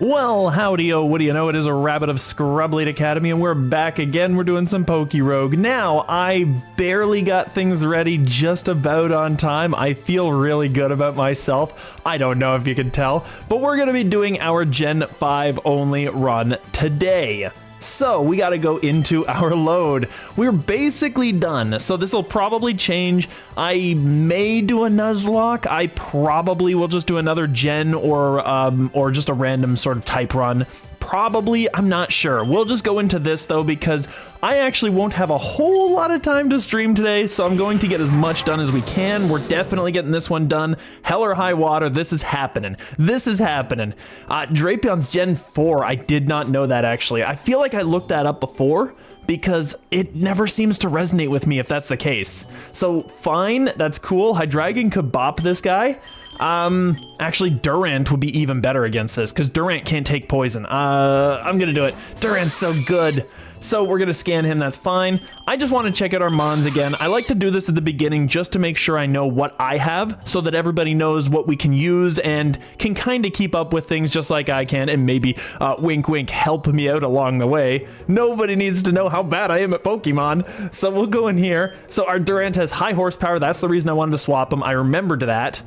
Well, howdy-o, what do you know? It is a Rabbit of Scrubblade Academy, and we're back again. We're doing some PokeRogue. Now, I barely got things ready just about on time. I feel really good about myself. I don't know if you can tell, but we're going to be doing our Gen 5 only run today. So we got to go into our load. We're basically done, so this will probably change. I may do a Nuzlocke. I probably will just do another gen or just a random sort of type run. Probably, I'm not sure. We'll just go into this though because I actually won't have a whole lot of time to stream today, so I'm going to get as much done as we can. We're definitely getting this one done. Hell or high water, this is happening. This is happening. Drapion's Gen 4, I did not know that actually. I feel like I looked that up before because it never seems to resonate with me if that's the case. So fine, that's cool. Hydreigon could bop this guy. Actually Durant would be even better against this because Durant can't take poison. I'm gonna do it. Durant's so good. So we're gonna scan him, that's fine. I just want to check out our Mons again. I like to do this at the beginning just to make sure I know what I have so that everybody knows what we can use and can kind of keep up with things just like I can and maybe, wink wink, help me out along the way. Nobody needs to know how bad I am at Pokemon. So we'll go in here. So our Durant has high horsepower. That's the reason I wanted to swap him. I remembered that.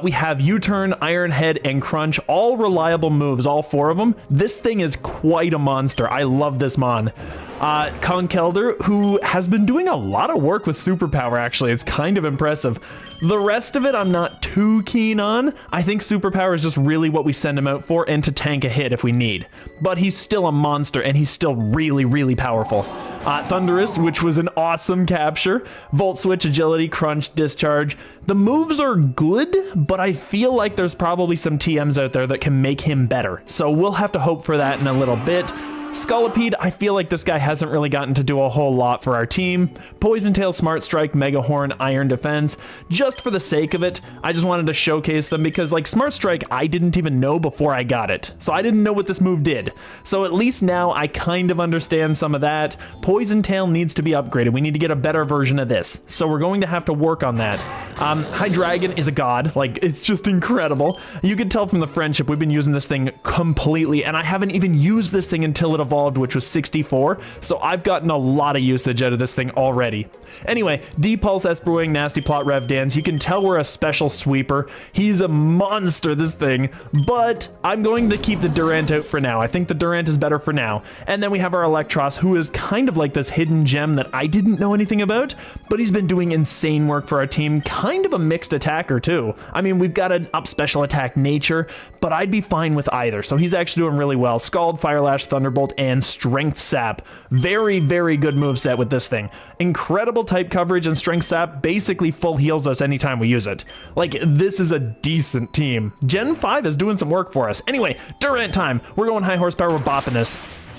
We have U-Turn, Iron Head, and Crunch, all reliable moves, all four of them. This thing is quite a monster. I love this Mon. Conkeldurr, who has been doing a lot of work with superpower, actually. It's kind of impressive. The rest of it I'm not too keen on. I think superpower is just really what we send him out for and to tank a hit if we need. But he's still a monster and he's still really, really powerful. Thunderous, which was an awesome capture. Volt Switch, Agility, Crunch, Discharge. The moves are good, but I feel like there's probably some TMs out there that can make him better. So we'll have to hope for that in a little bit. Scolipede, I feel like this guy hasn't really gotten to do a whole lot for our team. Poison Tail, Smart Strike, Mega Horn, Iron Defense, just for the sake of it. I just wanted to showcase them because like Smart Strike, I didn't even know before I got it. So I didn't know what this move did. So at least now I kind of understand some of that. Poison Tail needs to be upgraded. We need to get a better version of this. So we're going to have to work on that. Hydreigon is a god. Like, it's just incredible. You can tell from the friendship, we've been using this thing completely, and I haven't even used this thing until it evolved, which was 64, so I've gotten a lot of usage out of this thing already. Anyway, D-Pulse, Esperwing, Nasty Plot, Rev Dance, you can tell we're a special sweeper. He's a monster, this thing, but I'm going to keep the Durant out for now. I think the Durant is better for now. And then we have our Electros, who is kind of like this hidden gem that I didn't know anything about, but he's been doing insane work for our team. Kind of a mixed attacker, too. I mean, we've got an up special attack nature, but I'd be fine with either, so he's actually doing really well. Scald, Fire Lash, Thunderbolt, and Strength Sap. Very, very good moveset with this thing. Incredible type coverage, and Strength Sap basically full heals us anytime we use it. Like, this is a decent team. Gen 5 is doing some work for us. Anyway, Durant time. We're going high horsepower, we're bopping this.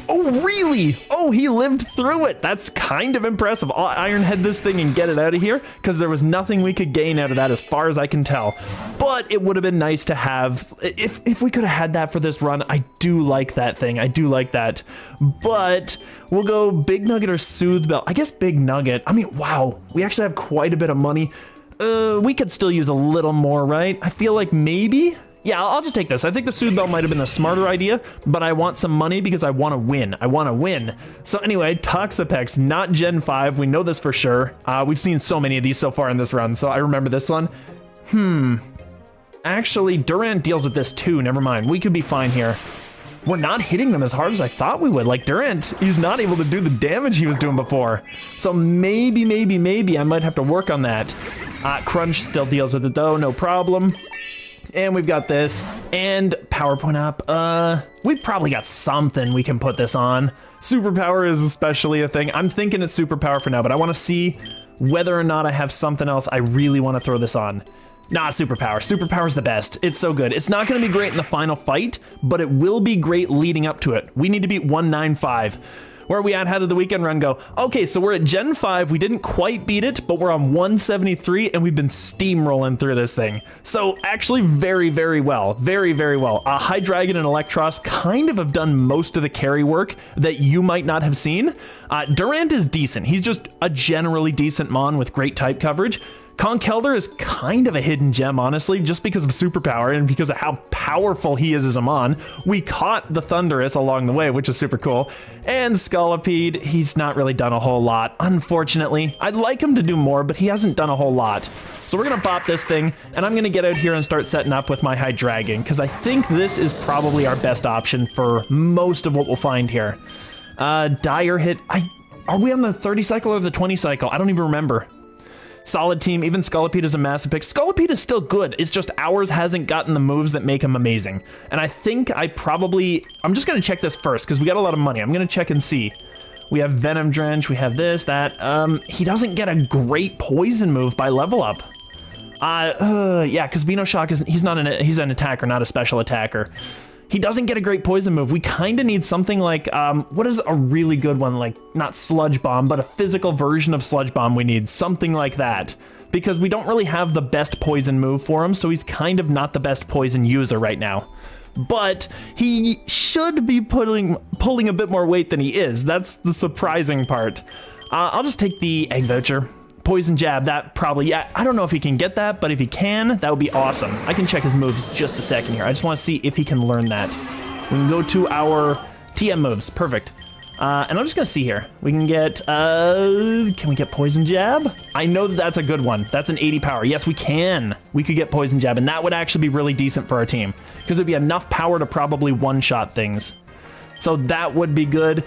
Oh, really? Oh, he lived through it. That's kind of impressive. I'll Iron Head this thing and get it out of here because there was nothing we could gain out of that as far as I can tell. But it would have been nice to have, if we could have had that for this run. I do like that thing. I do like that. But we'll go Big Nugget or Soothe Bell. I guess Big Nugget. I mean, wow. We actually have quite a bit of money. We could still use a little more, right? I feel like maybe... Yeah, I'll just take this. I think the Soothe Bell might have been a smarter idea, but I want some money because I want to win. I want to win. So anyway, Toxapex, not Gen 5. We know this for sure. We've seen so many of these so far in this run, so I remember this one. Actually, Durant deals with this too. Never mind. We could be fine here. We're not hitting them as hard as I thought we would. Like, Durant, he's not able to do the damage he was doing before. So maybe I might have to work on that. Crunch still deals with it though. No problem. And we've got this, and PowerPoint up. We've probably got something we can put this on. Superpower is especially a thing. I'm thinking it's superpower for now, but I want to see whether or not I have something else I really want to throw this on. Nah, superpower. Superpower's the best. It's so good. It's not going to be great in the final fight, but it will be great leading up to it. We need to beat 195. Where are we at? How did the weekend run go? Okay, so we're at Gen 5. We didn't quite beat it, but we're on 173, and we've been steamrolling through this thing. So actually very, very well. Very, very well. Hydreigon and Electros kind of have done most of the carry work that you might not have seen. Durant is decent. He's just a generally decent Mon with great type coverage. Conkeldurr is kind of a hidden gem, honestly, just because of superpower and because of how powerful he is as a mon. We caught the Thundurus along the way, which is super cool. And Scolipede, he's not really done a whole lot, unfortunately. I'd like him to do more, but he hasn't done a whole lot. So we're gonna bop this thing, and I'm gonna get out here and start setting up with my Hydreigon, because I think this is probably our best option for most of what we'll find here. Dire Hit, are we on the 30 cycle or the 20 cycle? I don't even remember. Solid team, even Scolipede is a massive pick. Scolipede is still good, it's just ours hasn't gotten the moves that make him amazing. And I think I'm just gonna check this first, because we got a lot of money. I'm gonna check and see. We have Venom Drench, we have this, that. He doesn't get a great poison move by level up. Yeah, because Venoshock he's an attacker, not a special attacker. He doesn't get a great poison move. We kind of need something like, what is a really good one? Like, not Sludge Bomb, but a physical version of Sludge Bomb we need. Something like that. Because we don't really have the best poison move for him, so he's kind of not the best poison user right now. But he should be pulling a bit more weight than he is. That's the surprising part. I'll just take the Egg Voucher. Poison Jab, that probably, yeah, I don't know if he can get that, but if he can, that would be awesome. I can check his moves just a second here. I just want to see if he can learn that. We can go to our TM moves, perfect. And I'm just gonna see here. We can get, can we get Poison Jab? I know that's a good one. That's an 80 power. Yes, we can. We could get Poison Jab, and that would actually be really decent for our team, because it'd be enough power to probably one-shot things. So that would be good.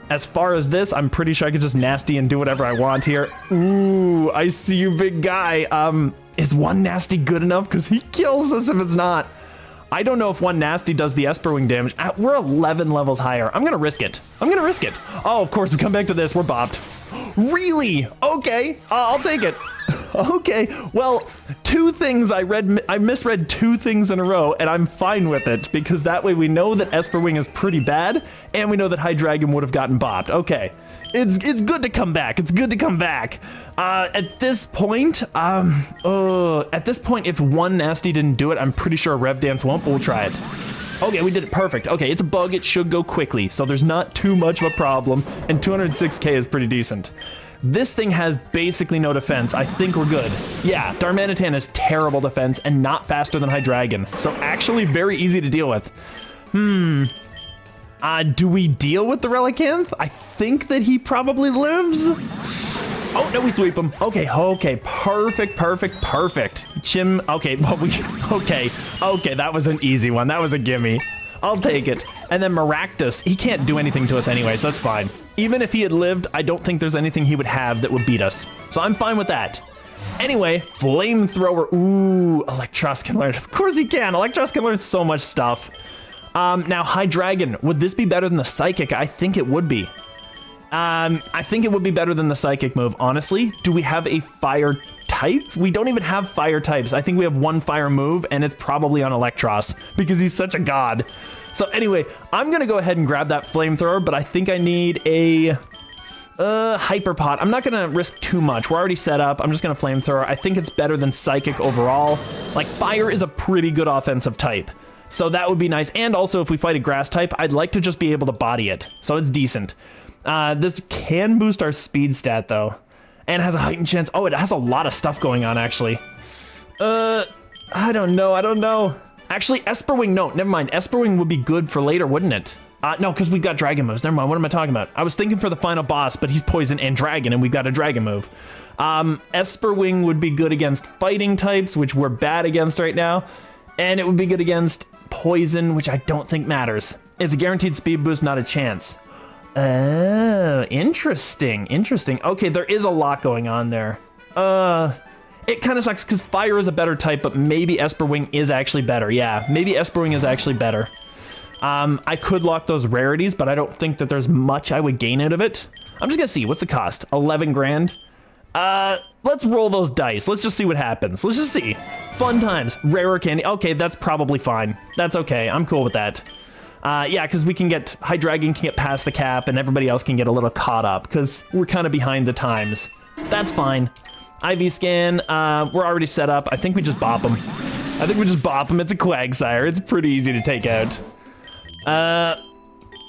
As far as this, I'm pretty sure I could just nasty and do whatever I want here. Ooh, I see you, big guy. Is one nasty good enough? Because he kills us if it's not. I don't know if one nasty does the Esper Wing damage. We're 11 levels higher. I'm gonna risk it. Oh, of course, we come back to this. We're bopped. Really? Okay, I'll take it. Okay, well, two things I misread two things in a row, and I'm fine with it, because that way we know that Esper Wing is pretty bad, and we know that Hydreigon would have gotten bopped. Okay, it's good to come back. It's good to come back. At this point, if one nasty didn't do it, I'm pretty sure a Rev Dance won't, but we'll try it. Okay, we did it perfect. Okay, it's a bug. It should go quickly, so there's not too much of a problem, and 206k is pretty decent. This thing has basically no defense. I think we're good. Yeah, Darmanitan has terrible defense and not faster than Hydreigon, so actually very easy to deal with. Do we deal with the Relicanth? I think that he probably lives. Oh, no, we sweep him. Okay, perfect. Chim, okay, well, okay, that was an easy one. That was a gimme. I'll take it. And then Maractus, he can't do anything to us anyway, so that's fine. Even if he had lived, I don't think there's anything he would have that would beat us. So I'm fine with that. Anyway, Flamethrower. Ooh, Electros can learn. Of course he can. Electros can learn so much stuff. Now, Hydreigon, would this be better than the Psychic? I think it would be. I think it would be better than the Psychic move, honestly. Do we have a Fire type? We don't even have Fire types. I think we have one Fire move, and it's probably on Electros, because he's such a god. So anyway, I'm gonna go ahead and grab that Flamethrower, but I think I need a Hyper Pot. I'm not gonna risk too much. We're already set up. I'm just gonna Flamethrower. I think it's better than Psychic overall. Like, Fire is a pretty good offensive type, so that would be nice. And also, if we fight a Grass type, I'd like to just be able to body it, so it's decent. This can boost our speed stat, though, and has a heightened chance. Oh, it has a lot of stuff going on, actually. I don't know. Actually, Esper Wing, no, never mind. Esper Wing would be good for later, wouldn't it? No, because we've got Dragon moves. Never mind, what am I talking about? I was thinking for the final boss, but he's Poison and Dragon, and we've got a Dragon move. Esper Wing would be good against fighting types, which we're bad against right now, and it would be good against Poison, which I don't think matters. It's a guaranteed speed boost, not a chance. Oh, interesting. Okay, there is a lot going on there. It kind of sucks because Fire is a better type, but maybe Esper Wing is actually better. Yeah, maybe Esper Wing is actually better. I could lock those rarities, but I don't think that there's much I would gain out of it. I'm just gonna see, what's the cost? 11 grand? Let's roll those dice. Let's just see what happens. Let's just see. Fun times, rarer candy. Okay, that's probably fine. That's okay, I'm cool with that. Yeah, because we can get, Hydreigon can get past the cap and everybody else can get a little caught up because we're kind of behind the times. That's fine. IV scan, we're already set up. I think we just bop him. It's a Quagsire. It's pretty easy to take out.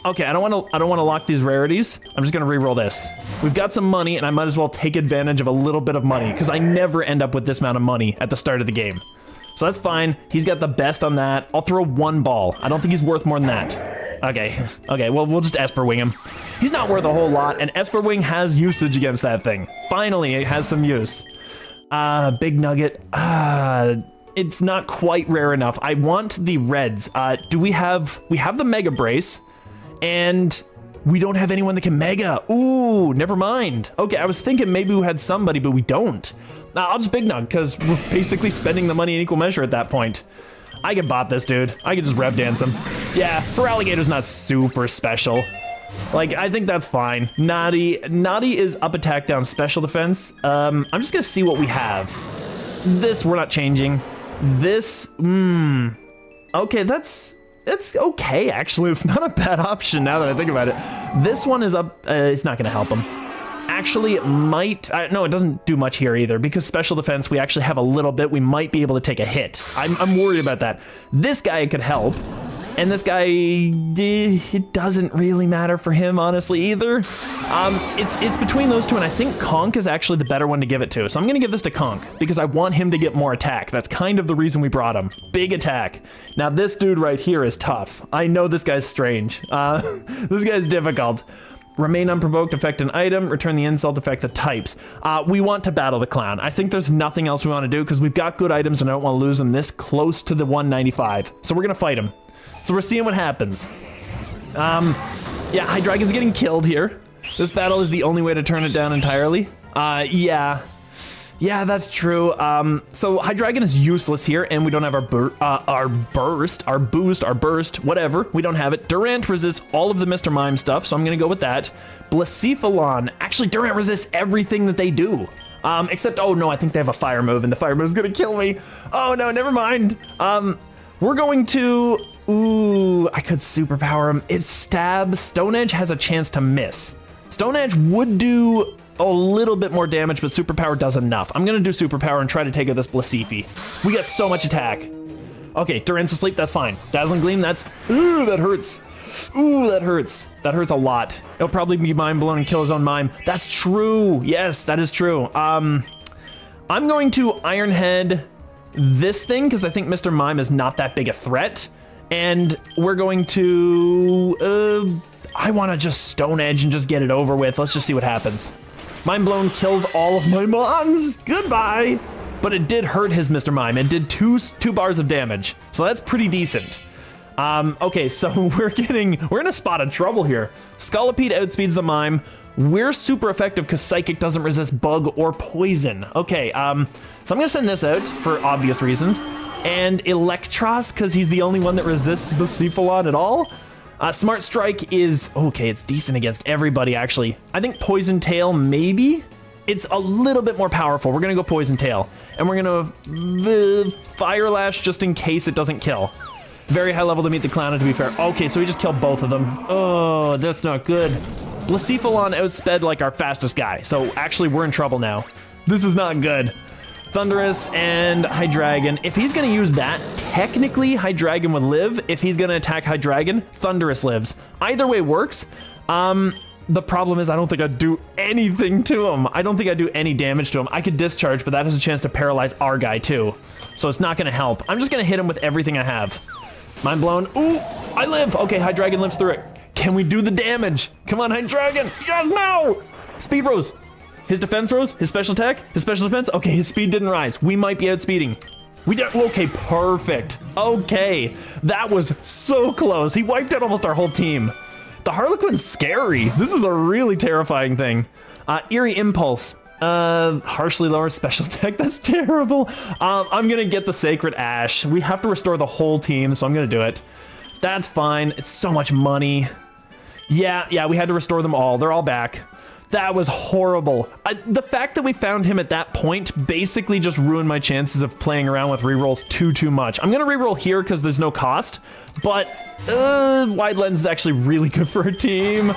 Okay, I don't want to lock these rarities. I'm just gonna re-roll this. We've got some money, and I might as well take advantage of a little bit of money because I never end up with this amount of money at the start of the game. So that's fine. He's got the best on that. I'll throw 1 ball. I don't think he's worth more than that. Okay. Okay. Well, we'll just Esper Wing him. He's not worth a whole lot, and Esper Wing has usage against that thing. Finally, it has some use. Big Nugget. It's not quite rare enough. I want the reds. We have the Mega Brace. And we don't have anyone that can Mega. Ooh, never mind. Okay, I was thinking maybe we had somebody, but we don't. I'll just Big Nug, because we're basically spending the money in equal measure at that point. I can bop this dude. I can just rev dance him. Yeah, Feraligator's not super special. Like, I think that's fine. Naughty is up attack, down special defense. I'm just gonna see what we have. This, we're not changing. This, okay, that's okay, actually. It's not a bad option now that I think about it. This one is up, it's not gonna help him. Actually, it might, no, it doesn't do much here either, because special defense, we actually have a little bit. We might be able to take a hit. I'm worried about that. This guy could help, and this guy, it doesn't really matter for him, honestly, either. It's between those two, and I think Conk is actually the better one to give it to. So I'm gonna give this to Conk, because I want him to get more attack. That's kind of the reason we brought him. Big attack. Now, this dude right here is tough. I know this guy's strange. This guy's difficult. Remain unprovoked, affect an item, return the insult, affect the types. We want to battle the clown. I think there's nothing else we want to do because we've got good items and I don't want to lose them this close to the 195. So we're going to fight him. So we're seeing what happens. Yeah, Hydreigon's getting killed here. This battle is the only way to turn it down entirely. Yeah, that's true. So Hydreigon is useless here, and we don't have our burst, whatever. We don't have it. Durant resists all of the Mr. Mime stuff, so I'm gonna go with that. Blacephalon. Actually, Durant resists everything that they do. Except, oh no, I think they have a fire move, and the fire move is gonna kill me. Oh no, never mind. We're going to, ooh, I could superpower him. It's stab. Stone Edge has a chance to miss. Stone Edge would do a little bit more damage, but superpower does enough. I'm gonna do superpower and try to take out this Blacephi. We got so much attack. Okay, Durant's asleep, that's fine. Dazzling Gleam, that's, ooh, that hurts. Ooh, that hurts. That hurts a lot. He'll probably be mind blown and kill his own mime. That's true. Yes, that is true. I'm going to Iron Head this thing because I think Mr. Mime is not that big a threat. And we're going to, I want to just Stone Edge and just get it over with. Let's just see what happens. Mind Blown kills all of my mons. Goodbye. But it did hurt his Mr. Mime. It did two bars of damage. So that's pretty decent. Okay, so we're in a spot of trouble here. Scolipede outspeeds the Mime. We're super effective because Psychic doesn't resist bug or poison. Okay, so I'm gonna send this out for obvious reasons. And Electros, because he's the only one that resists Blacephalon at all. Smart Strike is, okay, it's decent against everybody, actually. I think Poison Tail, maybe? It's a little bit more powerful. We're gonna go Poison Tail. And we're gonna Fire Lash just in case it doesn't kill. Very high level to meet the clown, to be fair. Okay, so we just killed both of them. Oh, that's not good. Blacephalon outsped like our fastest guy. So actually, we're in trouble now. This is not good. Thunderous and Hydreigon. If he's gonna use that, technically Hydreigon would live. If he's gonna attack Hydreigon, Thunderous lives. Either way works. The problem is I don't think I'd do anything to him. I don't think I'd do any damage to him. I could discharge, but that has a chance to paralyze our guy too. So it's not gonna help. I'm just gonna hit him with everything I have. Mind Blown. Ooh, I live. Okay, Hydreigon lives through it. Can we do the damage? Come on, Hydreigon. Yes, no! Speed rose. His defense rose, his special attack, his special defense. Okay, his speed didn't rise. We might be outspeeding. We did, okay, perfect. Okay, that was so close. He wiped out almost our whole team. The Harlequin's scary. This is a really terrifying thing. Eerie Impulse. Harshly lower special attack. That's terrible. I'm gonna get the Sacred Ash. We have to restore the whole team, so I'm gonna do it. That's fine. It's so much money. Yeah, we had to restore them all. They're all back. That was horrible. The fact that we found him at that point basically just ruined my chances of playing around with rerolls too much. I'm gonna reroll here because there's no cost, but Wide Lens is actually really good for our team.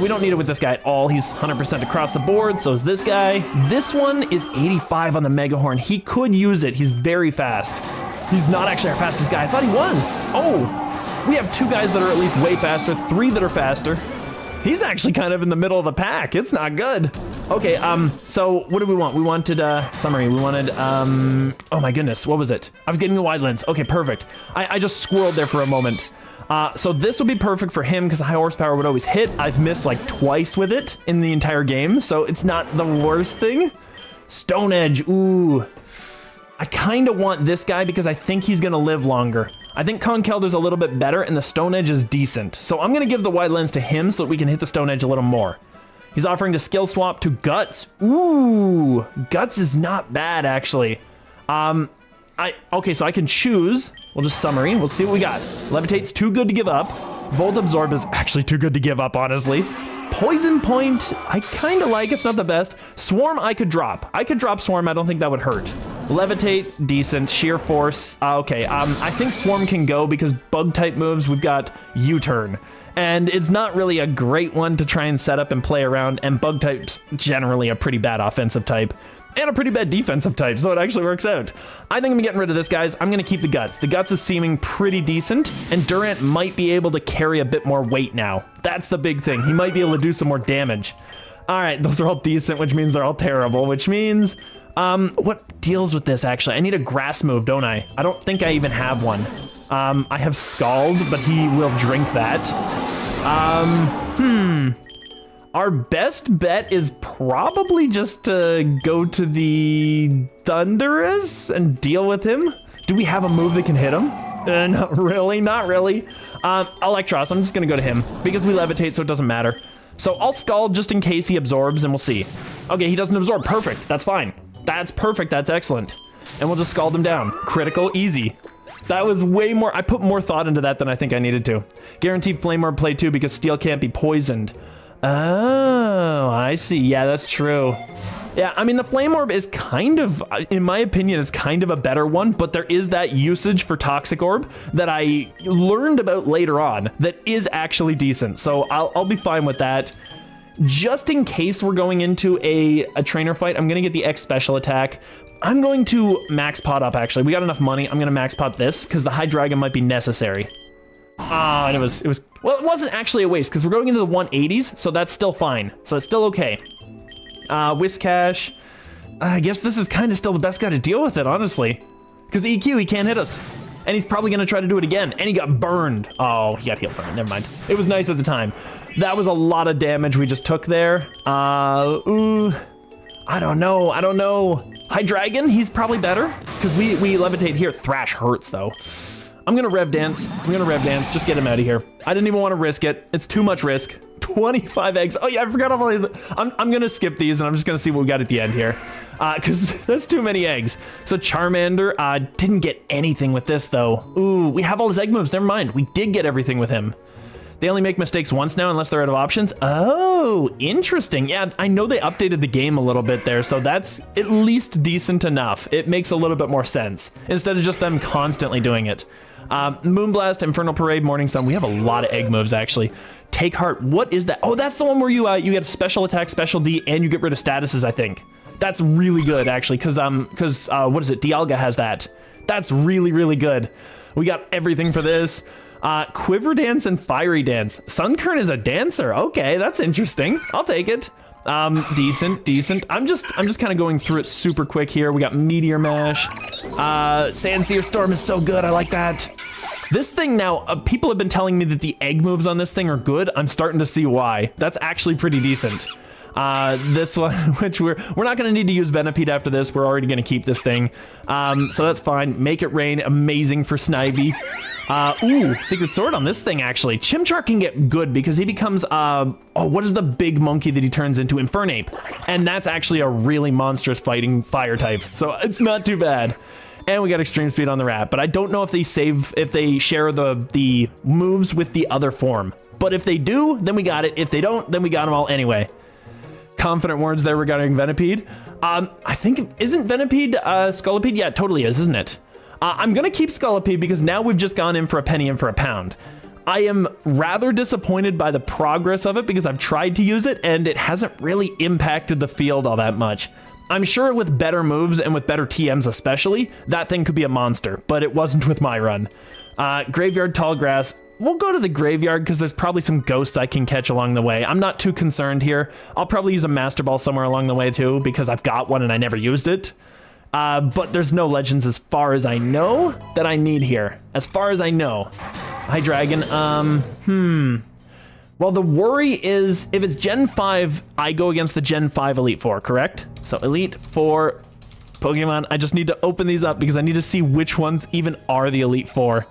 We don't need it with this guy at all. He's 100% across the board, so is this guy. This one is 85 on the Megahorn. He could use it. He's very fast. He's not actually our fastest guy. I thought he was. Oh, We have 2 guys that are at least way faster, 3 that are faster. He's actually kind of in the middle of the pack. It's not good. Okay, so what do we want? We wanted, summary. We wanted, oh my goodness, what was it? I was getting the wide lens. Okay, perfect. I just squirreled there for a moment. So this would be perfect for him because high horsepower would always hit. I've missed like twice with it in the entire game, so it's not the worst thing. Stone Edge, ooh. I kind of want this guy because I think he's going to live longer. I think Conkelder's a little bit better and the Stone Edge is decent. So I'm going to give the wide lens to him so that we can hit the Stone Edge a little more. He's offering to skill swap to Guts. Ooh, Guts is not bad actually. Okay, so I can choose. We'll just summary. We'll see what we got. Levitate's too good to give up. Volt Absorb is actually too good to give up, honestly. Poison Point, I kind of like. It's not the best. Swarm, I could drop. I could drop Swarm. I don't think that would hurt. Levitate, decent. Sheer Force, okay. I think Swarm can go because Bug-type moves, we've got U-Turn. And it's not really a great one to try and set up and play around, and Bug-type's generally a pretty bad offensive type. And a pretty bad defensive type, so it actually works out. I think I'm getting rid of this, guys. I'm going to keep the Guts. The Guts is seeming pretty decent, and Durant might be able to carry a bit more weight now. That's the big thing. He might be able to do some more damage. All right, those are all decent, which means they're all terrible, which means... what deals with this, actually? I need a grass move, don't I? I don't think I even have one. I have Scald, but he will drink that. Our best bet is probably just to go to the Thunderous and deal with him. Do we have a move that can hit him? Not really, not really. Electros, I'm just gonna go to him because we levitate, so it doesn't matter. So I'll Scald just in case he absorbs and we'll see. Okay, he doesn't absorb, perfect, that's fine. That's perfect, that's excellent. And we'll just Scald him down. Critical, easy. That was way more, I put more thought into that than I think I needed to. Guaranteed Flame Orb play too because Steel can't be poisoned. Oh, I see. Yeah, that's true. Yeah, I mean, the Flame Orb is kind of, in my opinion, is kind of a better one, but there is that usage for Toxic Orb that I learned about later on that is actually decent. So I'll be fine with that. Just in case we're going into a trainer fight, I'm going to get the X special attack. I'm going to max pot up, actually. We got enough money. I'm going to max pot this because the High Dragon might be necessary. And it was, well, it wasn't actually a waste because we're going into the 180s, so that's still fine. So it's still okay. Whiscash. I guess this is kind of still the best guy to deal with it, honestly. Because EQ, he can't hit us. And he's probably going to try to do it again. And he got burned. Oh, he got healed from it. Never mind. It was nice at the time. That was a lot of damage we just took there. I don't know. High Dragon, he's probably better. Because we levitate here. Thrash hurts, though. I'm gonna rev dance. Just get him out of here. I didn't even want to risk it. It's too much risk. 25 eggs. Oh yeah, I forgot all the... I'm gonna skip these and I'm just gonna see what we got at the end here. Because that's too many eggs. So Charmander, didn't get anything with this though. Ooh, we have all his egg moves. Never mind. We did get everything with him. They only make mistakes once now unless they're out of options. Oh, interesting. Yeah, I know they updated the game a little bit there, so that's at least decent enough. It makes a little bit more sense instead of just them constantly doing it. Moonblast, Infernal Parade, Morning Sun. We have a lot of egg moves, actually. Take Heart, what is that? Oh, that's the one where you get a special attack, special D, and you get rid of statuses, I think. That's really good, actually, because what is it? Dialga has that. That's really, really good. We got everything for this. Quiver Dance and Fiery Dance. Sunkern is a dancer. Okay, that's interesting. I'll take it. Decent. I'm just kind of going through it super quick here. We got Meteor Mash. Sandseer Storm is so good. I like that. This thing now, people have been telling me that the egg moves on this thing are good. I'm starting to see why. That's actually pretty decent. This one, which we're not going to need to use Venipede after this. We're already going to keep this thing. So that's fine. Make It Rain, amazing for Snivy. Ooh, Secret Sword on this thing, actually. Chimchar can get good because he becomes, what is the big monkey that he turns into? Infernape. And that's actually a really monstrous fighting fire type. So it's not too bad. And we got Extreme Speed on the rat, but I don't know if they share the moves with the other form. But if they do, then we got it. If they don't, then we got them all anyway. Confident words there regarding Venipede. I think, isn't Venipede Scolipede? Yeah, it totally is, isn't it? I'm gonna keep Scolipede because now we've just gone in for a penny and for a pound. I am rather disappointed by the progress of it because I've tried to use it and it hasn't really impacted the field all that much. I'm sure with better moves and with better TMs especially, that thing could be a monster, but it wasn't with my run. Graveyard Tall Grass, we'll go to the graveyard because there's probably some ghosts I can catch along the way. I'm not too concerned here. I'll probably use a Master Ball somewhere along the way too because I've got one and I never used it. But there's no legends as far as I know that I need here. As far as I know. Hydreigon, Well, the worry is if it's Gen 5, I go against the Gen 5 Elite Four, correct? So Elite Four Pokemon, I just need to open these up because I need to see which ones even are the Elite Four.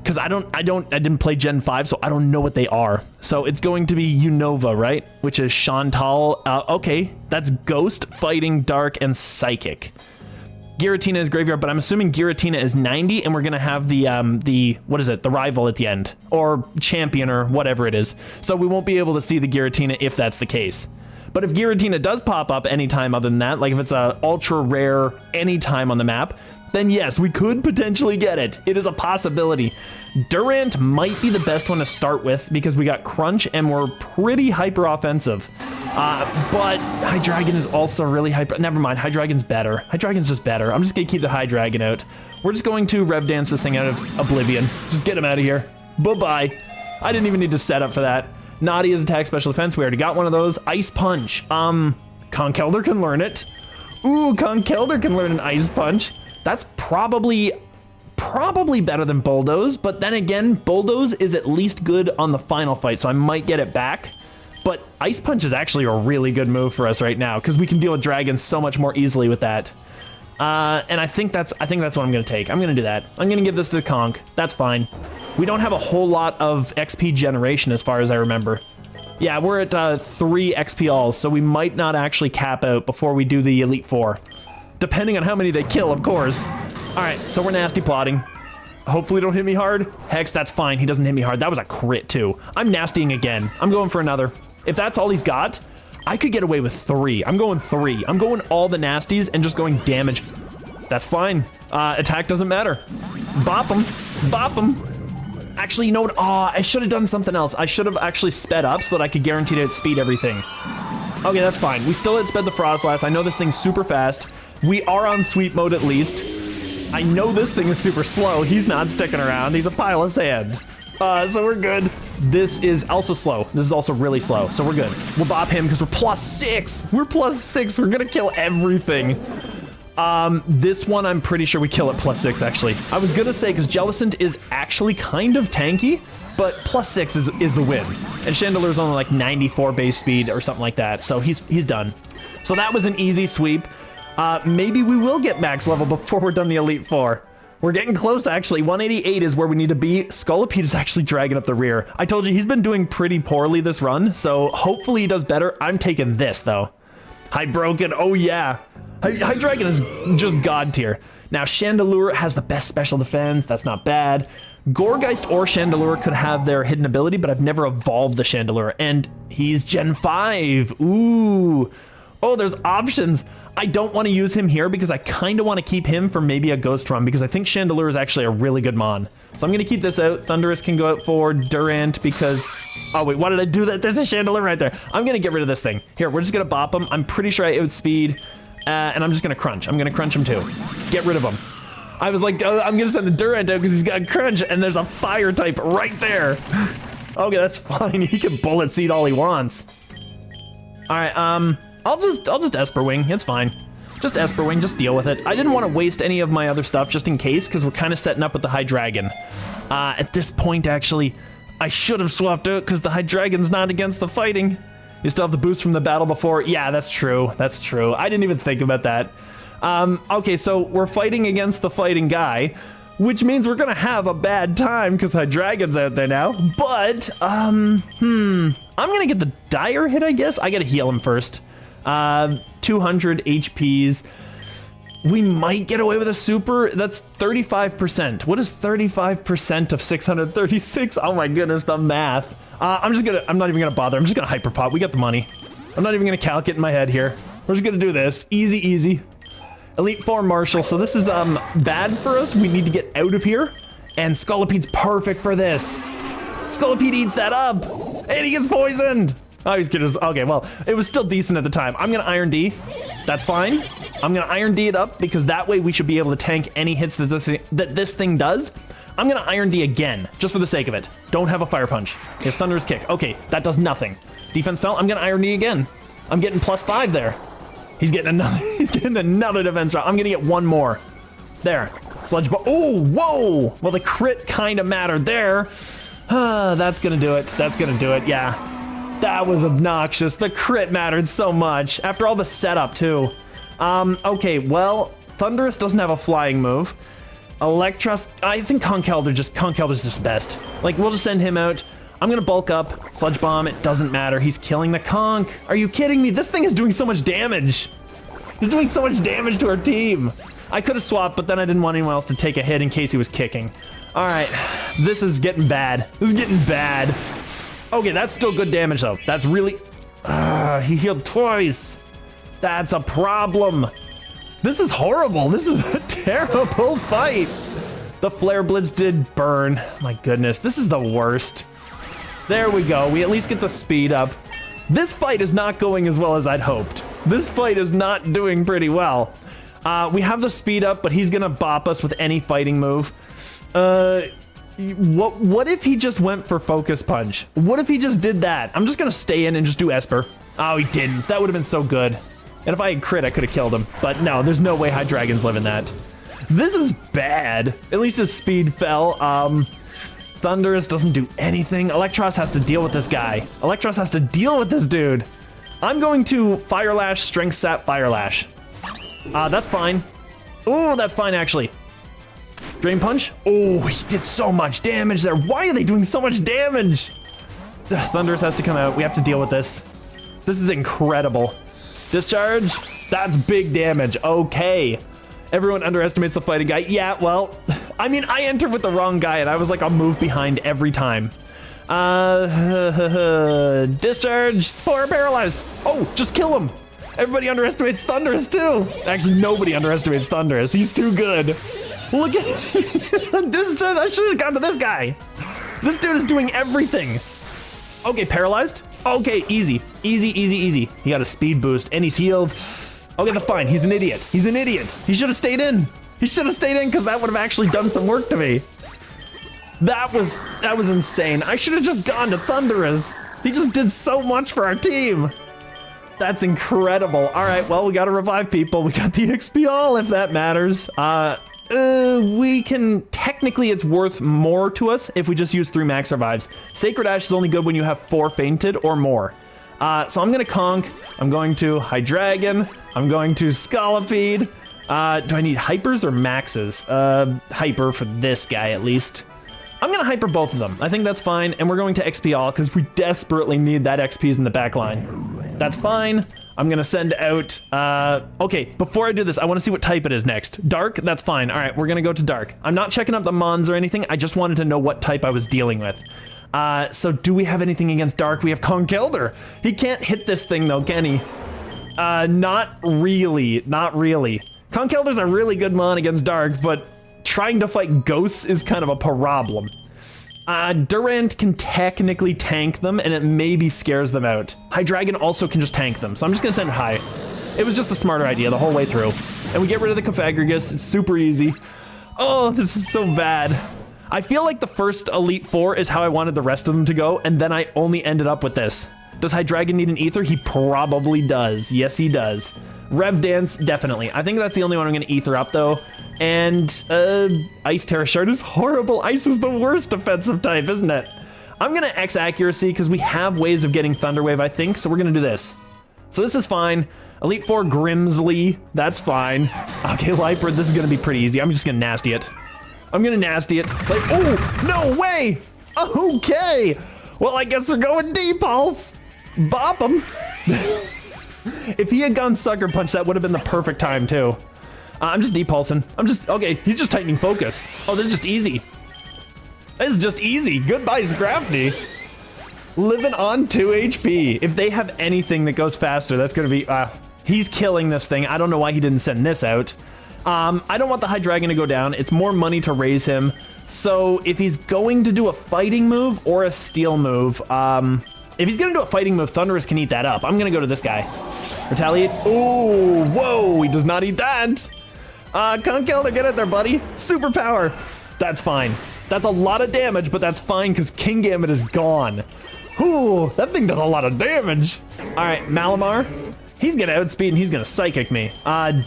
Because I didn't play Gen 5, so I don't know what they are. So it's going to be Unova, right? Which is Chantal. Okay, that's Ghost, Fighting, Dark, and Psychic. Giratina is Graveyard, but I'm assuming Giratina is 90, and we're gonna have the what is it? The rival at the end, or champion, or whatever it is. So we won't be able to see the Giratina if that's the case. But if Giratina does pop up anytime other than that, like if it's a ultra rare anytime on the map, then yes, we could potentially get it. It is a possibility. Durant might be the best one to start with because we got Crunch and we're pretty hyper offensive. But Hydreigon is also really hyper. Never mind, Hydreigon's better. Hydreigon's just better. I'm just gonna keep the Hydreigon out. We're just going to Rev Dance this thing out of Oblivion. Just get him out of here. Bye-bye. I didn't even need to set up for that. Naughty is attack, special defense. We already got one of those. Ice Punch. Conkeldurr can learn it. Ooh, Conkeldurr can learn an Ice Punch. That's probably better than Bulldoze, but then again, Bulldoze is at least good on the final fight, so I might get it back. But Ice Punch is actually a really good move for us right now because we can deal with dragons so much more easily with that. And I think that's what I'm gonna take. I'm gonna do that. I'm gonna give this to Conk. That's fine. We don't have a whole lot of XP generation as far as I remember. Yeah, we're at 3 XP alls, so we might not actually cap out before we do the Elite Four. Depending on how many they kill, of course. All right, so we're nasty plotting. Hopefully don't hit me hard. Hex, that's fine. He doesn't hit me hard. That was a crit too. I'm nastying again. I'm going for another. If that's all he's got, I could get away with 3. I'm going 3. I'm going all the nasties and just going damage. That's fine. Attack doesn't matter. Bop him. Bop him. Actually, you know what? Oh, I should have done something else. I should have actually sped up so that I could guarantee to outspeed everything. Okay, that's fine. We still outsped the Frostlass. I know this thing's super fast. We are on sweep mode at least. I know this thing is super slow. He's not sticking around. He's a pile of sand. So we're good. This is also slow. This is also really slow, so we're good. We'll bop him because we're +6. We're +6. We're gonna kill everything. This one I'm pretty sure we kill at +6 actually. I was gonna say because Jellicent is actually kind of tanky, but +6 is the win. And Chandelure's only like 94 base speed or something like that, so he's done. So that was an easy sweep. Maybe we will get max level before we're done the Elite Four. We're getting close, actually. 188 is where we need to be. Scolipede is actually dragging up the rear. I told you, he's been doing pretty poorly this run, so hopefully he does better. I'm taking this, though. Hydreigon, oh yeah. Hydreigon is just god tier. Now, Chandelure has the best special defense. That's not bad. Gourgeist or Chandelure could have their hidden ability, but I've never evolved the Chandelure, and he's Gen 5. Ooh. Oh, there's options. I don't want to use him here because I kind of want to keep him for maybe a ghost run because I think Chandelure is actually a really good mon. So I'm going to keep this out. Thundurus can go out for Durant because... Oh, wait, why did I do that? There's a Chandelure right there. I'm going to get rid of this thing. Here, we're just going to bop him. I'm pretty sure I outspeed. And I'm just going to crunch. I'm going to crunch him too. Get rid of him. I was like, oh, I'm going to send the Durant out because he's got crunch and there's a fire type right there. Okay, that's fine. He can bullet seed all he wants. All right, I'll just Esper Wing. It's fine. Just Esper Wing. Just deal with it. I didn't want to waste any of my other stuff just in case because we're kind of setting up with the Hydreigon. At this point, actually, I should have swapped out because the Hydreigon's not against the fighting. You still have the boost from the battle before. Yeah, that's true. That's true. I didn't even think about that. Okay, so we're fighting against the fighting guy, which means we're gonna have a bad time because Hydreigon's out there now. But I'm gonna get the dire hit, I guess. I gotta heal him first. 200 HPs. We might get away with a super. That's 35%. What is 35% of 636? Oh my goodness, the math. I'm not even gonna bother. I'm just gonna hyper pop. We got the money. I'm not even gonna calc it in my head here. We're just gonna do this. Easy, easy. Elite Four Marshall. So this is bad for us. We need to get out of here. And Scolipede's perfect for this. Scolipede eats that up. And he gets poisoned. Oh, he's kidding. Okay, well, it was still decent at the time. I'm gonna Iron D. That's fine. I'm gonna Iron D it up because that way we should be able to tank any hits that this thing does. I'm gonna Iron D again, just for the sake of it. Don't have a Fire Punch. He has Thunderous Kick. Okay, that does nothing. Defense fell. I'm gonna Iron D again. I'm getting +5 there. He's getting another. He's getting another defense drop. I'm gonna get one more. There. Sludge Ball. Oh, whoa! Well, the crit kind of mattered there. That's gonna do it. That's gonna do it. Yeah. That was obnoxious. The crit mattered so much. After all the setup, too. Okay, well, Thunderous doesn't have a flying move. Electros, I think Conkeldur's just best. Like, we'll just send him out. I'm gonna bulk up. Sludge Bomb, it doesn't matter. He's killing the Conk. Are you kidding me? This thing is doing so much damage. He's doing so much damage to our team. I could have swapped, but then I didn't want anyone else to take a hit in case he was kicking. All right, this is getting bad. This is getting bad. Okay, that's still good damage, though. That's really... he healed twice. That's a problem. This is horrible. This is a terrible fight. The Flare Blitz did burn. My goodness, this is the worst. There we go. We at least get the speed up. This fight is not going as well as I'd hoped. This fight is not doing pretty well. We have the speed up, but he's gonna bop us with any fighting move. What if he just went for Focus Punch? What if he just did that? I'm just gonna stay in and just do Esper. Oh, he didn't. That would have been so good. And if I had crit, I could have killed him. But no, there's no way Hydreigon's living that. This is bad. At least his speed fell. Thunderous doesn't do anything. Electros has to deal with this guy. Electros has to deal with this dude. I'm going to Fire Lash, Strength Sap, Fire Lash. That's fine. Oh, that's fine, actually. Drain Punch. Oh, he did so much damage there. Why are they doing so much damage? Thunderous has to come out. We have to deal with this. This is incredible. Discharge. That's big damage. Okay. Everyone underestimates the fighting guy. Yeah, well, I mean, I entered with the wrong guy and I was like a move behind every time. Discharge. Poor Paralyze. Oh, just kill him. Everybody underestimates Thunderous too. Actually, nobody underestimates Thunderous. He's too good. Look at Discharge. I should have gone to this guy. This dude is doing everything. Okay, Paralyzed. Okay, easy. Easy, easy, easy. He got a speed boost and he's healed. Okay, that's fine. He's an idiot. He's an idiot. He should have stayed in. He should have stayed in because that would have actually done some work to me. That was insane. I should have just gone to Thunderous. He just did so much for our team. That's incredible. All right, well, we got to revive people. We got the XP all, if that matters. We can, technically it's worth more to us if we just use 3 max revives. Sacred Ash is only good when you have 4 fainted or more. So I'm gonna Conk, I'm going to Hydreigon, I'm going to Scolipede. Do I need hypers or maxes? Hyper for this guy at least. I'm gonna hyper both of them. I think that's fine, and we're going to XP all because we desperately need that XPs in the back line. That's fine. I'm gonna send out, okay, before I do this, I wanna see what type it is next. Dark, that's fine. All right, we're gonna go to Dark. I'm not checking up the Mons or anything. I just wanted to know what type I was dealing with. So do we have anything against Dark? We have Conkeldurr. He can't hit this thing though, can he? Not really, not really. Conkeldurr's a really good mon against Dark, but trying to fight ghosts is kind of a problem. Durant can technically tank them, and it maybe scares them out. Hydreigon also can just tank them, so I'm just gonna send High. It was just a smarter idea the whole way through. And we get rid of the Cofagrigus, it's super easy. Oh, this is so bad. I feel like the first Elite Four is how I wanted the rest of them to go, and then I only ended up with this. Does Hydreigon need an Ether? He probably does. Yes, he does. Rev Dance, definitely. I think that's the only one I'm gonna Ether up, though. And, Ice Terra Shard is horrible. Ice is the worst defensive type, isn't it? I'm gonna X Accuracy, because we have ways of getting Thunder Wave, I think, so we're gonna do this. So this is fine. Elite Four Grimsley, that's fine. Okay, Liper, this is gonna be pretty easy. I'm just gonna Nasty it. I'm gonna Nasty it. Like, oh, no way! Okay! Well, I guess we're going D-Pulse. Bop him. If he had gone Sucker Punch, that would have been the perfect time, too. I'm just depulsing. Okay, he's just tightening focus. Oh, this is just easy. This is just easy. Goodbye, Scrafty. Living on 2 HP. If they have anything that goes faster, that's gonna be, he's killing this thing. I don't know why he didn't send this out. I don't want the Hydreigon to go down. It's more money to raise him. So if he's going to do a fighting move or a steel move, if he's gonna do a fighting move, Thunderous can eat that up. I'm gonna go to this guy. Retaliate. Oh, whoa, he does not eat that. Conkeldurr, get it there, buddy. Superpower. That's fine. That's a lot of damage, but that's fine because King Gambit is gone. Ooh, that thing does a lot of damage. All right, Malamar. He's gonna outspeed and he's gonna psychic me.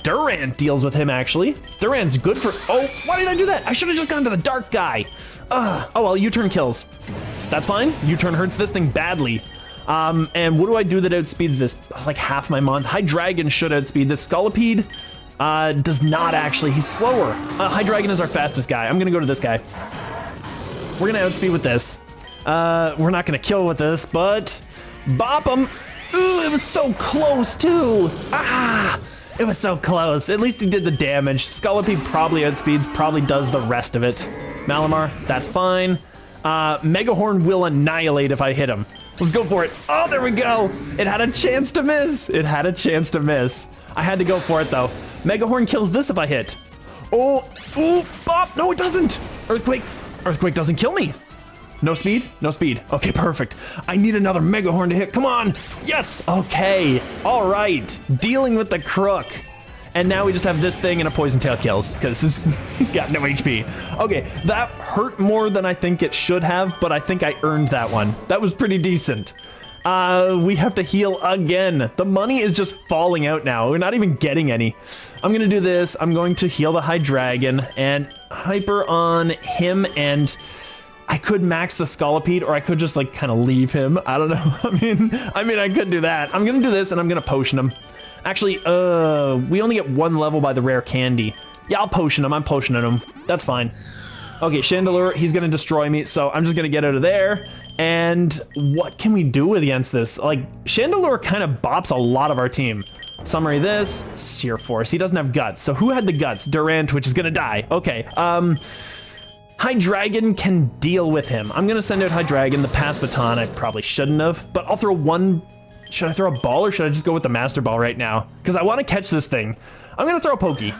Durant deals with him actually. Durant's good for, oh, why did I do that? I should have just gone to the dark guy. Oh well, U-turn kills. That's fine. U-turn hurts this thing badly. And what do I do that outspeeds this? Like half my month. Hydreigon should outspeed this. Scolipede does not actually. He's slower. Hydreigon is our fastest guy. I'm gonna go to this guy. We're gonna outspeed with this. We're not gonna kill with this, but bop him. Ooh, it was so close too. It was so close. At least he did the damage. Scolipede probably outspeeds, probably does the rest of it. Malamar, that's fine. Megahorn will annihilate if I hit him. Let's go for it. Oh, there we go. It had a chance to miss. It had a chance to miss. I had to go for it though. Megahorn kills this if I hit. Oh, ooh, bop. No, it doesn't. Earthquake. Earthquake doesn't kill me. No speed? No speed. Okay, perfect. I need another Megahorn to hit. Come on. Yes. Okay. All right. Dealing with the Crook. And now we just have this thing and a Poison Tail kills because he's got no HP. Okay, that hurt more than I think it should have, but I think I earned that one. That was pretty decent. We have to heal again. The money is just falling out now. We're not even getting any. I'm going to do this. I'm going to heal the Hydreigon and Hyper on him, and I could max the Scolipede, or I could just like kind of leave him. I don't know. I mean, I could do that. I'm going to do this and I'm going to potion him. Actually, we only get one level by the rare candy. Yeah, I'll potion him. I'm potioning him. That's fine. Okay, Chandelure, he's going to destroy me, so I'm just going to get out of there. And what can we do against this? Like, Chandelure kind of bops a lot of our team. Summary this, Seer Force. He doesn't have guts. So who had the guts? Durant, which is going to die. Okay, Hydreigon can deal with him. I'm going to send out Hydreigon. The pass baton, I probably shouldn't have, but I'll throw one. Should I throw a ball or should I just go with the Master Ball right now? Because I want to catch this thing. I'm going to throw a Pokey.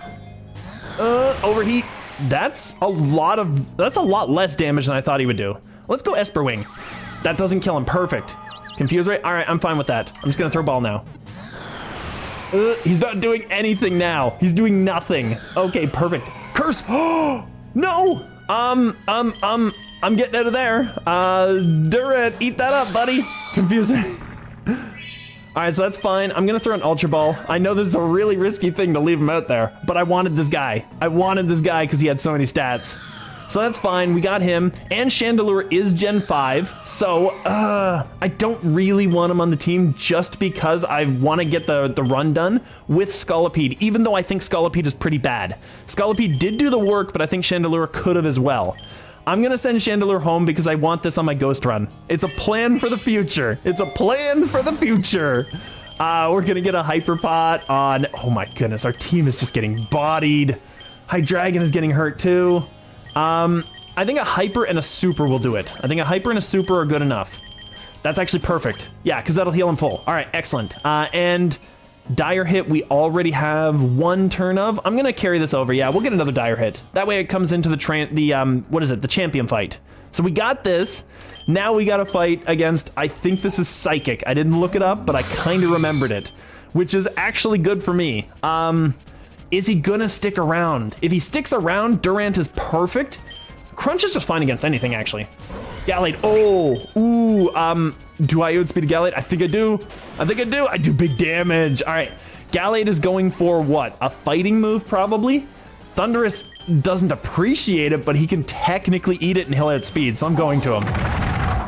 Overheat. That's a lot less damage than I thought he would do. Let's go Esper Wing. That doesn't kill him. Perfect. Confuse rate. All right, I'm fine with that. I'm just going to throw a ball now. He's not doing anything now. He's doing nothing. Okay, perfect. Curse. Oh, no. I'm getting out of there. Durant, eat that up, buddy. Confuse rate. All right, so that's fine. I'm going to throw an Ultra Ball. I know this is a really risky thing to leave him out there, but I wanted this guy. I wanted this guy because he had so many stats. So that's fine. We got him. And Chandelure is Gen 5. So I don't really want him on the team just because I want to get the run done with Scolipede, even though I think Scolipede is pretty bad. Scolipede did do the work, but I think Chandelure could have as well. I'm going to send Chandelure home because I want this on my ghost run. It's a plan for the future. It's a plan for the future. We're going to get a Hyper Pot on... Oh my goodness, our team is just getting bodied. Hydreigon is getting hurt too. I think a Hyper and a Super will do it. I think a Hyper and a Super are good enough. That's actually perfect. Yeah, because that'll heal him full. All right, excellent. And... Dire Hit, we already have one turn of. I'm going to carry this over. Yeah, we'll get another Dire Hit. That way it comes into the champion fight. So we got this. Now we got to fight against, I think this is Psychic. I didn't look it up, but I kind of remembered it, which is actually good for me. Is he going to stick around? If he sticks around, Durant is perfect. Crunch is just fine against anything, actually. Gallade. Oh, ooh, do I outspeed a Gallade? I think I do. I do. I do big damage. All right. Gallade is going for what? A fighting move, probably? Thundurus doesn't appreciate it, but he can technically eat it and he'll outspeed, so I'm going to him.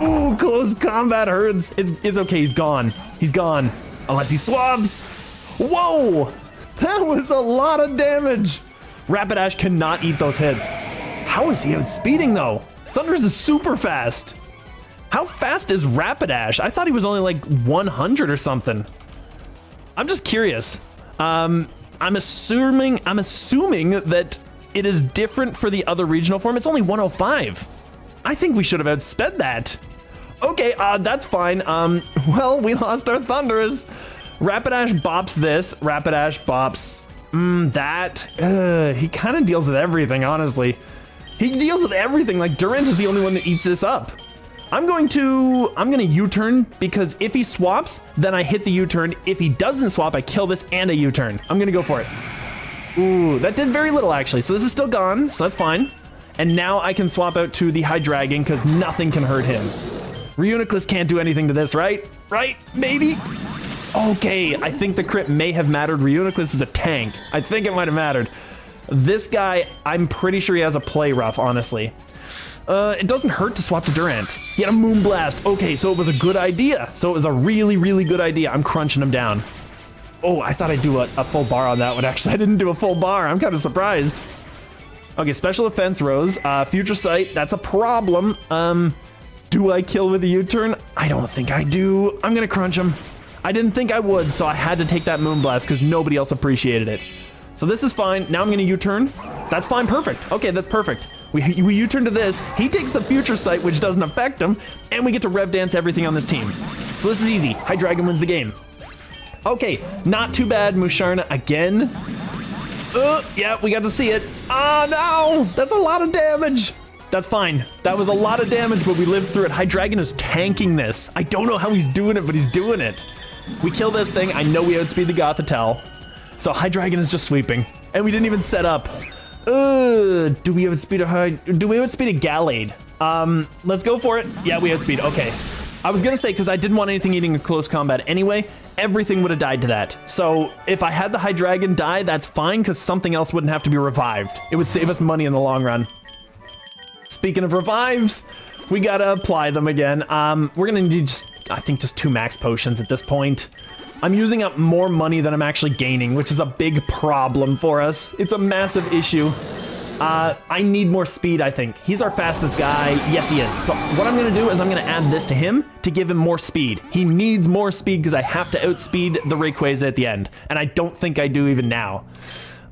Ooh, close combat hurts. It's okay. He's gone. He's gone. Unless he swabs. Whoa. That was a lot of damage. Rapidash cannot eat those hits. How is he outspeeding, though? Thundurus is super fast. How fast is Rapidash? I thought he was only like 100 or something. I'm just curious. I'm assuming that it is different for the other regional form. It's only 105. I think we should have outsped that. Okay, that's fine. Well, we lost our Thundurus. Rapidash bops this. Rapidash bops that. He kind of deals with everything, honestly. He deals with everything. Like, Durant is the only one that eats this up. I'm gonna U-turn because if he swaps, then I hit the U-turn. If he doesn't swap, I kill this and a U-turn. I'm gonna go for it. Ooh, that did very little actually. So this is still gone, so that's fine. And now I can swap out to the Hydreigon because nothing can hurt him. Reuniclus can't do anything to this, right? Right? Maybe? Okay, I think the crit may have mattered. Reuniclus is a tank. I think it might have mattered. This guy, I'm pretty sure he has a play rough, honestly. It doesn't hurt to swap to Durant. He had a Moonblast. Okay, so it was a good idea. So it was a really, really good idea. I'm crunching him down. Oh, I thought I'd do a full bar on that one. Actually, I didn't do a full bar. I'm kind of surprised. Okay, special defense rose. Future sight, that's a problem. Do I kill with a U-turn? I don't think I do. I'm gonna crunch him. I didn't think I would, so I had to take that Moonblast because nobody else appreciated it. So this is fine. Now I'm gonna U-turn. That's fine, perfect. Okay, that's perfect. We U-turn to this. He takes the future sight, which doesn't affect him, and we get to rev dance everything on this team. So this is easy. Hydreigon wins the game. Okay, not too bad. Musharna again. Yeah, we got to see it. Oh no, that's a lot of damage. That's fine. That was a lot of damage, but we lived through it. Hydreigon is tanking this. I don't know how he's doing it, but he's doing it. We kill this thing. I know we outspeed the Gothitelle. So Hydreigon is just sweeping. And we didn't even set up. Do we outspeed a Gallade? Let's go for it. Yeah, we outspeed. Okay. I was gonna say, because I didn't want anything eating a close combat anyway, everything would have died to that. So if I had the Hydreigon die, that's fine, because something else wouldn't have to be revived. It would save us money in the long run. Speaking of revives, we gotta apply them again. We're gonna need I think just 2 max potions at this point. I'm using up more money than I'm actually gaining, which is a big problem for us. It's a massive issue. I need more speed, I think. He's our fastest guy. Yes, he is. So what I'm gonna do is I'm gonna add this to him to give him more speed. He needs more speed because I have to outspeed the Rayquaza at the end. And I don't think I do even now.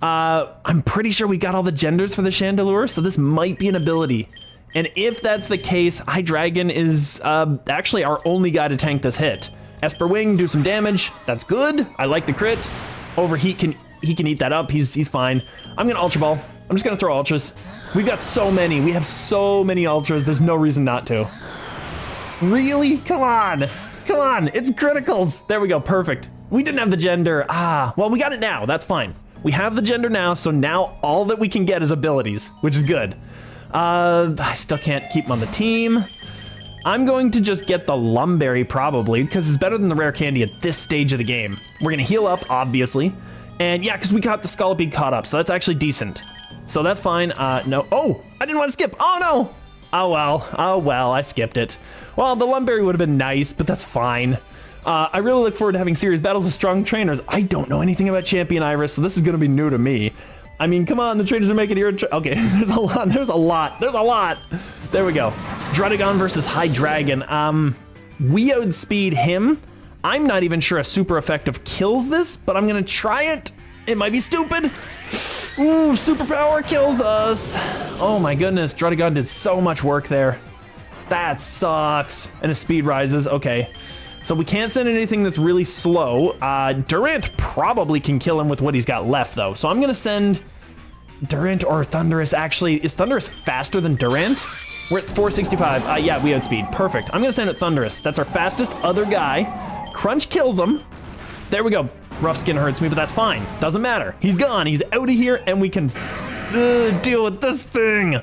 I'm pretty sure we got all the genders for the Chandelure, so this might be an ability. And if that's the case, Hydreigon is actually our only guy to tank this hit. Esper Wing, do some damage. That's good. I like the crit. Overheat, he can eat that up. He's fine. I'm gonna Ultra Ball. I'm just gonna throw Ultras. We've got so many. We have so many Ultras. There's no reason not to. Really? Come on. Come on. It's criticals. There we go. Perfect. We didn't have the gender. Well, we got it now. That's fine. We have the gender now, so now all that we can get is abilities, which is good. I still can't keep him on the team. I'm going to just get the Lumberry probably, because it's better than the rare candy at this stage of the game. We're gonna heal up, obviously. And yeah, because we got the Scolipede caught up, so that's actually decent. So that's fine. No. Oh, I didn't want to skip. Oh no. Oh well. Oh well, I skipped it. Well, the Lumberry would have been nice, but that's fine. I really look forward to having serious battles with strong trainers. I don't know anything about Champion Iris, so this is going to be new to me. I mean, come on, the trainers are making your... Okay, there's a lot. There we go. Druddigon versus Hydreigon. We outspeed him. I'm not even sure a super effective kills this, but I'm going to try it. It might be stupid. Ooh, superpower kills us. Oh my goodness, Druddigon did so much work there. That sucks. And his speed rises. Okay. So we can't send anything that's really slow. Durant probably can kill him with what he's got left, though. So I'm going to send Durant or Thundurus. Actually, is Thundurus faster than Durant? We're at 465. Yeah, we outspeed. Perfect. I'm going to send it Thundurus. That's our fastest other guy. Crunch kills him. There we go. Rough Skin hurts me, but that's fine. Doesn't matter. He's gone. He's out of here, and we can deal with this thing.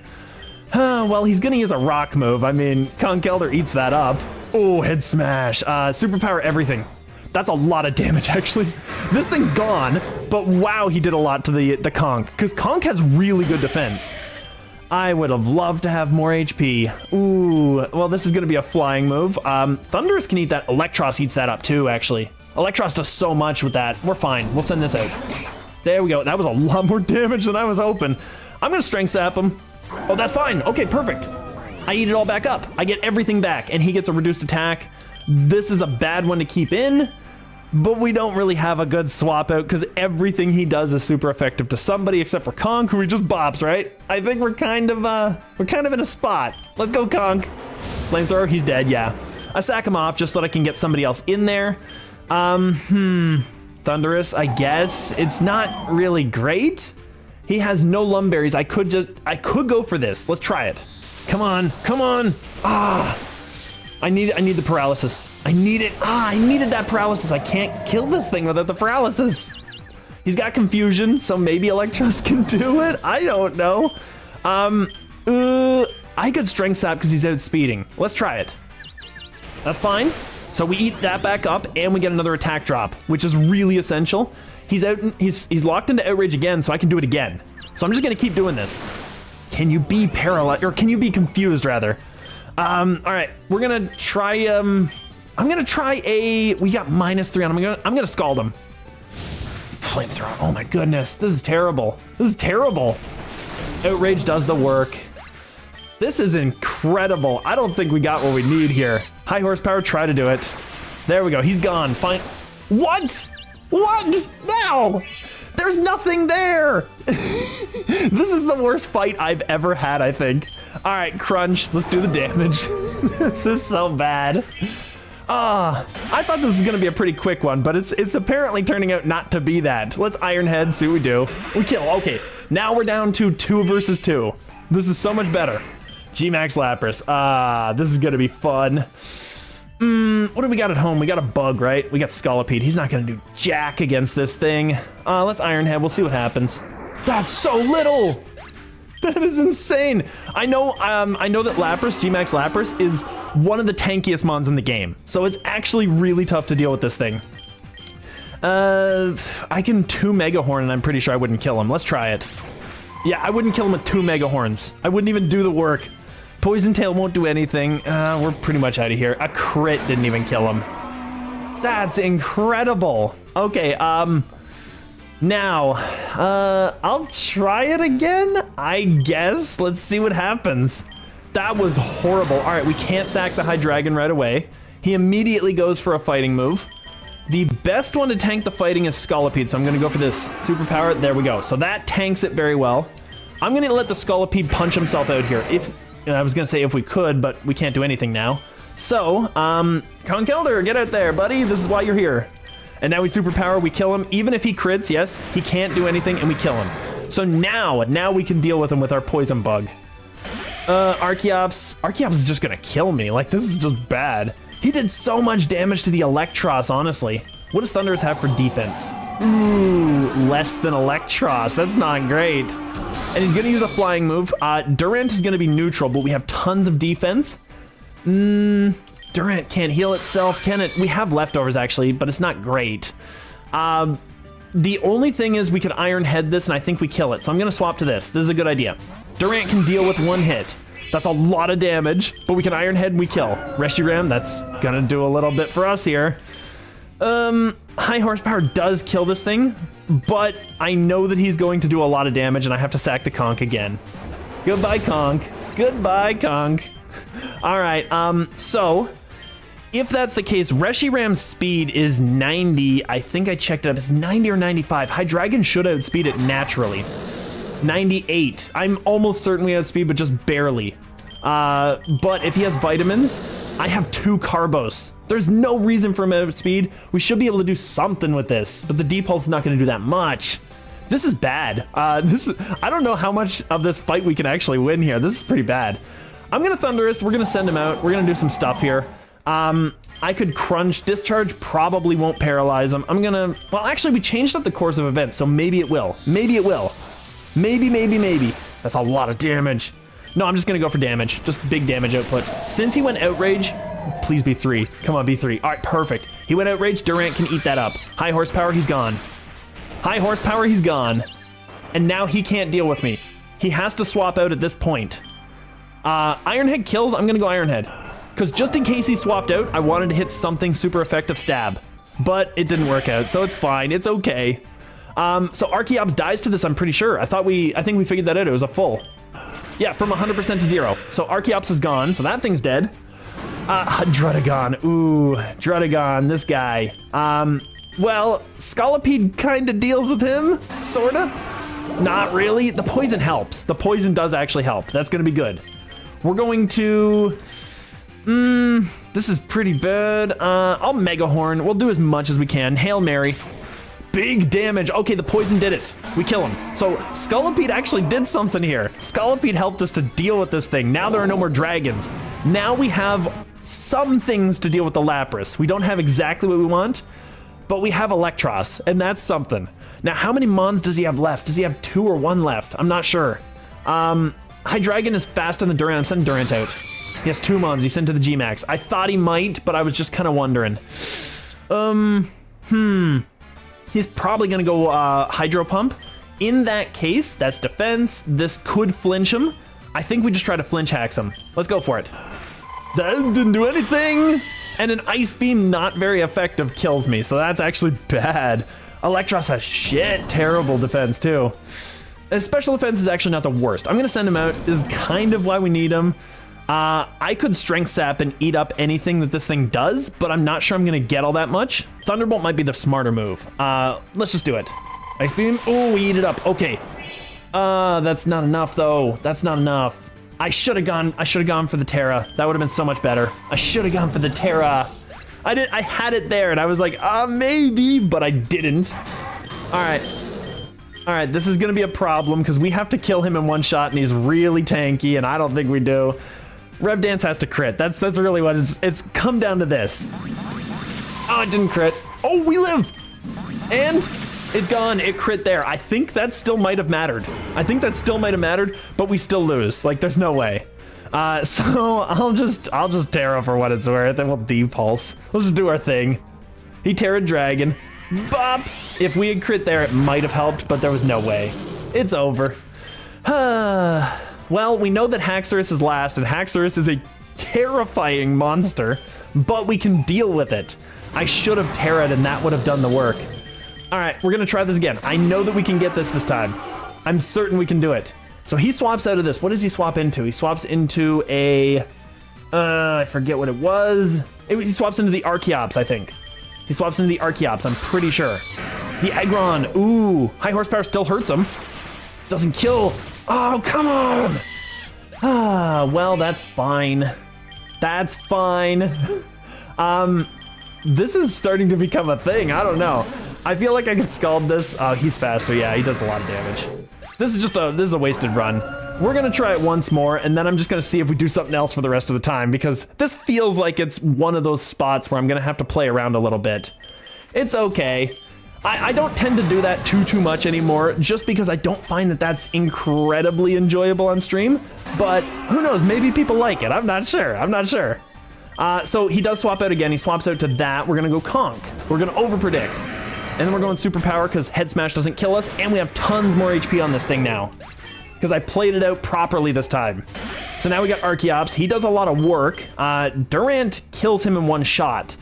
Well, he's going to use a rock move. I mean, Conkeldurr eats that up. Oh, head smash. Superpower everything. That's a lot of damage, actually. This thing's gone, but wow, he did a lot to the Conk, because Conk has really good defense. I would have loved to have more HP. Ooh, well, this is going to be a flying move. Thundurus can eat that. Electros eats that up, too, actually. Electros does so much with that. We're fine. We'll send this out. There we go. That was a lot more damage than I was hoping. I'm going to Strength Sap him. Oh, that's fine. Okay, perfect. I eat it all back up. I get everything back, and he gets a reduced attack. This is a bad one to keep in, but we don't really have a good swap out because everything he does is super effective to somebody except for Conk, who he just bops, right? I think we're kind of in a spot. Let's go, Conk. Flamethrower, he's dead, yeah. I sack him off just so that I can get somebody else in there. Thundurus, I guess. It's not really great. He has no Lumberries. I could go for this. Let's try it. Come on, come on. I need the paralysis. I need it. I needed that paralysis. I can't kill this thing without the paralysis. He's got confusion, so maybe Electros can do it. I don't know. I could Strength Sap because he's outspeeding. Let's try it. That's fine. So we eat that back up and we get another attack drop, which is really essential. He's locked into Outrage again, so I can do it again. So I'm just gonna keep doing this. Can you be paralyzed, or can you be confused rather? All right, we're gonna try, I'm gonna try we got -3 on him. I'm gonna scald him. Flamethrower, oh my goodness, this is terrible. This is terrible. Outrage does the work. This is incredible. I don't think we got what we need here. High horsepower, try to do it. There we go, he's gone, fine. What? What? No! There's nothing there! This is the worst fight I've ever had, I think. All right, Crunch, let's do the damage. This is so bad. I thought this was gonna be a pretty quick one, but it's apparently turning out not to be that. Let's Iron Head, see what we do. We kill, okay. Now we're down to 2 versus 2. This is so much better. G-Max Lapras, this is gonna be fun. What do we got at home? We got a bug, right? We got Scolipede. He's not gonna do jack against this thing. Let's Iron Head, we'll see what happens. That's so little! That is insane. I know that Lapras, G-Max Lapras, is one of the tankiest mons in the game. So it's actually really tough to deal with this thing. I can 2 Mega Horn and I'm pretty sure I wouldn't kill him. Let's try it. Yeah, I wouldn't kill him with 2 Mega Horns. I wouldn't even do the work. Poison Tail won't do anything. We're pretty much out of here. A crit didn't even kill him. That's incredible. Okay, now, I'll try it again, I guess. Let's see what happens. That was horrible. All right, we can't sack the Hydreigon right away. He immediately goes for a fighting move. The best one to tank the fighting is Scolipede, so I'm gonna go for this superpower. There we go. So that tanks it very well. I'm gonna let the Scolipede punch himself out here. I was gonna say if we could, but we can't do anything now. So, Conkeldurr, get out there, buddy. This is why you're here. And now we superpower, we kill him. Even if he crits, yes, he can't do anything, and we kill him. So now we can deal with him with our Poison Bug. Archeops is just gonna kill me. Like, this is just bad. He did so much damage to the Electros, honestly. What does Thundurus have for defense? Ooh, less than Electros. That's not great. And he's gonna use a flying move. Durant is gonna be neutral, but we have tons of defense. Durant can't heal itself, can it? We have leftovers, actually, but it's not great. The only thing is we could Iron Head this, and I think we kill it. So I'm gonna swap to this. This is a good idea. Durant can deal with 1 hit. That's a lot of damage, but we can Iron Head and we kill. Reshiram, that's gonna do a little bit for us here. High horsepower does kill this thing, but I know that he's going to do a lot of damage and I have to sack the Conk again. Goodbye, Conk. Goodbye, Conk. All right, so if that's the case, Reshiram's speed is 90. I think I checked it up. It's 90 or 95. Hydreigon should outspeed it naturally. 98. I'm almost certain we outspeed, but just barely. But if he has vitamins, I have 2 Carbos. There's no reason for him to outspeed. We should be able to do something with this, but the D-Pulse is not going to do that much. This is bad. I don't know how much of this fight we can actually win here. This is pretty bad. I'm going to Thundurus. We're going to send him out. We're going to do some stuff here. I could Crunch. Discharge probably won't paralyze him. I'm going to... Well, actually, we changed up the course of events, so maybe it will. Maybe it will. Maybe. That's a lot of damage. No, I'm just going to go for damage. Just big damage output. Since he went Outrage, please be 3. Come on, be 3. All right, perfect. He went Outrage. Durant can eat that up. High horsepower, he's gone. High horsepower, he's gone. And now he can't deal with me. He has to swap out at this point. Iron Head kills. I'm going to go Iron Head. Because just in case he swapped out, I wanted to hit something super effective stab. But it didn't work out, so it's fine. It's okay. So Archeops dies to this, I'm pretty sure. I think we figured that out. It was a full. Yeah, from 100% to 0. So Archeops is gone, so that thing's dead. Druddigon. Ooh, Druddigon, this guy. Well, Scolipede kind of deals with him, sorta. Not really. The poison helps. The poison does actually help. That's going to be good. We're going to... this is pretty bad. I'll Mega Horn. We'll do as much as we can. Hail Mary. Big damage. Okay, the poison did it. We kill him. So Scolipede actually did something here. Scolipede helped us to deal with this thing. Now there are no more dragons. Now we have some things to deal with the Lapras. We don't have exactly what we want, but we have Electros, and that's something. Now, how many Mons does he have left? Does he have 2 or 1 left? I'm not sure. High Hydreigon is fast on the Durant. I'm sending Durant out. He has 2 Mons. He's sent to the G-Max. I thought he might, but I was just kind of wondering. He's probably going to go Hydro Pump. In that case, that's defense. This could flinch him. I think we just try to flinch hacks him. Let's go for it. That didn't do anything. And an Ice Beam, not very effective, kills me. So that's actually bad. Electros has terrible defense too. And special defense is actually not the worst. I'm going to send him out. This is kind of why we need him. I could Strength Sap and eat up anything that this thing does, but I'm not sure I'm going to get all that much. Thunderbolt might be the smarter move. Let's just do it. Ice Beam. Oh, we eat it up. Okay. That's not enough though. That's not enough. I should have gone for the Terra. That would have been so much better. I should have gone for the Terra. I had it there and I was like, maybe, but I didn't. All right. All right, this is gonna be a problem because we have to kill him in one shot and he's really tanky and I don't think we do. Rev Dance has to crit. That's really what it's come down to this. Oh, it didn't crit. Oh, we live. And it's gone. It crit there. I think that still might have mattered. But we still lose. Like, there's no way. So I'll just Terra for what it's worth, and we'll Depulse. Let's just do our thing. He Terra Dragon. Bop! If we had crit there, it might have helped, but there was no way. It's over. Well, we know that Haxorus is last, and Haxorus is a terrifying monster, but we can deal with it. I should have Terra'd, and that would have done the work. All right, we're gonna try this again. I know that we can get this time. I'm certain we can do it. So he swaps out of this. What does he swap into? He swaps into a, I forget what it was. He swaps into the Archeops, I think. He swaps into the Archeops, I'm pretty sure. The Aggron, ooh, high horsepower still hurts him. Doesn't kill. Oh, come on. Well, that's fine. That's fine. This is starting to become a thing. I don't know. I feel like I can Scald this. Oh, he's faster. Yeah, he does a lot of damage. This is a wasted run. We're gonna try it once more, and then I'm just gonna see if we do something else for the rest of the time, because this feels like it's one of those spots where I'm gonna have to play around a little bit. It's okay. I don't tend to do that too much anymore, just because I don't find that that's incredibly enjoyable on stream, but who knows, maybe people like it. I'm not sure. So he does swap out again. He swaps out to that. We're gonna go Conk. We're gonna overpredict. And then we're going Superpower because Head Smash doesn't kill us, and we have tons more HP on this thing now, because I played it out properly this time. So now we got Archeops. He does a lot of work. Durant kills him in one shot.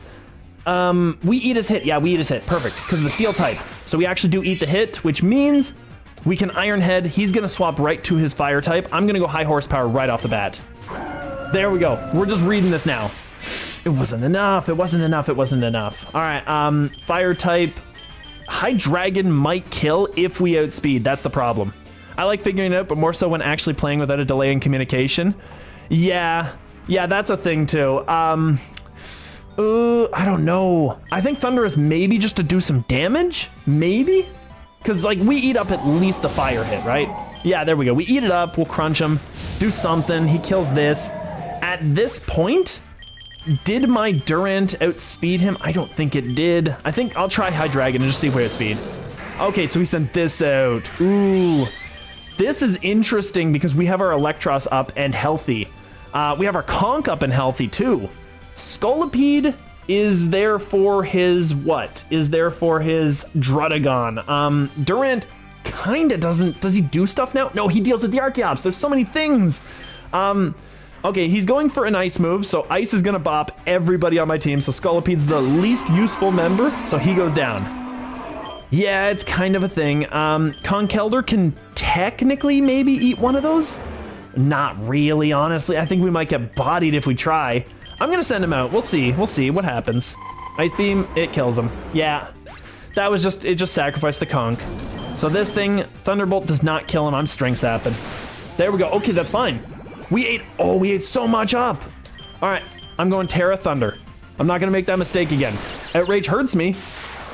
We eat his hit. Yeah, we eat his hit. Perfect, because of the Steel type. So we actually do eat the hit, which means we can Iron Head. He's going to swap right to his Fire type. I'm going to go High Horsepower right off the bat. There we go. We're just reading this now. It wasn't enough. All right, Fire type. Hydreigon might kill if we outspeed. That's the problem. I like figuring it out, but more so when actually playing without a delay in communication. Yeah, that's a thing too. I don't know. I think Thundurus maybe just to do some damage? Maybe? Because, like, we eat up at least the fire hit, right? Yeah, there we go. We eat it up. We'll crunch him. Do something. He kills this. At this point, did my Durant outspeed him? I don't think it did. I think I'll try Hydreigon and just see if we outspeed. Okay, so he sent this out. Ooh. This is interesting because we have our Electros up and healthy. We have our Conk up and healthy too. Scolipede is there for his what? Is there for his Druddigon. Durant kinda doesn't. Does he do stuff now? No, he deals with the Archeops. There's so many things. Okay, he's going for an ice move, so ice is gonna bop everybody on my team. So Scolipede's the least useful member, so he goes down. Yeah, it's kind of a thing. Conkeldurr can technically maybe eat one of those. Not really, honestly. I think we might get bodied if we try. I'm gonna send him out. We'll see what happens. Ice Beam, it kills him. Yeah, that was it just sacrificed the Conk. So this thing, Thunderbolt does not kill him. I'm Strength Sapping. There we go. Okay, that's fine. We ate so much up. All right, I'm going Terra Thunder. I'm not gonna make that mistake again. Outrage hurts me,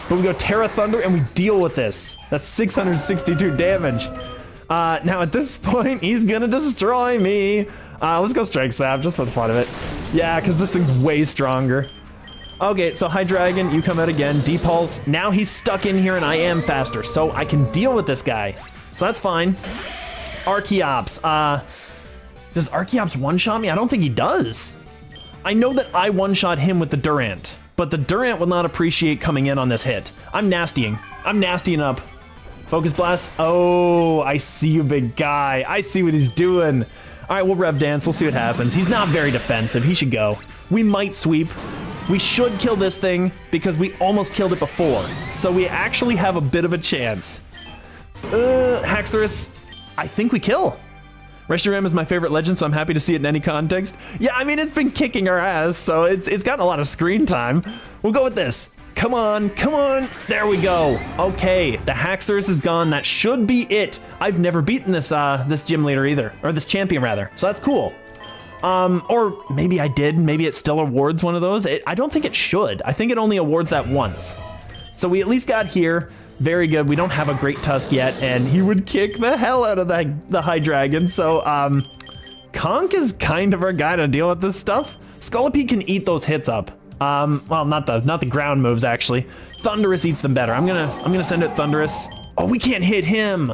but we go Terra Thunder and we deal with this. That's 662 damage. Now at this point, he's gonna destroy me. Let's go Strike Sap just for the fun of it. Yeah, because this thing's way stronger. Okay, so Hydreigon, you come out again. Depulse. Now he's stuck in here and I am faster, so I can deal with this guy. So that's fine. Archeops. Does Archeops one-shot me? I don't think he does. I know that I one-shot him with the Durant, but the Durant will not appreciate coming in on this hit. I'm nastying. I'm nastying up. Focus Blast. Oh, I see you, big guy. I see what he's doing. All right, we'll Rev Dance. We'll see what happens. He's not very defensive. He should go. We might sweep. We should kill this thing because we almost killed it before. So we actually have a bit of a chance. Haxorus, I think we kill. Reshiram is my favorite legend, so I'm happy to see it in any context. Yeah, I mean, it's been kicking our ass, so it's gotten a lot of screen time. We'll go with this. Come on, come on. There we go. Okay, the Haxorus is gone. That should be it. I've never beaten this this gym leader either, or this champion rather. So that's cool. Or maybe I did. Maybe it still awards one of those. I don't think it should. I think it only awards that once. So we at least got here. Very good. We don't have a Great Tusk yet, and he would kick the hell out of the High Dragon. So, Conk is kind of our guy to deal with this stuff. Scolipede can eat those hits up. Well, not the ground moves actually. Thundurus eats them better. I'm gonna send it Thundurus. Oh, we can't hit him.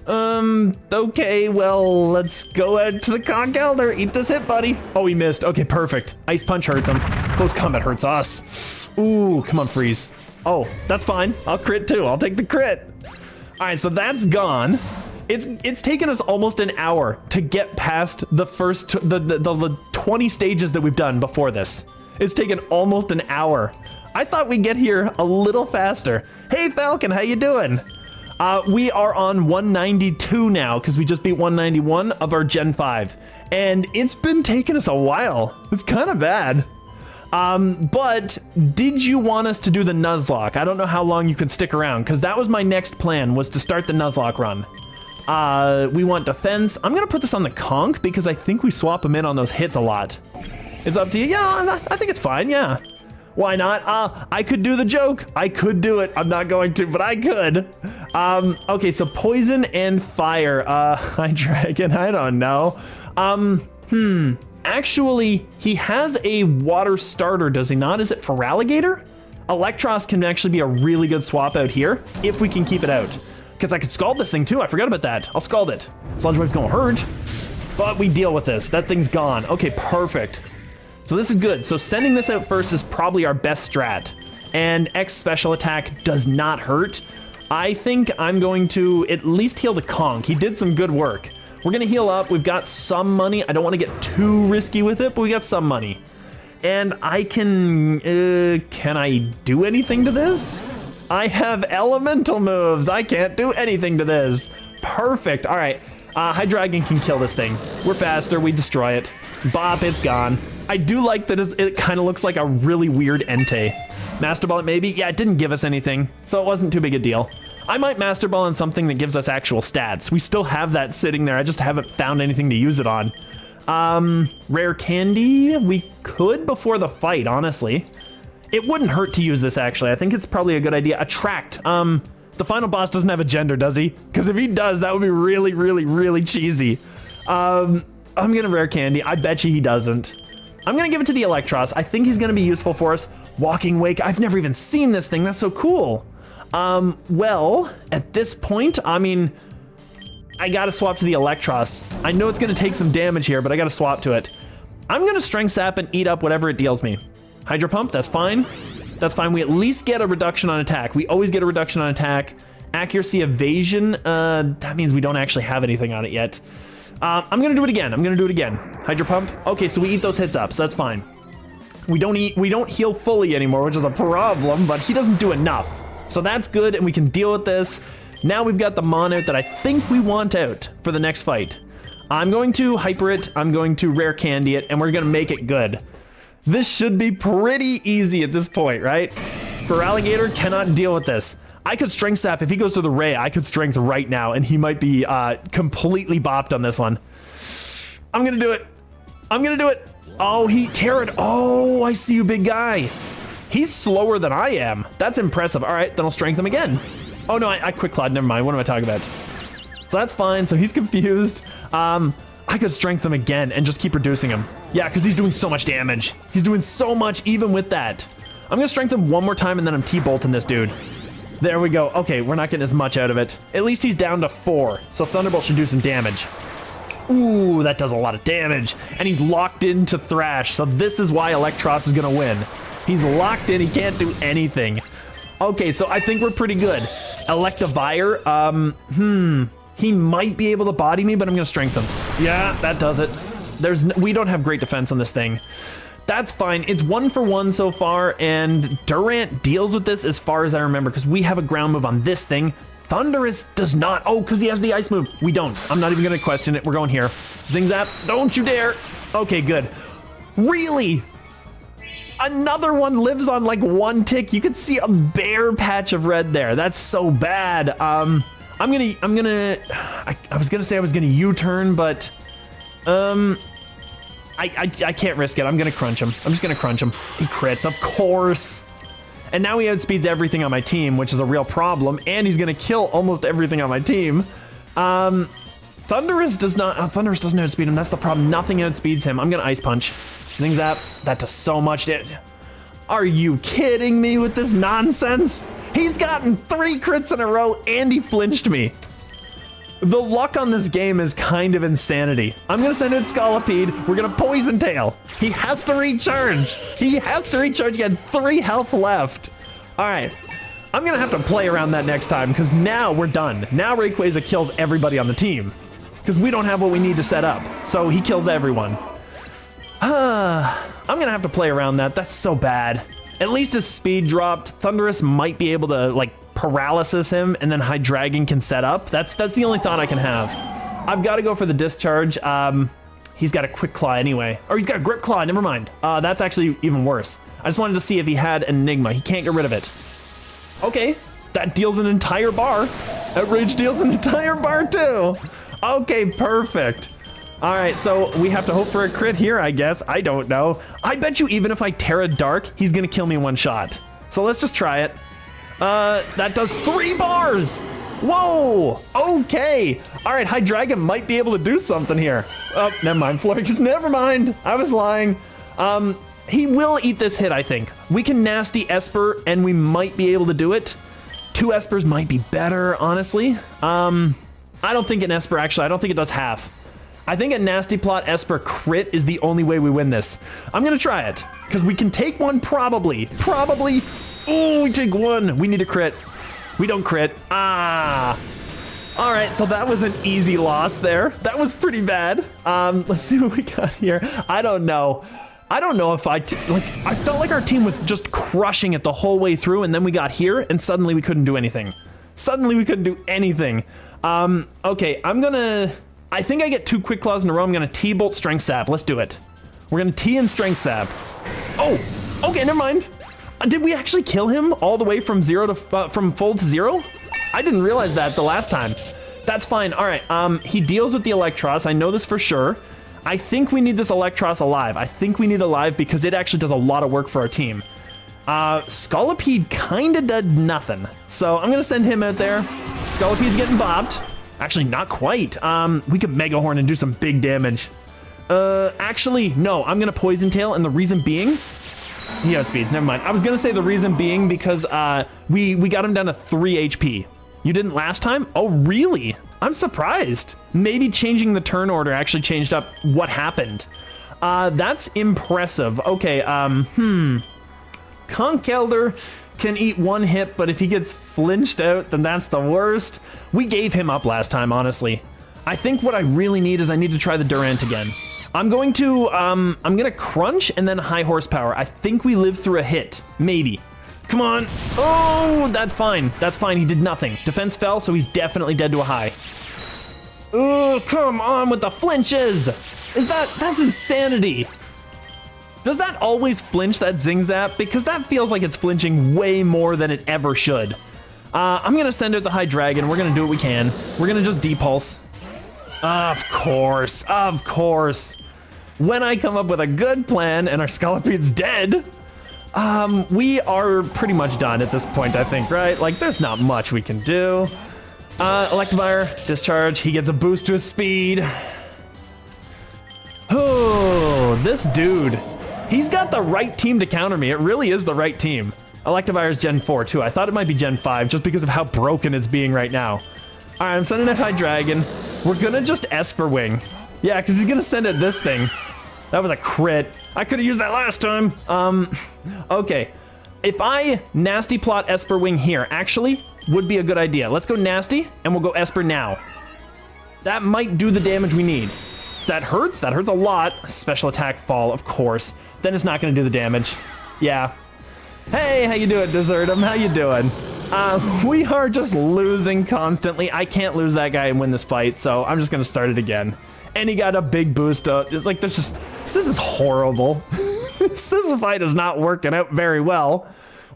Okay, well, let's go ahead to the Conk Elder. Eat this hit, buddy. Oh, he missed. Okay, perfect. Ice Punch hurts him. Close Combat hurts us. Ooh, come on, Freeze. Oh, that's fine. I'll crit too. I'll take the crit. All right, so that's gone. It's taken us almost an hour to get past the first the 20 stages that we've done before this. It's taken almost an hour. I thought we'd get here a little faster. Hey, Falcon, how you doing? We are on 192 now because we just beat 191 of our Gen 5. And it's been taking us a while. It's kind of bad. But did you want us to do the Nuzlocke? I don't know how long you can stick around because that was my next plan, was to start the Nuzlocke run. We want defense. I'm going to put this on the Conk because I think we swap him in on those hits a lot. It's up to you. Yeah, I think it's fine. Yeah. Why not? I could do the joke. I could do it. I'm not going to, but I could. Okay, so poison and fire. High Dragon, I don't know. Actually, he has a water starter, does he not? Is it for Feraligatr? Electros can actually be a really good swap out here if we can keep it out. Because I could scald this thing too. I forgot about that. I'll scald it. Sludge Wave's gonna hurt, but we deal with this. That thing's gone. Okay, perfect. So this is good. So sending this out first is probably our best strat. And X special attack does not hurt. I think I'm going to at least heal the Conk. He did some good work. We're gonna heal up. We've got some money. I don't want to get too risky with it, but we got some money. And I can I do anything to this? I have elemental moves. I can't do anything to this. Perfect. All right. High Dragon can kill this thing. We're faster. We destroy it. Bop, it's gone. I do like that it kind of looks like a really weird Entei. Master Ball it maybe? Yeah, it didn't give us anything, so it wasn't too big a deal. I might Master Ball on something that gives us actual stats. We still have that sitting there. I just haven't found anything to use it on. Rare Candy? We could before the fight, honestly. It wouldn't hurt to use this, actually. I think it's probably a good idea. Attract. The final boss doesn't have a gender, does he? Because if he does, that would be really, really, really cheesy. I'm gonna Rare Candy. I bet you he doesn't. I'm gonna give it to the Electros. I think he's gonna be useful for us. Walking Wake. I've never even seen this thing. That's so cool. Well, at this point, I mean, I gotta swap to the Electros. I know it's gonna take some damage here, but I gotta swap to it. I'm gonna Strength Sap and eat up whatever it deals me. Hydro Pump, that's fine. That's fine. We at least get a reduction on attack. We always get a reduction on attack. Accuracy, evasion, that means we don't actually have anything on it yet. I'm gonna do it again. Hydro Pump. Okay, so we eat those hits up, so that's fine. We don't heal fully anymore, which is a problem, but he doesn't do enough. So that's good, and we can deal with this. Now we've got the Mon out that I think we want out for the next fight. I'm going to Hyper it, I'm going to Rare Candy it, and we're gonna make it good. This should be pretty easy at this point, right? Feraligatr cannot deal with this. I could Strength Sap. If he goes to the Ray, I could Strength right now, and he might be completely bopped on this one. I'm gonna do it. Oh, he Terran. Oh, I see you, big guy. He's slower than I am. That's impressive. All right, then I'll Strength him again. Oh, no, I Quick Clawed. Never mind. What am I talking about? So that's fine. So he's confused. I could Strength him again and just keep reducing him. Yeah, because he's doing so much damage. He's doing so much even with that. I'm going to Strength him one more time, and then I'm T-Bolting this dude. There we go. Okay, we're not getting as much out of it. At least he's down to 4, so Thunderbolt should do some damage. Ooh, that does a lot of damage. And he's locked into Thrash, so this is why Electros is gonna win. He's locked in, he can't do anything. Okay, so I think we're pretty good. Electivire, he might be able to body me, but I'm gonna strength him. Yeah, that does it. We don't have great defense on this thing. That's fine. It's 1 for 1 so far, and Durant deals with this as far as I remember, because we have a ground move on this thing. Thunderous does not. Oh, because he has the ice move. We don't. I'm not even going to question it. We're going here. Zing Zap. Don't you dare. Okay, good. Really? Another one lives on like 1 tick. You could see a bare patch of red there. That's so bad. I was gonna say I was gonna U-turn, but I can't risk it. I'm gonna crunch him. I'm just gonna crunch him. He crits, of course. And now he outspeeds everything on my team, which is a real problem. And he's gonna kill almost everything on my team. Thunderous doesn't outspeed him. That's the problem. Nothing outspeeds him. I'm gonna Ice Punch. Zing Zap. That does so much damage. Are you kidding me with this nonsense? He's gotten 3 crits in a row and he flinched me. The luck on this game is kind of insanity. I'm gonna send out Scolipede. We're gonna Poison Tail. He has to recharge. He has to recharge. He had 3 health left. All right. I'm gonna have to play around that next time because now we're done. Now Rayquaza kills everybody on the team because we don't have what we need to set up. So he kills everyone. I'm gonna have to play around that. That's so bad. At least his speed dropped. Thunderous might be able to like paralysis him and then Hydreigon can set up. That's the only thought I can have. I've got to go for the discharge. He's got a quick claw anyway. Or he's got a grip claw, never mind. That's actually even worse. I just wanted to see if he had Enigma. He can't get rid of it. Okay, that deals an entire bar. Outrage deals an entire bar too. Okay, perfect. All right, so we have to hope for a crit here, I guess. I don't know. I bet you even if I Terra Dark, he's gonna kill me in 1 shot. So let's just try it. That does 3 bars. Whoa, okay. All right, Hydreigon might be able to do something here. Oh, never mind, Florges, never mind. I was lying. He will eat this hit, I think. We can Nasty Esper and we might be able to do it. 2 Espers might be better, honestly. I don't think an Esper, actually, I don't think it does half. I think a Nasty Plot Esper crit is the only way we win this. I'm gonna try it, because we can take 1 probably. Probably. Oh, we take 1. We need a crit. We don't crit. Ah. All right, so that was an easy loss there. That was pretty bad. Let's see what we got here. I don't know. I don't know if I felt like our team was just crushing it the whole way through, and then we got here, and suddenly we couldn't do anything. Suddenly we couldn't do anything. Okay, I think I get 2 Quick Claws in a row. I'm gonna T-Bolt Strength Sap. Let's do it. We're gonna T and Strength Sap. Oh, okay, never mind. Did we actually kill him all the way from from full to 0? I didn't realize that the last time. That's fine. All right. He deals with the Electros. I know this for sure. I think we need this Electros alive. I think we need alive because it actually does a lot of work for our team. Scolipede kind of did nothing. So I'm gonna send him out there. Scolipede's getting bopped. Actually, not quite. We could Mega Horn and do some big damage. Actually, no. I'm gonna Poison Tail, and the reason being, he outspeeds. Never mind. I was gonna say the reason being because we got him down to 3 HP. You didn't last time? Oh, really? I'm surprised. Maybe changing the turn order actually changed up what happened. That's impressive. Okay. Conkeldurr can eat 1 hit, but if he gets flinched out, then that's the worst. We gave him up last time, honestly. I think what I really need is I need to try the Durant again. I'm gonna crunch and then high horsepower. I think we live through a hit, maybe. Come on. Oh, that's fine. That's fine. He did nothing. Defense fell, so he's definitely dead to a high. Oh, come on with the flinches. That's insanity. Does that always flinch, that Zing Zap? Because that feels like it's flinching way more than it ever should. I'm gonna send out the Hydreigon. We're gonna do what we can. We're gonna just Depulse. Of course, of course. When I come up with a good plan and our Scolipede's dead, we are pretty much done at this point, I think, right? Like, there's not much we can do. Electivire, discharge. He gets a boost to his speed. Oh, this dude. He's got the right team to counter me. It really is the right team. Electivire's Gen 4 too. I thought it might be Gen 5 just because of how broken it's being right now. All right, I'm sending a Hydreigon. We're gonna just Esper Wing. Yeah, because he's gonna send at this thing. That was a crit. I could have used that last time. Okay. If I nasty plot Esper Wing here, actually, would be a good idea. Let's go nasty, and we'll go Esper now. That might do the damage we need. That hurts a lot. Special attack fall, of course. Then it's not gonna do the damage. Yeah. Hey, how you doing, Desertum? How you doing? We are just losing constantly. I can't lose that guy and win this fight, so I'm just gonna start it again. And he got a big boost. Like, this is horrible. This fight is not working out very well.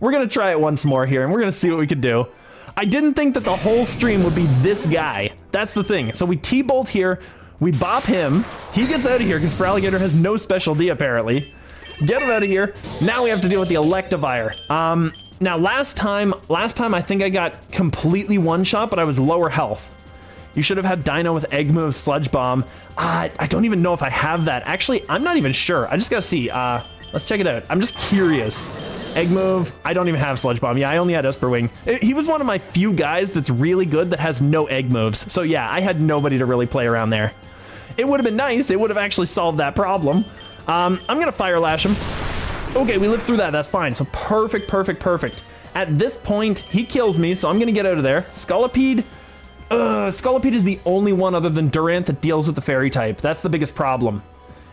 We're gonna try it once more here, and we're gonna see what we can do. I didn't think that the whole stream would be this guy. That's the thing. So we T-bolt here, we bop him, he gets out of here because Feraligatr has no special D apparently. Get him out of here. Now we have to deal with the Electivire. Now last time I think I got completely one-shot, but I was lower health. You should have had Dino with Egg Move, Sludge Bomb. I don't even know if I have that. Actually, I'm not even sure. I just gotta see. Let's check it out. I'm just curious. Egg Move. I don't even have Sludge Bomb. Yeah, I only had Esper Wing. He was one of my few guys that's really good that has no Egg Moves. So yeah, I had nobody to really play around there. It would have been nice. It would have actually solved that problem. I'm gonna Fire Lash him. Okay, we lived through that. That's fine. So perfect, perfect, perfect. At this point, he kills me, so I'm gonna get out of there. Scolipede. Scolipede is the only one other than Durant that deals with the fairy type. That's the biggest problem.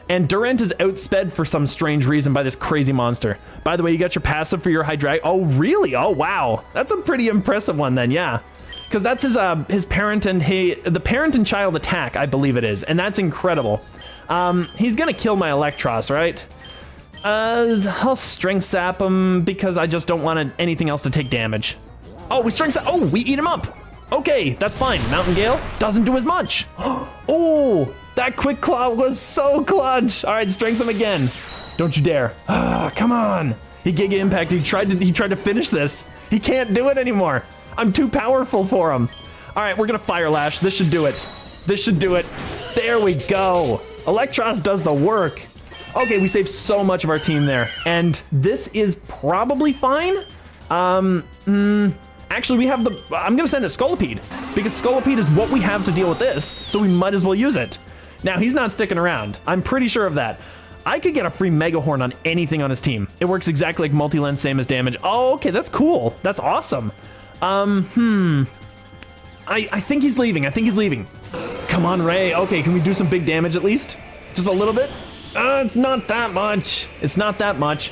And Durant is outsped for some strange reason by this crazy monster. By the way, you got your passive for your Hydreigon. Oh, really? Oh, wow. That's a pretty impressive one then, yeah. Because that's his parent and the parent and child attack, I believe it is. And that's incredible. He's gonna kill my Electros, right? I'll Strength Sap him because I just don't want anything else to take damage. Oh, we Strength Sap. Oh, we eat him up. Okay, that's fine. Mountain Gale doesn't do as much. Oh, that Quick Claw was so clutch. All right, strength him again. Don't you dare. Come on. He Giga Impact. He tried to finish this. He can't do it anymore. I'm too powerful for him. All right, we're gonna Fire Lash. This should do it. This should do it. There we go. Electros does the work. Okay, we saved so much of our team there. And this is probably fine. Actually, we have I'm gonna send a Scolipede because Scolipede is what we have to deal with this, so we might as well use it. Now, he's not sticking around. I'm pretty sure of that. I could get a free Mega Horn on anything on his team. It works exactly like Multi-Lens, same as damage. Oh, okay, that's cool. That's awesome. I think he's leaving. I think he's leaving. Come on, Ray. Okay, can we do some big damage at least? Just a little bit? It's not that much. It's not that much.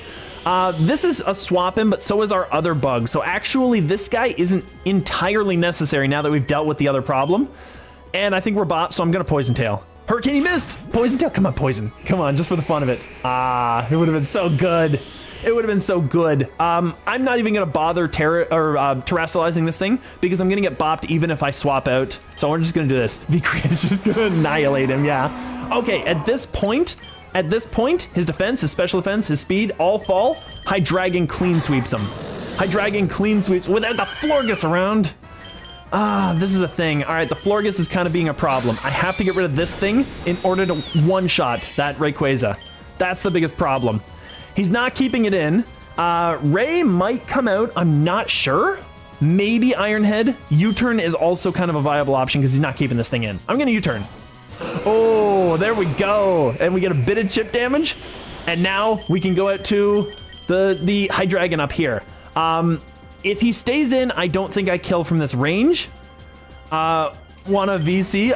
This is a swap in, but so is our other bug. So actually, this guy isn't entirely necessary now that we've dealt with the other problem. And I think we're bop, so I'm going to Poison Tail. Hurricane, he missed! Poison Tail, come on, Poison. Come on, just for the fun of it. It would have been so good. It would have been so good. I'm not even going to bother terrestrializing this thing because I'm going to get bopped even if I swap out. So we're just going to do this. V-Create is just going to annihilate him, yeah. Okay, at this point, his defense, his special defense, his speed, all fall. Hydreigon clean sweeps him. Hydreigon clean sweeps without the Florges around. This is a thing. All right, the Florges is kind of being a problem. I have to get rid of this thing in order to one-shot that Rayquaza. That's the biggest problem. He's not keeping it in. Ray might come out. I'm not sure. Maybe Ironhead. U-turn is also kind of a viable option because he's not keeping this thing in. I'm going to U-turn. Oh, there we go. And we get a bit of chip damage. And now we can go out to the Hydreigon up here. If he stays in, I don't think I kill from this range. Wanna VC?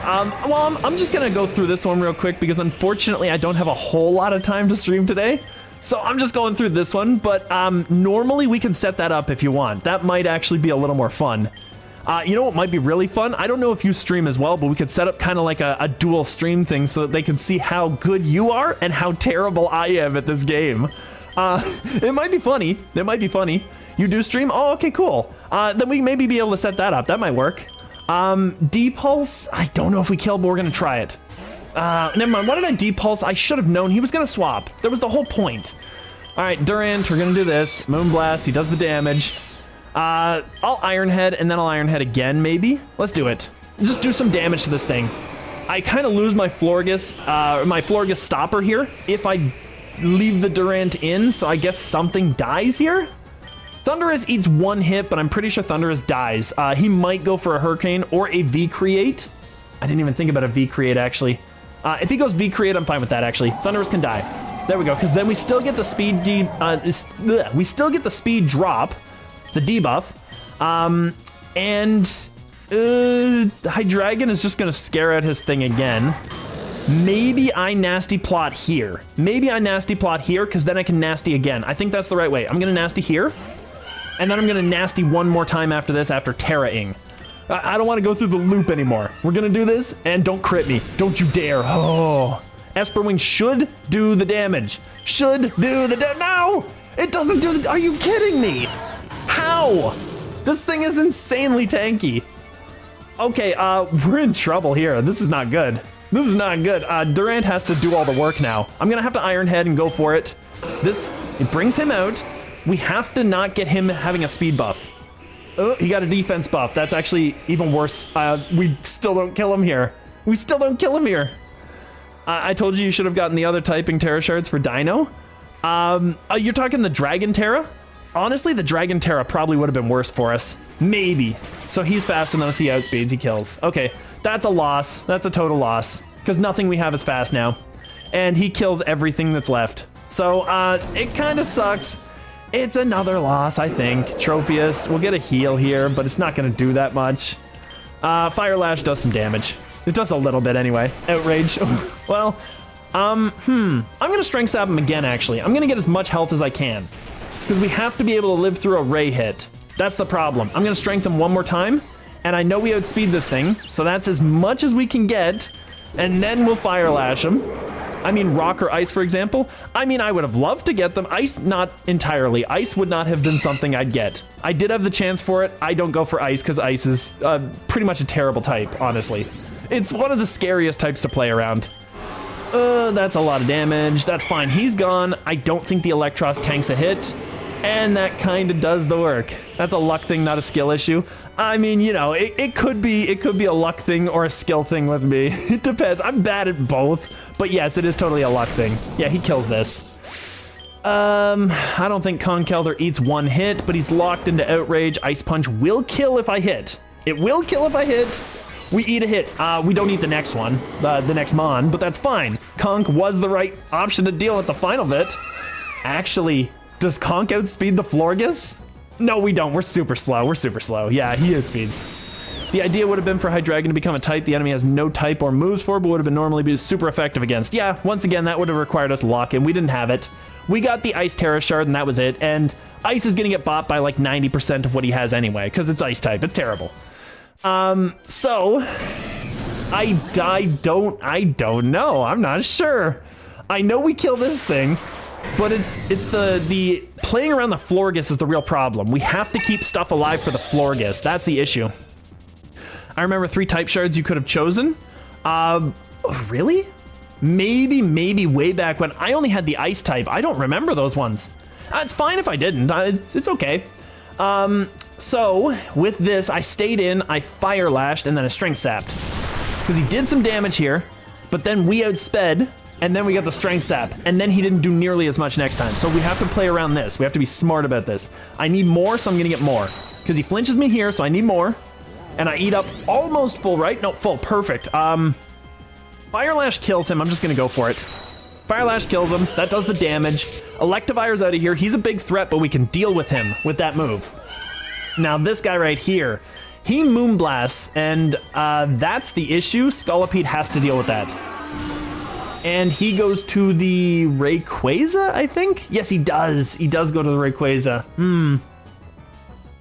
Well, I'm just gonna go through this one real quick because unfortunately I don't have a whole lot of time to stream today. So I'm just going through this one, but normally we can set that up if you want. That might actually be a little more fun. You know what might be really fun? I don't know if you stream as well, but we could set up kind of like a dual stream thing so that they can see how good you are and how terrible I am at this game. It might be funny. It might be funny. You do stream? Oh, okay, cool. Then we maybe be able to set that up. That might work. D-Pulse? I don't know if we kill, but we're going to try it. Never mind. Why did I D-Pulse? I should have known he was going to swap. That was the whole point. All right, Durant, we're going to do this. Moonblast, he does the damage. I'll Ironhead, and then I'll Ironhead again, maybe? Let's do it. Just do some damage to this thing. I kind of lose my Florges stopper here if I leave the Durant in, so I guess something dies here? Thundurus eats one hit, but I'm pretty sure Thundurus dies. He might go for a Hurricane or a V-Create. I didn't even think about a V-Create, actually. If he goes V-Create, I'm fine with that, actually. Thunderous can die. There we go, because then we still get the speed we still get the speed drop, the debuff, and Hydreigon is just going to scare out his thing again. Maybe I nasty plot here. Maybe I nasty plot here, because then I can nasty again. I think that's the right way. I'm going to nasty here, and then I'm going to nasty one more time after this, after Terra-ing. I don't want to go through the loop anymore. We're going to do this, and don't crit me. Don't you dare. Oh. Esper Wing should do the damage. Should do the No! It doesn't do the... Are you kidding me? How? This thing is insanely tanky. Okay, we're in trouble here. This is not good. This is not good. Durant has to do all the work now. I'm going to have to Iron Head and go for it. It brings him out. We have to not get him having a speed buff. Oh, he got a defense buff. That's actually even worse. We still don't kill him here. We still don't kill him here. I told you should have gotten the other typing Terra Shards for Dino. You're talking the Dragon Terra? Honestly, the Dragon Terra probably would have been worse for us. Maybe. So he's fast enough, he outspeeds, he kills. Okay, that's a loss. That's a total loss. Because nothing we have is fast now. And he kills everything that's left. So, it kind of sucks. It's another loss, I think. Tropius, we'll get a heal here, but it's not going to do that much. Fire Lash does some damage. It does a little bit anyway. Outrage. Well, I'm going to Strength Sap him again, actually. I'm going to get as much health as I can. Because we have to be able to live through a Ray hit. That's the problem. I'm going to Strength him one more time. And I know we outspeed this thing. So that's as much as we can get. And then we'll Fire Lash him. I mean, Rock or Ice, for example. I mean, I would have loved to get them. Ice, not entirely. Ice would not have been something I'd get. I did have the chance for it. I don't go for Ice because Ice is pretty much a terrible type, honestly. It's one of the scariest types to play around. That's a lot of damage. That's fine. He's gone. I don't think the Electros tanks a hit. And that kind of does the work. That's a luck thing, not a skill issue. I mean, you know, it could be a luck thing or a skill thing with me. It depends. I'm bad at both. But yes, it is totally a luck thing. Yeah, he kills this. I don't think Conkeldurr eats one hit, but he's locked into Outrage. Ice Punch will kill if I hit. It will kill if I hit. We eat a hit. We don't eat the next one, the next Mon, but that's fine. Conk was the right option to deal with the final bit. Actually, does Conk outspeed the Florges? No, we don't. We're super slow. We're super slow. Yeah, he outspeeds. The idea would have been for Hydreigon to become a type the enemy has no type or moves for, but would have been normally be super effective against. Yeah, once again, that would have required us lock in. We didn't have it. We got the Ice Terra Shard, and that was it. And Ice is going to get bought by like 90% of what he has anyway, because it's Ice type. It's terrible. So I don't know. I'm not sure. I know we kill this thing, but it's the playing around the Florges is the real problem. We have to keep stuff alive for the Florges. That's the issue. I remember 3 type shards you could have chosen. Really? Maybe way back when I only had the Ice type. I don't remember those ones. It's fine if I didn't. It's okay. So with this, I stayed in, I Fire Lashed, and then I Strength Sapped. Because he did some damage here, but then we outsped, and then we got the Strength Sap, and then he didn't do nearly as much next time. So we have to play around this. We have to be smart about this. I need more, so I'm going to get more. Because he flinches me here, so I need more. And I eat up almost full, right? No, full. Perfect. Fire Lash kills him. I'm just going to go for it. Fire Lash kills him. That does the damage. Electivire's out of here. He's a big threat, but we can deal with him with that move. Now, this guy right here, he Moonblasts, and that's the issue. Scolipede has to deal with that. And he goes to the Rayquaza, I think? Yes, he does. He does go to the Rayquaza.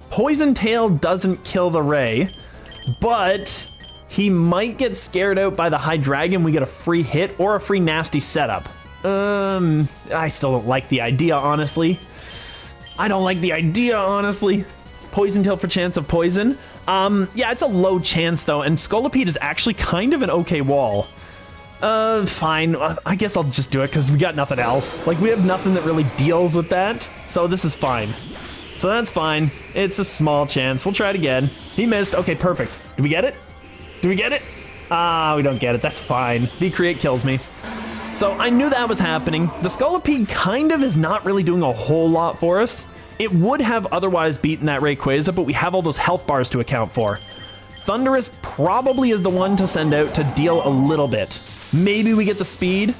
Poison Tail doesn't kill the Ray, but he might get scared out by the Hydreigon. We get a free hit or a free nasty setup. I still don't like the idea, honestly. I don't like the idea, honestly. Poison Tail for chance of poison. Yeah, it's a low chance, though, and Scolipede is actually kind of an okay wall. Fine. I guess I'll just do it, because we got nothing else. Like, we have nothing that really deals with that, so this is fine. So that's fine. It's a small chance. We'll try it again. He missed. Okay, perfect. Do we get it? Do we get it? We don't get it. That's fine. V-Create kills me. So I knew that was happening. The Scolipede kind of is not really doing a whole lot for us. It would have otherwise beaten that Rayquaza, but we have all those health bars to account for. Thundurus probably is the one to send out to deal a little bit. Maybe we get the speed.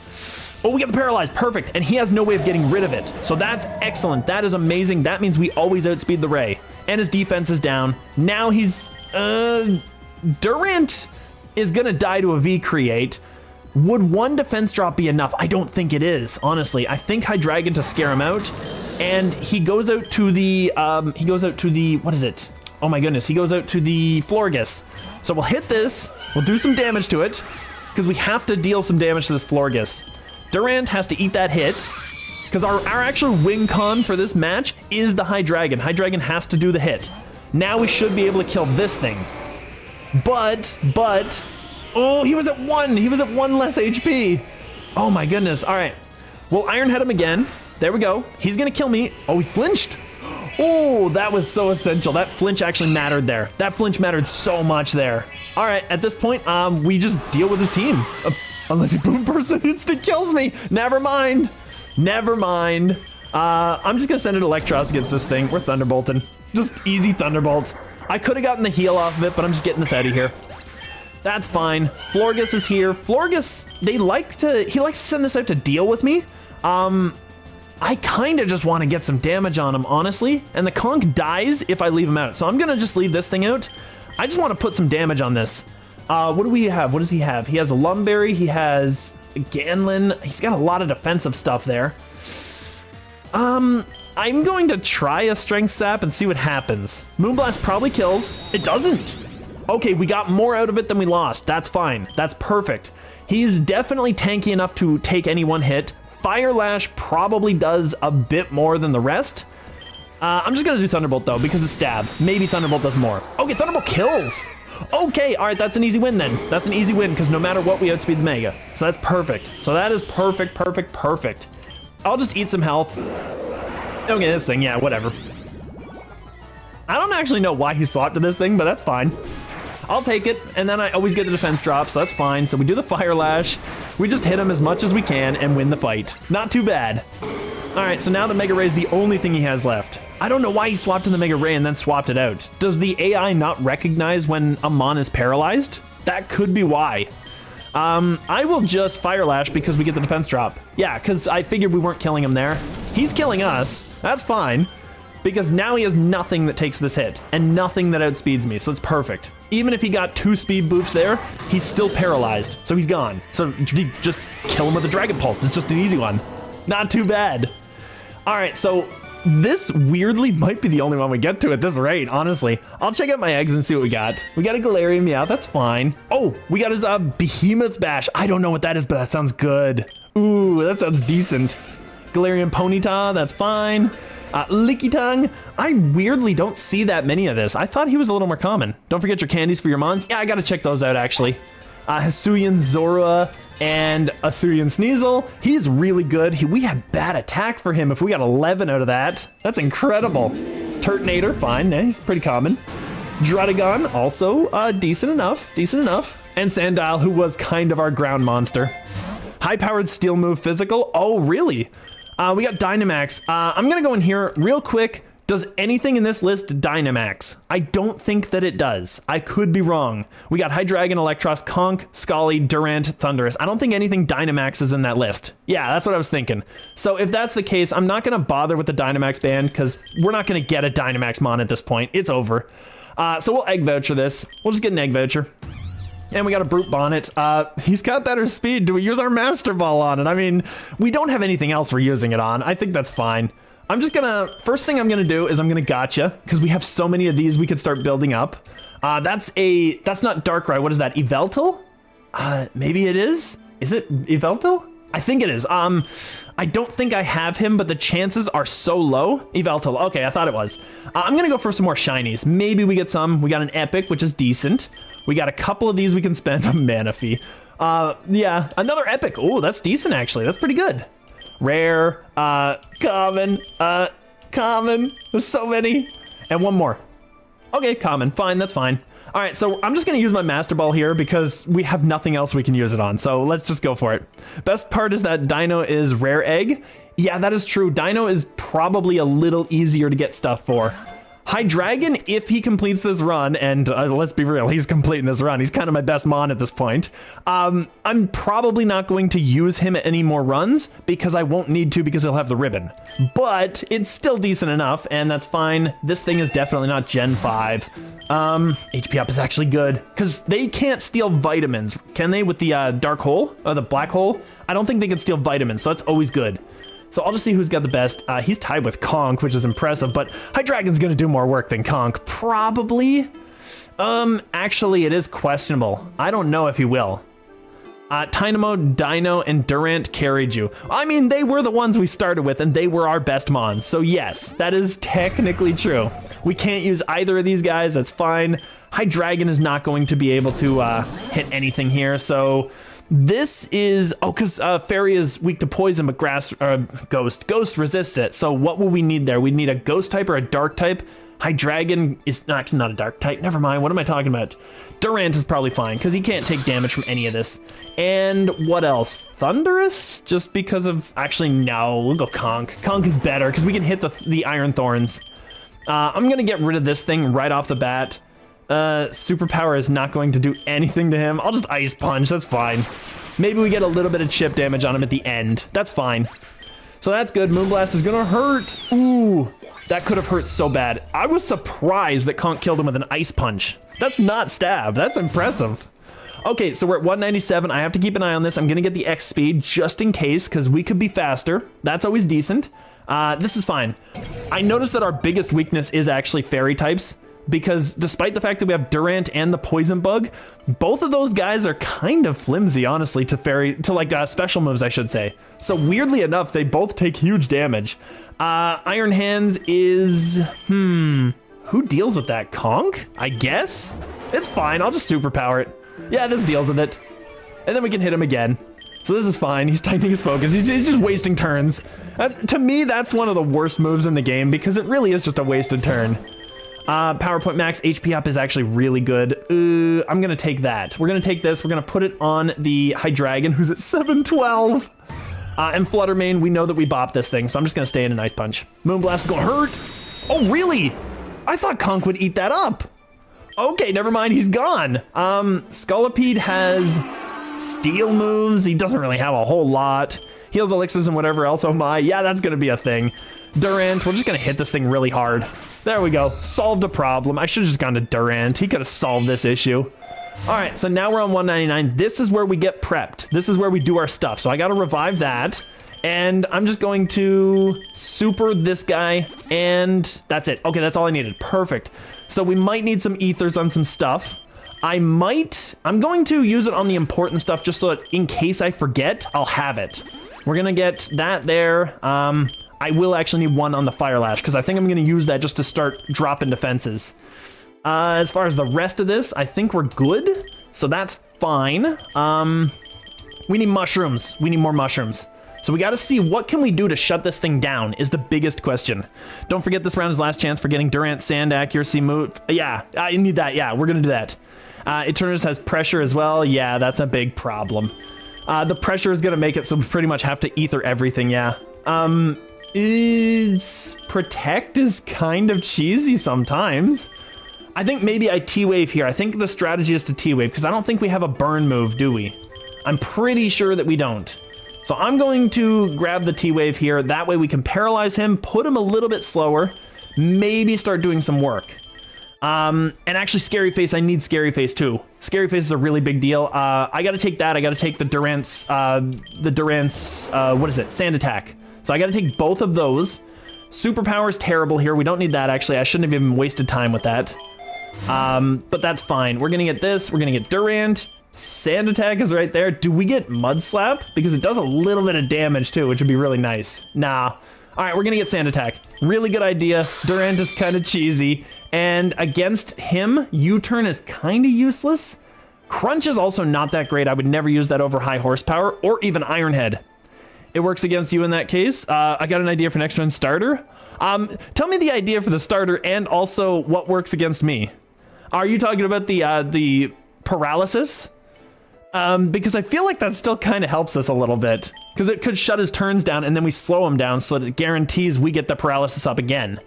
Oh, we get the paralyzed. Perfect. And he has no way of getting rid of it. So that's excellent. That is amazing. That means we always outspeed the Ray. And his defense is down. Now he's... Durant is going to die to a V-Create. Would one defense drop be enough? I don't think it is, honestly. I think Hydreigon to scare him out. And he goes out to the... what is it? Oh my goodness. He goes out to the Florges. So we'll hit this. We'll do some damage to it. Because we have to deal some damage to this Florges. Durant has to eat that hit. Because our actual win con for this match is the Hydreigon. Hydreigon has to do the hit. Now we should be able to kill this thing. But... Oh, he was at 1. He was at 1 less HP. Oh my goodness. All right. We'll Iron Head him again. There we go. He's going to kill me. Oh, he flinched. Oh, that was so essential. That flinch actually mattered there. That flinch mattered so much there. All right. At this point, we just deal with his team. Unless he boom person instant kills me. Never mind. Never mind. I'm just going to send an Electros against this thing. We're Thunderbolting. Just easy Thunderbolt. I could have gotten the heal off of it, but I'm just getting this out of here. That's fine. Florges is here. Florges, he likes to send this out to deal with me. I kind of just want to get some damage on him, honestly. And the Conk dies if I leave him out. So I'm going to just leave this thing out. I just want to put some damage on this. What do we have? What does he have? He has a Lumberry. He has a Ganlin. He's got a lot of defensive stuff there. I'm going to try a Strength Sap and see what happens. Moonblast probably kills. It doesn't. Okay, we got more out of it than we lost. That's fine. That's perfect. He's definitely tanky enough to take any one hit. Fire Lash probably does a bit more than the rest. I'm just going to do Thunderbolt, though, because of Stab. Maybe Thunderbolt does more. Okay, Thunderbolt kills. Okay, all right, that's an easy win, then. That's an easy win, because no matter what, we outspeed the Mega. So that's perfect. So that is perfect, perfect, perfect. I'll just eat some health. Okay, this thing, yeah, whatever. I don't actually know why he swapped to this thing, but that's fine. I'll take it, and then I always get the defense drop, so that's fine. So we do the Fire Lash. We just hit him as much as we can and win the fight. Not too bad. All right, so now the Mega Ray is the only thing he has left. I don't know why he swapped in the Mega Ray and then swapped it out. Does the AI not recognize when a Mon is paralyzed? That could be why. I will just Fire Lash because we get the defense drop. Yeah, because I figured we weren't killing him there. He's killing us. That's fine. Because now he has nothing that takes this hit and nothing that outspeeds me, so it's perfect. Even if he got 2 speed boosts there, he's still paralyzed, so he's gone. So just kill him with a Dragon Pulse. It's just an easy one. Not too bad. All right, so this weirdly might be the only one we get to at this rate, honestly. I'll check out my eggs and see what we got. We got a Galarian, yeah, that's fine. Oh, we got his Behemoth Bash. I don't know what that is, but that sounds good. Ooh, that sounds decent. Galarian Ponyta, that's fine. Lickitung, I weirdly don't see that many of this. I thought he was a little more common. Don't forget your candies for your Mons. Yeah, I gotta check those out, actually. Hisuian Zora and Hisuian Sneasel. He's really good. We had bad attack for him if we got 11 out of that. That's incredible. Turtonator, fine. Yeah, he's pretty common. Druddigon, also decent enough. Decent enough. And Sandile, who was kind of our ground monster. High-powered Steel Move Physical. Oh, really? We got Dynamax. I'm going to go in here real quick. Does anything in this list Dynamax? I don't think that it does. I could be wrong. We got Hydreigon, Electros, Conk, Scully, Durant, Thundurus. I don't think anything Dynamax is in that list. Yeah, that's what I was thinking. So if that's the case, I'm not going to bother with the Dynamax band because we're not going to get a Dynamax Mon at this point. It's over. So we'll Egg Voucher this. We'll just get an Egg Voucher. And we got a Brute Bonnet. He's got better speed. Do we use our Master Ball on it? I mean, we don't have anything else we're using it on. I think that's fine. I'm just gonna, first thing I'm gonna do is I'm gonna gotcha, because we have so many of these we could start building up. That's not Darkrai. What is that? Yveltal? Maybe it is? Is it Yveltal? I think it is. I don't think I have him, but the chances are so low. Yveltal. Okay, I thought it was. I'm gonna go for some more shinies. Maybe we get some. We got an Epic, which is decent. We got a couple of these we can spend on Manaphy. Yeah, another Epic. Oh, that's decent, actually. That's pretty good. Rare, common, common. There's so many. And one more. Okay, common. Fine, that's fine. All right, so I'm just going to use my Master Ball here because we have nothing else we can use it on. So let's just go for it. Best part is that Dino is Rare Egg. Yeah, that is true. Dino is probably a little easier to get stuff for. Hydreigon, if he completes this run, and let's be real, he's completing this run. He's kind of my best mon at this point. I'm probably not going to use him at any more runs because I won't need to because he'll have the ribbon. But it's still decent enough, and that's fine. This thing is definitely not Gen 5. HP up is actually good because they can't steal vitamins, can they, with the dark hole or the black hole? I don't think they can steal vitamins, so that's always good. So I'll just see who's got the best. He's tied with Conk, which is impressive, but Hydreigon's gonna do more work than Conk, probably. Actually, it is questionable. I don't know if he will. Tynamo, Dino, and Durant carried you. I mean, they were the ones we started with, and they were our best mons. So yes, that is technically true. We can't use either of these guys. That's fine. Hydreigon is not going to be able to hit anything here. So this is, oh, because Fairy is weak to poison, but Ghost resists it. So what will we need there? We need a Ghost type or a Dark type. Hydreigon is not a Dark type. Never mind. What am I talking about? Durant is probably fine because he can't take damage from any of this. And what else? Thunderous? Just because of... Actually, no. We'll go Conk. Conk is better because we can hit the Iron Thorns. I'm going to get rid of this thing right off the bat. Superpower is not going to do anything to him. I'll just Ice Punch. That's fine. Maybe we get a little bit of chip damage on him at the end. That's fine. So that's good. Moonblast is going to hurt. Ooh. That could have hurt so bad. I was surprised that Conk killed him with an Ice Punch. That's not stab. That's impressive. Okay, so we're at 197. I have to keep an eye on this. I'm going to get the X speed just in case because we could be faster. That's always decent. This is fine. I noticed that our biggest weakness is actually fairy types because despite the fact that we have Durant and the Poison Bug, both of those guys are kind of flimsy, honestly, to special moves, I should say. So weirdly enough, they both take huge damage. Iron Hands is... Who deals with that? Conk? I guess? It's fine. I'll just superpower it. Yeah, this deals with it. And then we can hit him again. So this is fine. He's tightening his focus. He's just wasting turns. To me, that's one of the worst moves in the game because it really is just a wasted turn. PowerPoint Max HP up is actually really good. I'm going to take that. We're going to take this. We're going to put it on the Hydreigon, who's at 712. And Fluttermane, we know that we bop this thing, so I'm just going to stay in a Ice Punch. Moonblast is going to hurt. Oh, really? I thought Conk would eat that up. Okay, never mind. He's gone. Scolipede has Steel moves. He doesn't really have a whole lot. Heals, elixirs, and whatever else. Oh my. Yeah, that's going to be a thing. Durant, we're just going to hit this thing really hard. There we go. Solved a problem. I should have just gone to Durant. He could have solved this issue. All right, so now we're on 199. This is where we get prepped. This is where we do our stuff. So I got to revive that. And I'm just going to super this guy. And that's it. Okay, that's all I needed. Perfect. So we might need some ethers on some stuff. I'm going to use it on the important stuff just so that in case I forget, I'll have it. We're going to get that there. I will actually need one on the Fire Lash because I think I'm going to use that just to start dropping defenses. As far as the rest of this, I think we're good. So that's fine. We need mushrooms. We need more mushrooms. So we got to see what can we do to shut this thing down is the biggest question. Don't forget this round is last chance for getting Durant Sand Accuracy move. Yeah, I need that. Yeah, we're going to do that. Eternus has pressure as well. Yeah, that's a big problem. The pressure is going to make it so we pretty much have to ether everything. Yeah. Protect is kind of cheesy sometimes. I think maybe I T-Wave here. I think the strategy is to T-Wave because I don't think we have a burn move, do we? I'm pretty sure that we don't. So I'm going to grab the T-Wave here. That way we can paralyze him, put him a little bit slower, maybe start doing some work. And actually Scary Face, I need Scary Face too. Scary Face is a really big deal. I got to take that. I got to take the Durant's, what is it? Sand Attack. So I got to take both of those. Superpower is terrible here. We don't need that, actually. I shouldn't have even wasted time with that. But that's fine. We're going to get this. We're going to get Durant. Sand Attack is right there. Do we get Mud Slap? Because it does a little bit of damage too, which would be really nice. Nah. All right, we're going to get Sand Attack. Really good idea. Durant is kind of cheesy. And against him, U-Turn is kind of useless. Crunch is also not that great. I would never use that over High Horsepower or even Iron Head. It works against you in that case. I got an idea for next round starter. Tell me the idea for the starter and also what works against me. Are you talking about the paralysis? Because I feel like that still kind of helps us a little bit. Because it could shut his turns down and then we slow him down so that it guarantees we get the paralysis up again.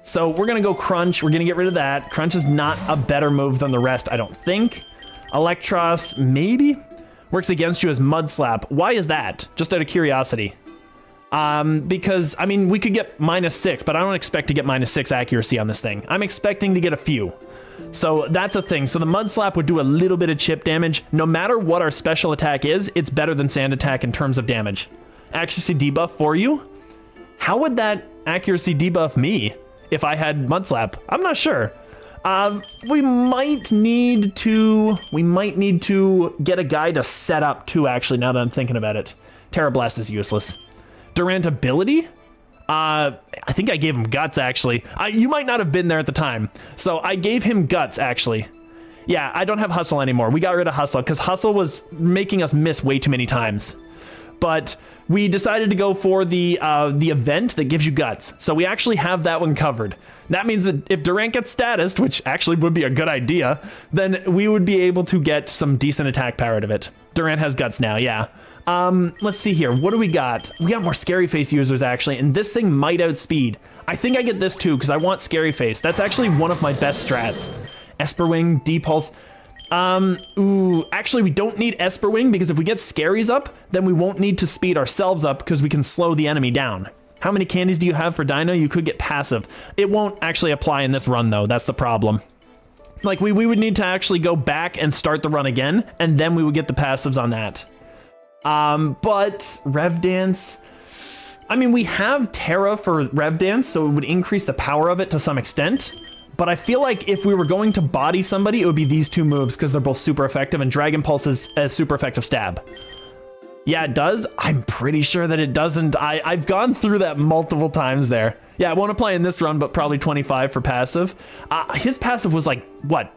So we're going to go Crunch. We're going to get rid of that. Crunch is not a better move than the rest, I don't think. Electros, maybe? Works against you as Mud Slap. Why is that? Just out of curiosity. Because, I mean, we could get -6, but I don't expect to get -6 accuracy on this thing. I'm expecting to get a few. So that's a thing. So the Mud Slap would do a little bit of chip damage. No matter what our special attack is, it's better than Sand Attack in terms of damage. Accuracy debuff for you? How would that accuracy debuff me if I had Mud Slap? I'm not sure. We might need to get a guy to set up too, actually, now that I'm thinking about it. Terra Blast is useless. Durant ability? I think I gave him Guts, actually. You might not have been there at the time. So I gave him Guts, actually. Yeah, I don't have Hustle anymore. We got rid of Hustle because Hustle was making us miss way too many times. But we decided to go for the event that gives you Guts. So we actually have that one covered. That means that if Durant gets statused, which actually would be a good idea, then we would be able to get some decent attack power out of it. Durant has Guts now, yeah. Let's see here. What do we got? We got more Scary Face users, actually, and this thing might outspeed. I think I get this, too, because I want Scary Face. That's actually one of my best strats. Esper Wing, D-Pulse. Ooh, actually, we don't need Esper Wing, because if we get Scaries up, then we won't need to speed ourselves up, because we can slow the enemy down. How many candies do you have for Dino? You could get passive. It won't actually apply in this run, though. That's the problem. Like, we would need to actually go back and start the run again, and then we would get the passives on that. But Rev Dance, I mean, we have Terra for Rev Dance, so it would increase the power of it to some extent. But I feel like if we were going to body somebody, it would be these two moves because they're both super effective, and Dragon Pulse is a super effective stab. Yeah, it does. I'm pretty sure that it doesn't. I've gone through that multiple times there. Yeah, it won't apply in this run, but probably 25 for passive. His passive was like, what?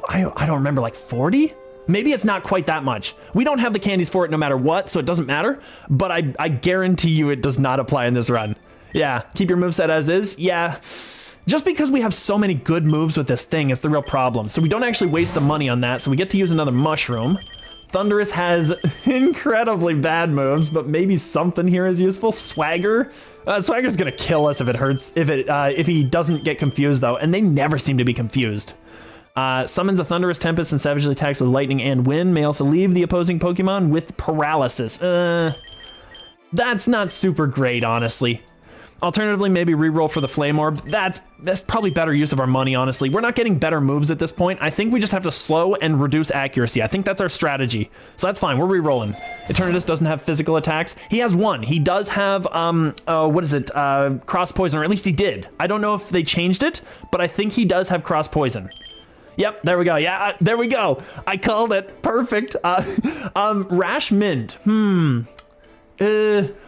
I don't remember, like 40? Maybe it's not quite that much. We don't have the candies for it no matter what, so it doesn't matter. But I guarantee you it does not apply in this run. Yeah, keep your moveset as is. Yeah, just because we have so many good moves with this thing is the real problem. So we don't actually waste the money on that, so we get to use another Mushroom. Thunderous has incredibly bad moves, but maybe something here is useful. Swagger. Swagger's gonna kill us if it hurts. If he doesn't get confused though, and they never seem to be confused. Summons a Thunderous Tempest and savagely attacks with lightning and wind. May also leave the opposing Pokemon with paralysis. That's not super great, honestly. Alternatively, maybe reroll for the Flame Orb. That's probably better use of our money, honestly. We're not getting better moves at this point. I think we just have to slow and reduce accuracy. I think that's our strategy. So that's fine. We're rerolling. Eternatus doesn't have physical attacks. He has one. He does have, what is it? Cross Poison, or at least he did. I don't know if they changed it, but I think he does have Cross Poison. Yep, there we go. Yeah, there we go. I called it. Perfect. Rash Mint.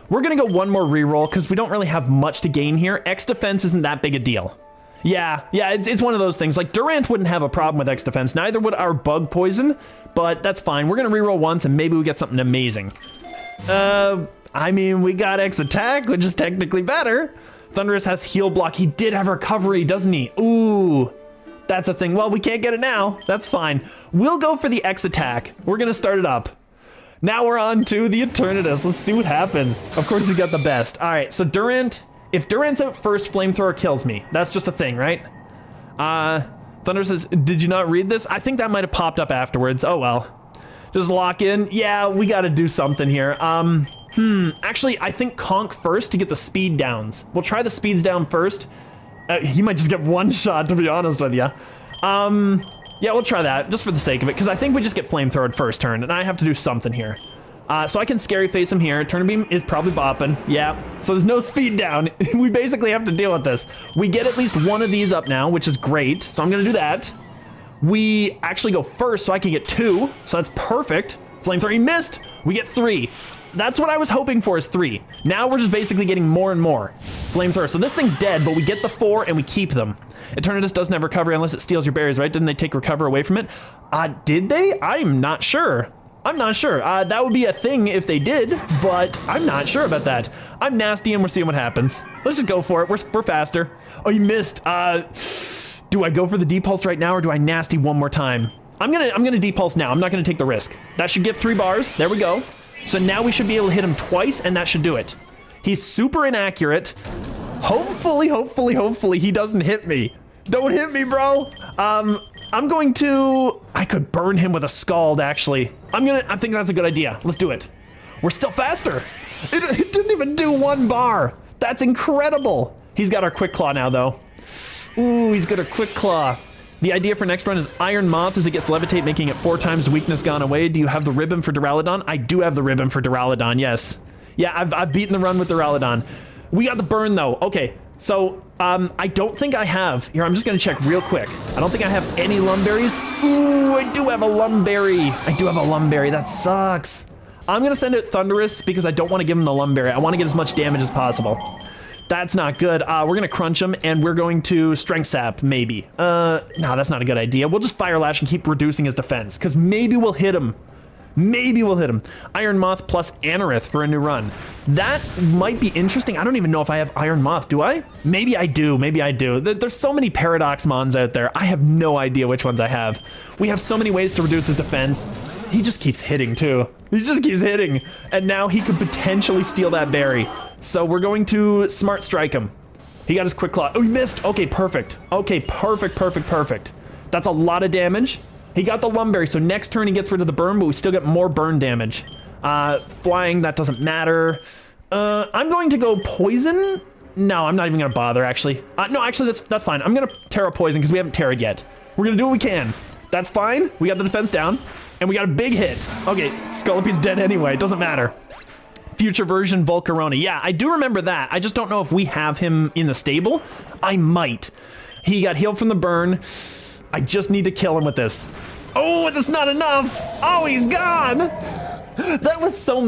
We're gonna go one more reroll because we don't really have much to gain here. X defense isn't that big a deal. Yeah, it's one of those things. Like, Durant wouldn't have a problem with X defense. Neither would our Bug Poison, but that's fine. We're gonna reroll once and maybe we get something amazing. I mean, we got X attack, which is technically better. Thunderous has heal block. He did have recovery, doesn't he? Ooh, that's a thing. Well, we can't get it now. That's fine. We'll go for the X attack. We're gonna start it up. Now we're on to the Eternatus. Let's see what happens. Of course, he got the best. All right, so Durant, if Durant's out first, Flamethrower kills me. That's just a thing, right? Thunder says, did you not read this? I think that might have popped up afterwards. Oh, well. Just lock in. Yeah, we got to do something here. Actually, I think Conk first to get the speed downs. We'll try the speeds down first. He might just get one shot, to be honest with you. Yeah, we'll try that, just for the sake of it, because I think we just get Flamethrowered first turn, and I have to do something here. So I can Scary Face him here. Turn Beam is probably bopping. Yeah, so there's no speed down. We basically have to deal with this. We get at least one of these up now, which is great, so I'm going to do that. We actually go first, so I can get 2, so that's perfect. Flamethrower, he missed! We get 3. That's what I was hoping for, is 3. Now we're just basically getting more and more. Flamethrower, so this thing's dead, but we get the 4 and we keep them. Eternatus doesn't have recovery unless it steals your berries, right? Didn't they take recover away from it? Did they? I'm not sure. I'm not sure. That would be a thing if they did, but I'm not sure about that. I'm nasty and we're seeing what happens. Let's just go for it. We're faster. Oh, you missed. Do I go for the D-Pulse right now or do I nasty one more time? I'm gonna D-Pulse now. I'm not gonna take the risk. That should give 3 bars. There we go. So now we should be able to hit him twice and that should do it. He's super inaccurate. Hopefully he doesn't hit me. Don't hit me, bro. I'm going to... I could burn him with a Scald, actually. I think that's a good idea. Let's do it. We're still faster. It didn't even do 1 bar. That's incredible. He's got our Quick Claw now, though. Ooh, he's got a Quick Claw. The idea for next run is Iron Moth as it gets Levitate, making it 4 times weakness gone away. Do you have the ribbon for Duraludon? I do have the ribbon for Duraludon, yes. Yeah, I've beaten the run with Duraludon. We got the burn, though. Okay, so I don't think I have... Here, I'm just going to check real quick. I don't think I have any Lumberries. Ooh, I do have a Lumberry. That sucks. I'm going to send out Thunderous because I don't want to give him the Lumberry. I want to get as much damage as possible. That's not good. We're going to crunch him, and we're going to Strength Sap, maybe. No, that's not a good idea. We'll just Fire Lash and keep reducing his defense, because maybe we'll hit him. Iron Moth plus Anorith for a new run. That might be interesting. I don't even know if I have Iron Moth. Do I? Maybe I do. There's so many Paradox Mons out there. I have no idea which ones I have. We have so many ways to reduce his defense. He just keeps hitting, too. And now he could potentially steal that berry. So we're going to Smart Strike him. He got his Quick Claw. Oh, he missed. Okay, perfect. That's a lot of damage. He got the Lumberry, so next turn he gets rid of the burn, but we still get more burn damage. Flying, that doesn't matter. I'm going to go Poison. No, I'm not even going to bother, actually. No, actually, that's fine. I'm going to Terra Poison because we haven't Terra'd yet. We're going to do what we can. That's fine. We got the defense down, and we got a big hit. Okay, Scoliped's dead anyway. It doesn't matter. Future version Volcarona. Yeah, I do remember that. I just don't know if we have him in the stable. I might. He got healed from the burn. I just need to kill him with this. Oh, that's not enough. Oh, he's gone. That was so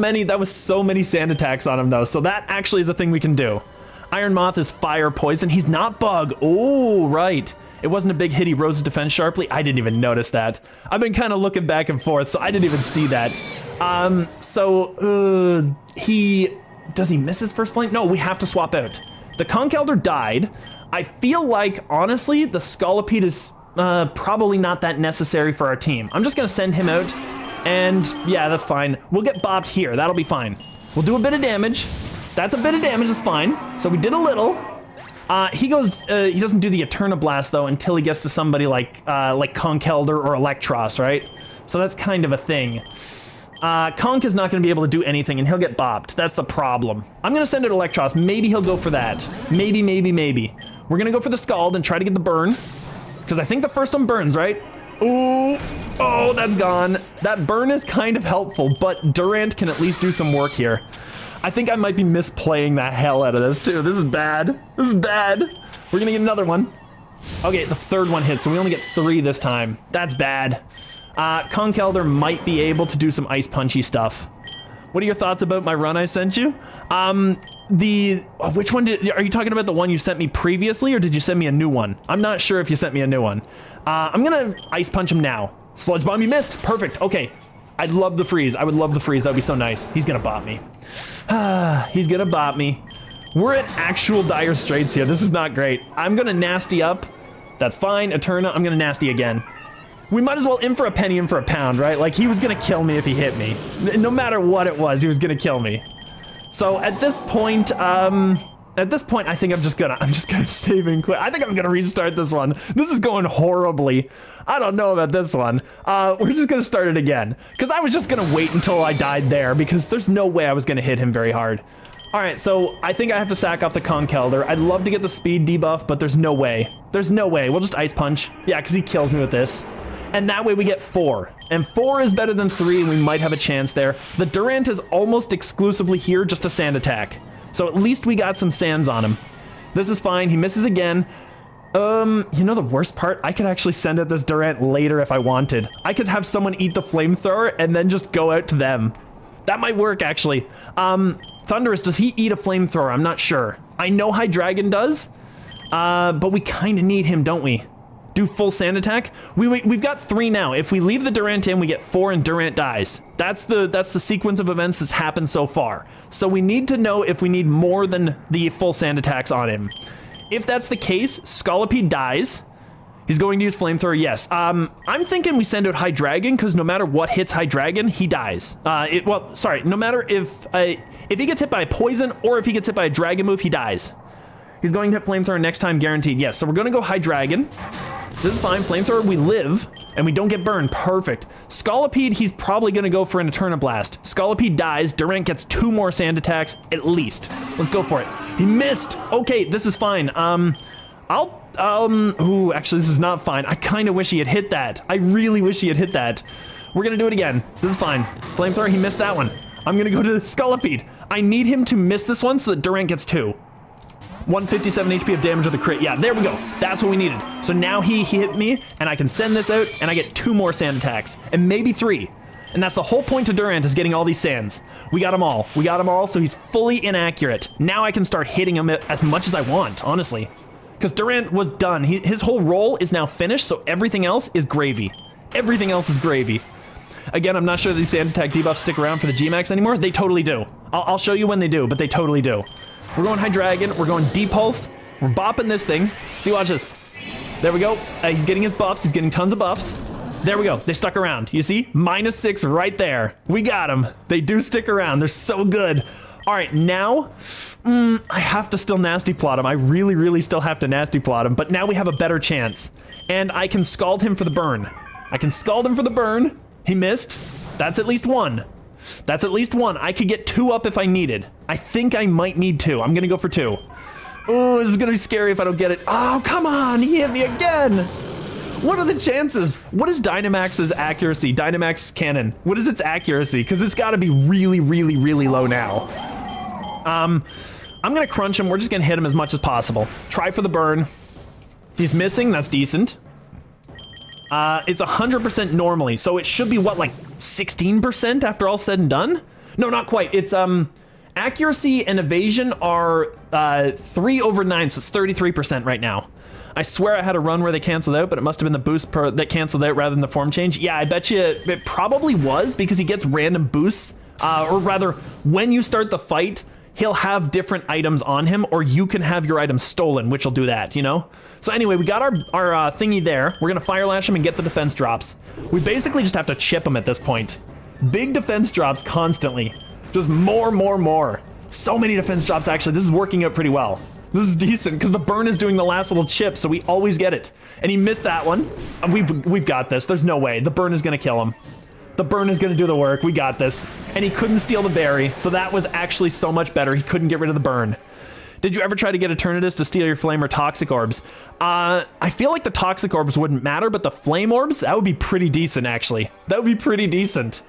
many sand attacks on him, though. So that actually is a thing we can do. Iron Moth is Fire Poison. He's not Bug. Oh, right. It wasn't a big hit. He rose his defense sharply. I didn't even notice that. I've been kind of looking back and forth, so I didn't even see that. Does he miss his first flame? No, we have to swap out. The Conch Elder died. I feel like, honestly, the Scolipede is probably not that necessary for our team. I'm just going to send him out, and yeah, that's fine. We'll get bopped here. That'll be fine. We'll do a bit of damage. That's a bit of damage. That's fine. So we did a little. He doesn't do the Eterna Blast, though, until he gets to somebody like Conch Elder or Electros, right? So that's kind of a thing. Conch is not going to be able to do anything, and he'll get bopped. That's the problem. I'm going to send it Electros. Maybe he'll go for that. Maybe. We're going to go for the Scald and try to get the burn, because I think the first one burns, right? Ooh. Oh, that's gone. That burn is kind of helpful, but Durant can at least do some work here. I think I might be misplaying the hell out of this, too. This is bad. We're going to get another one. Okay, the third one hits, so we only get 3 this time. That's bad. Conch Elder might be able to do some ice punchy stuff. What are your thoughts about my run I sent you? Which one are you talking about? The one you sent me previously, or did you send me a new one? I'm not sure if you sent me a new one. I'm gonna ice punch him now. Sludge Bomb, he missed. Perfect. Okay. I'd love the freeze. I would love the freeze. That'd be so nice. He's gonna bop me. He's gonna bop me. We're in actual dire straits here. This is not great. I'm gonna nasty up. That's fine. Eterna, I'm gonna nasty again. We might as well in for a penny, in for a pound, right? Like, he was gonna kill me if he hit me. No matter what it was, he was gonna kill me. So at this point, I think I'm just gonna save and quit. I think I'm gonna restart this one. This is going horribly. I don't know about this one. We're just gonna start it again, because I was just gonna wait until I died there, because there's no way I was gonna hit him very hard. All right, so I think I have to sack off the Conch Elder. I'd love to get the speed debuff, but there's no way. We'll just ice punch. Yeah, because he kills me with this. And that way we get 4. And 4 is better than 3, and we might have a chance there. The Durant is almost exclusively here just a sand attack. So at least we got some sands on him. This is fine. He misses again. You know the worst part? I could actually send out this Durant later if I wanted. I could have someone eat the flamethrower and then just go out to them. That might work, actually. Thunderous, does he eat a flamethrower? I'm not sure. I know Hydreigon does, but we kind of need him, don't we? Do full sand attack? We've got 3 now. If we leave the Durant in, we get 4 and Durant dies. That's the sequence of events that's happened so far. So we need to know if we need more than the full sand attacks on him. If that's the case, Scolipede dies. He's going to use Flamethrower, yes. I'm thinking we send out Hydreigon, because no matter what hits Hydreigon, he dies. No matter if he gets hit by a poison or if he gets hit by a dragon move, he dies. He's going to hit Flamethrower next time, guaranteed. Yes, so we're going to go High Dragon. This is fine. Flamethrower, we live, and we don't get burned. Perfect. Scolipede, he's probably going to go for an Eterna Blast. Scolipede dies. Durant gets 2 more sand attacks, at least. Let's go for it. He missed. Okay, this is fine. Ooh, actually, this is not fine. I kind of wish he had hit that. I really wish he had hit that. We're going to do it again. This is fine. Flamethrower, he missed that one. I'm going to go to Scolipede. I need him to miss this one so that Durant gets 2. 157 HP of damage with a crit. Yeah, there we go. That's what we needed. So now he hit me, and I can send this out, and I get 2 more sand attacks. And maybe 3. And that's the whole point to Durant, is getting all these sands. We got them all. We got them all, so he's fully inaccurate. Now I can start hitting him as much as I want, honestly. Because Durant was done. His whole role is now finished, so everything else is gravy. Everything else is gravy. Again, I'm not sure these sand attack debuffs stick around for the G-Max anymore. They totally do. I'll show you when they do, but they totally do. We're going High Dragon. We're going Depulse. We're bopping this thing. See, watch this. There we go. He's getting his buffs. He's getting tons of buffs. There we go. They stuck around. You see? -6 right there. We got them. They do stick around. They're so good. All right, now I have to still nasty plot him. I really, really still have to nasty plot him, but now we have a better chance. And I can scald him for the burn. I can scald him for the burn. He missed. That's at least 1. That's at least 1. I could get 2 up if I needed. I think I might need 2. I'm going to go for 2. Oh, this is going to be scary if I don't get it. Oh, come on. He hit me again. What are the chances? What is Dynamax's accuracy? Dynamax cannon. What is its accuracy? Because it's got to be really, really, really low now. I'm going to crunch him. We're just going to hit him as much as possible. Try for the burn. He's missing. That's decent. It's 100% normally, so it should be, what, like 16% after all said and done? No, not quite. It's, accuracy and evasion are 3 over 9, so it's 33% right now. I swear I had a run where they canceled out, but it must have been the boost that canceled out rather than the form change. Yeah, I bet you it probably was, because he gets random boosts, or rather, when you start the fight, he'll have different items on him, or you can have your items stolen, which will do that, you know? So anyway, we got our thingy there. We're going to Fire Lash him and get the defense drops. We basically just have to chip him at this point. Big defense drops constantly. Just more. So many defense drops, actually. This is working out pretty well. This is decent, because the burn is doing the last little chip, so we always get it. And he missed that one. We've got this. There's no way. The burn is going to kill him. The burn is going to do the work. We got this. And he couldn't steal the berry, so that was actually so much better. He couldn't get rid of the burn. Did you ever try to get Eternatus to steal your flame or toxic orbs? I feel like the toxic orbs wouldn't matter, but the flame orbs, that would be pretty decent, actually. That would be pretty decent.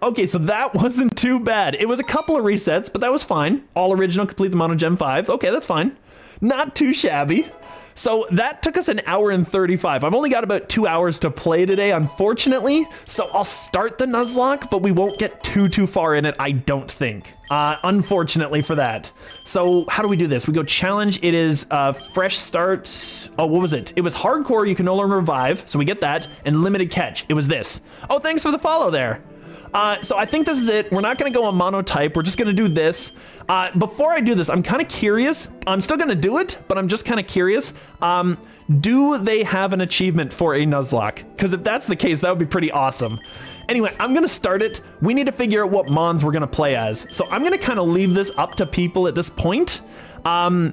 Okay, so that wasn't too bad. It was a couple of resets, but that was fine. All original, complete the Mono Gem 5. Okay, that's fine. Not too shabby. So that took us 1 hour and 35. I've only got about 2 hours to play today, unfortunately. So I'll start the Nuzlocke, but we won't get too far in it, I don't think. Unfortunately for that. So how do we do this? We go challenge. It is fresh start. Oh, what was it? It was hardcore. You can no longer revive. So we get that. And limited catch. It was this. Oh, thanks for the follow there. So I think this is it. We're not going to go on monotype. We're just going to do this. Before I do this, I'm kind of curious. I'm still going to do it, but I'm just kind of curious. Do they have an achievement for a Nuzlocke? Because if that's the case, that would be pretty awesome. Anyway, I'm going to start it. We need to figure out what Mons we're going to play as. So I'm going to kind of leave this up to people at this point. I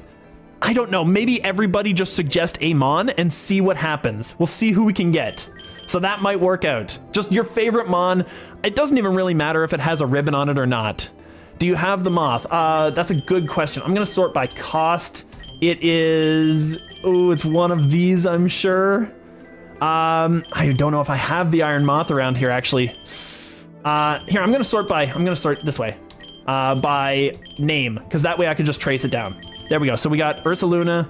don't know. Maybe everybody just suggest a Mon and see what happens. We'll see who we can get. So that might work out. Just your favorite Mon. It doesn't even really matter if it has a ribbon on it or not. Do you have the Moth? That's a good question. I'm going to sort by cost. It is... Oh, it's one of these, I'm sure. I don't know if I have the Iron Moth around here, actually. Here, I'm going to sort this way. By name, because that way I can just trace it down. There we go. So we got Ursaluna.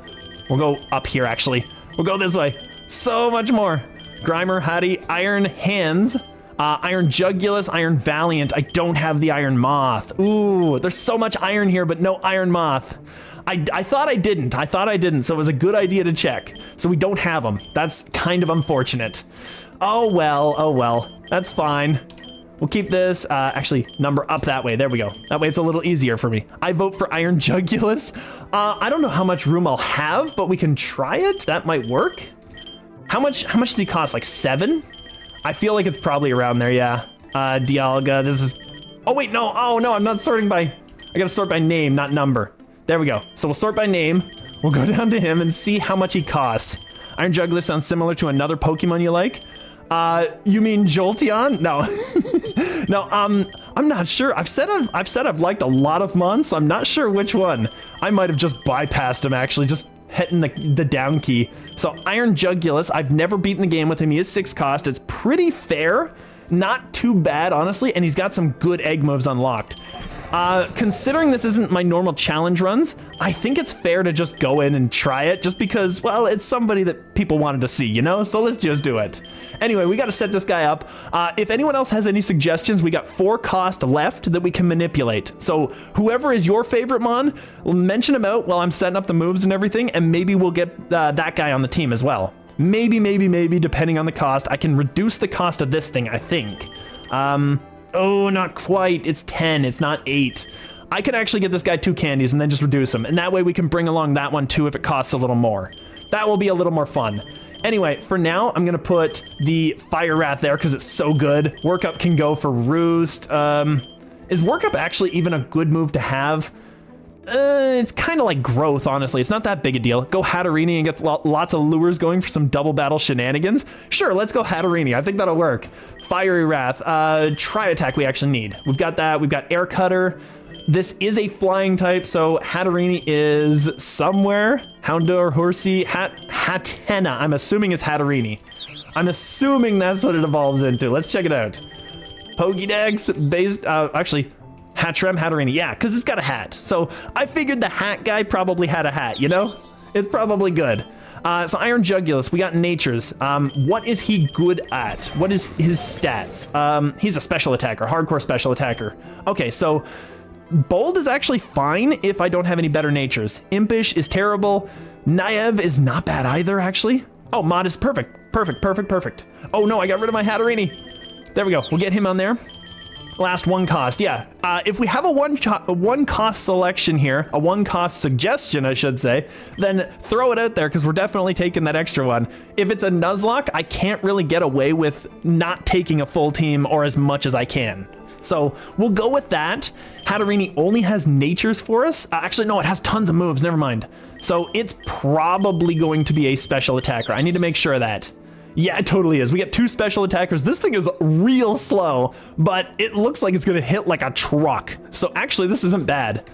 We'll go up here, actually. We'll go this way. So much more. Grimer, Hattie, Iron Hands, Iron Jugulus, Iron Valiant. I don't have the Iron Moth. Ooh, there's so much iron here, but no Iron Moth. I thought I didn't, so it was a good idea to check. So we don't have them. That's kind of unfortunate. Oh well, that's fine. We'll keep this, actually, number up that way. There we go. That way it's a little easier for me. I vote for Iron Jugulus. I don't know how much room I'll have, but we can try it. That might work. How much does he cost? Like 7? I feel like it's probably around there, yeah. Dialga, this is... Oh, wait, no. Oh, no, I'm not sorting by... I gotta sort by name, not number. There we go. So we'll sort by name. We'll go down to him and see how much he costs. Iron Jugular sounds similar to another Pokemon you like. You mean Jolteon? No. No, I'm not sure. I've said I've liked a lot of Mons, so I'm not sure which one. I might have just bypassed him, actually, just hitting the down key. So Iron Jugulus, I've never beaten the game with him. He is 6 cost. It's pretty fair. Not too bad, honestly, and he's got some good egg moves unlocked. Considering this isn't my normal challenge runs, I think it's fair to just go in and try it just because, well, it's somebody that people wanted to see, you know? So let's just do it. Anyway, we got to set this guy up. If anyone else has any suggestions, we got 4 cost left that we can manipulate. So whoever is your favorite Mon, mention him out while I'm setting up the moves and everything, and maybe we'll get that guy on the team as well. Maybe, depending on the cost. I can reduce the cost of this thing, I think. Oh, not quite. It's 10. It's not 8. I could actually get this guy 2 candies and then just reduce him. And that way we can bring along that one too if it costs a little more. That will be a little more fun. Anyway, for now, I'm going to put the Fire Wrath there because it's so good. Workup can go for Roost. Is Workup actually even a good move to have? It's kind of like Growth, honestly. It's not that big a deal. Go Hatterini and get lots of lures going for some double battle shenanigans. Sure, let's go Hatterini. I think that'll work. Fiery Wrath. Tri-Attack we actually need. We've got that. We've got Air Cutter. This is a flying type, so Hatterini is somewhere. Houndour, Horsey, Hatenna. I'm assuming is Hatterini. I'm assuming that's what it evolves into. Let's check it out. Pokédex based, actually, Hattrem, Hatterini. Yeah, because it's got a hat. So I figured the hat guy probably had a hat, you know? It's probably good. So Iron Jugulus, we got Natures. What is he good at? What is his stats? He's a special attacker, hardcore special attacker. Okay, so Bold is actually fine if I don't have any better natures. Impish is terrible. Naive is not bad either, actually. Oh, Mod is perfect. Perfect. Oh no, I got rid of my Hatterini. There we go. We'll get him on there. Last 1 cost, yeah. If we have a one cost selection here, a 1 cost suggestion, I should say, then throw it out there because we're definitely taking that extra one. If it's a Nuzlocke, I can't really get away with not taking a full team or as much as I can. So we'll go with that. Hatterini only has natures for us. Actually, no, it has tons of moves. Never mind. So it's probably going to be a special attacker. I need to make sure of that. Yeah, it totally is. We get 2 special attackers. This thing is real slow, but it looks like it's going to hit like a truck. So actually, this isn't bad.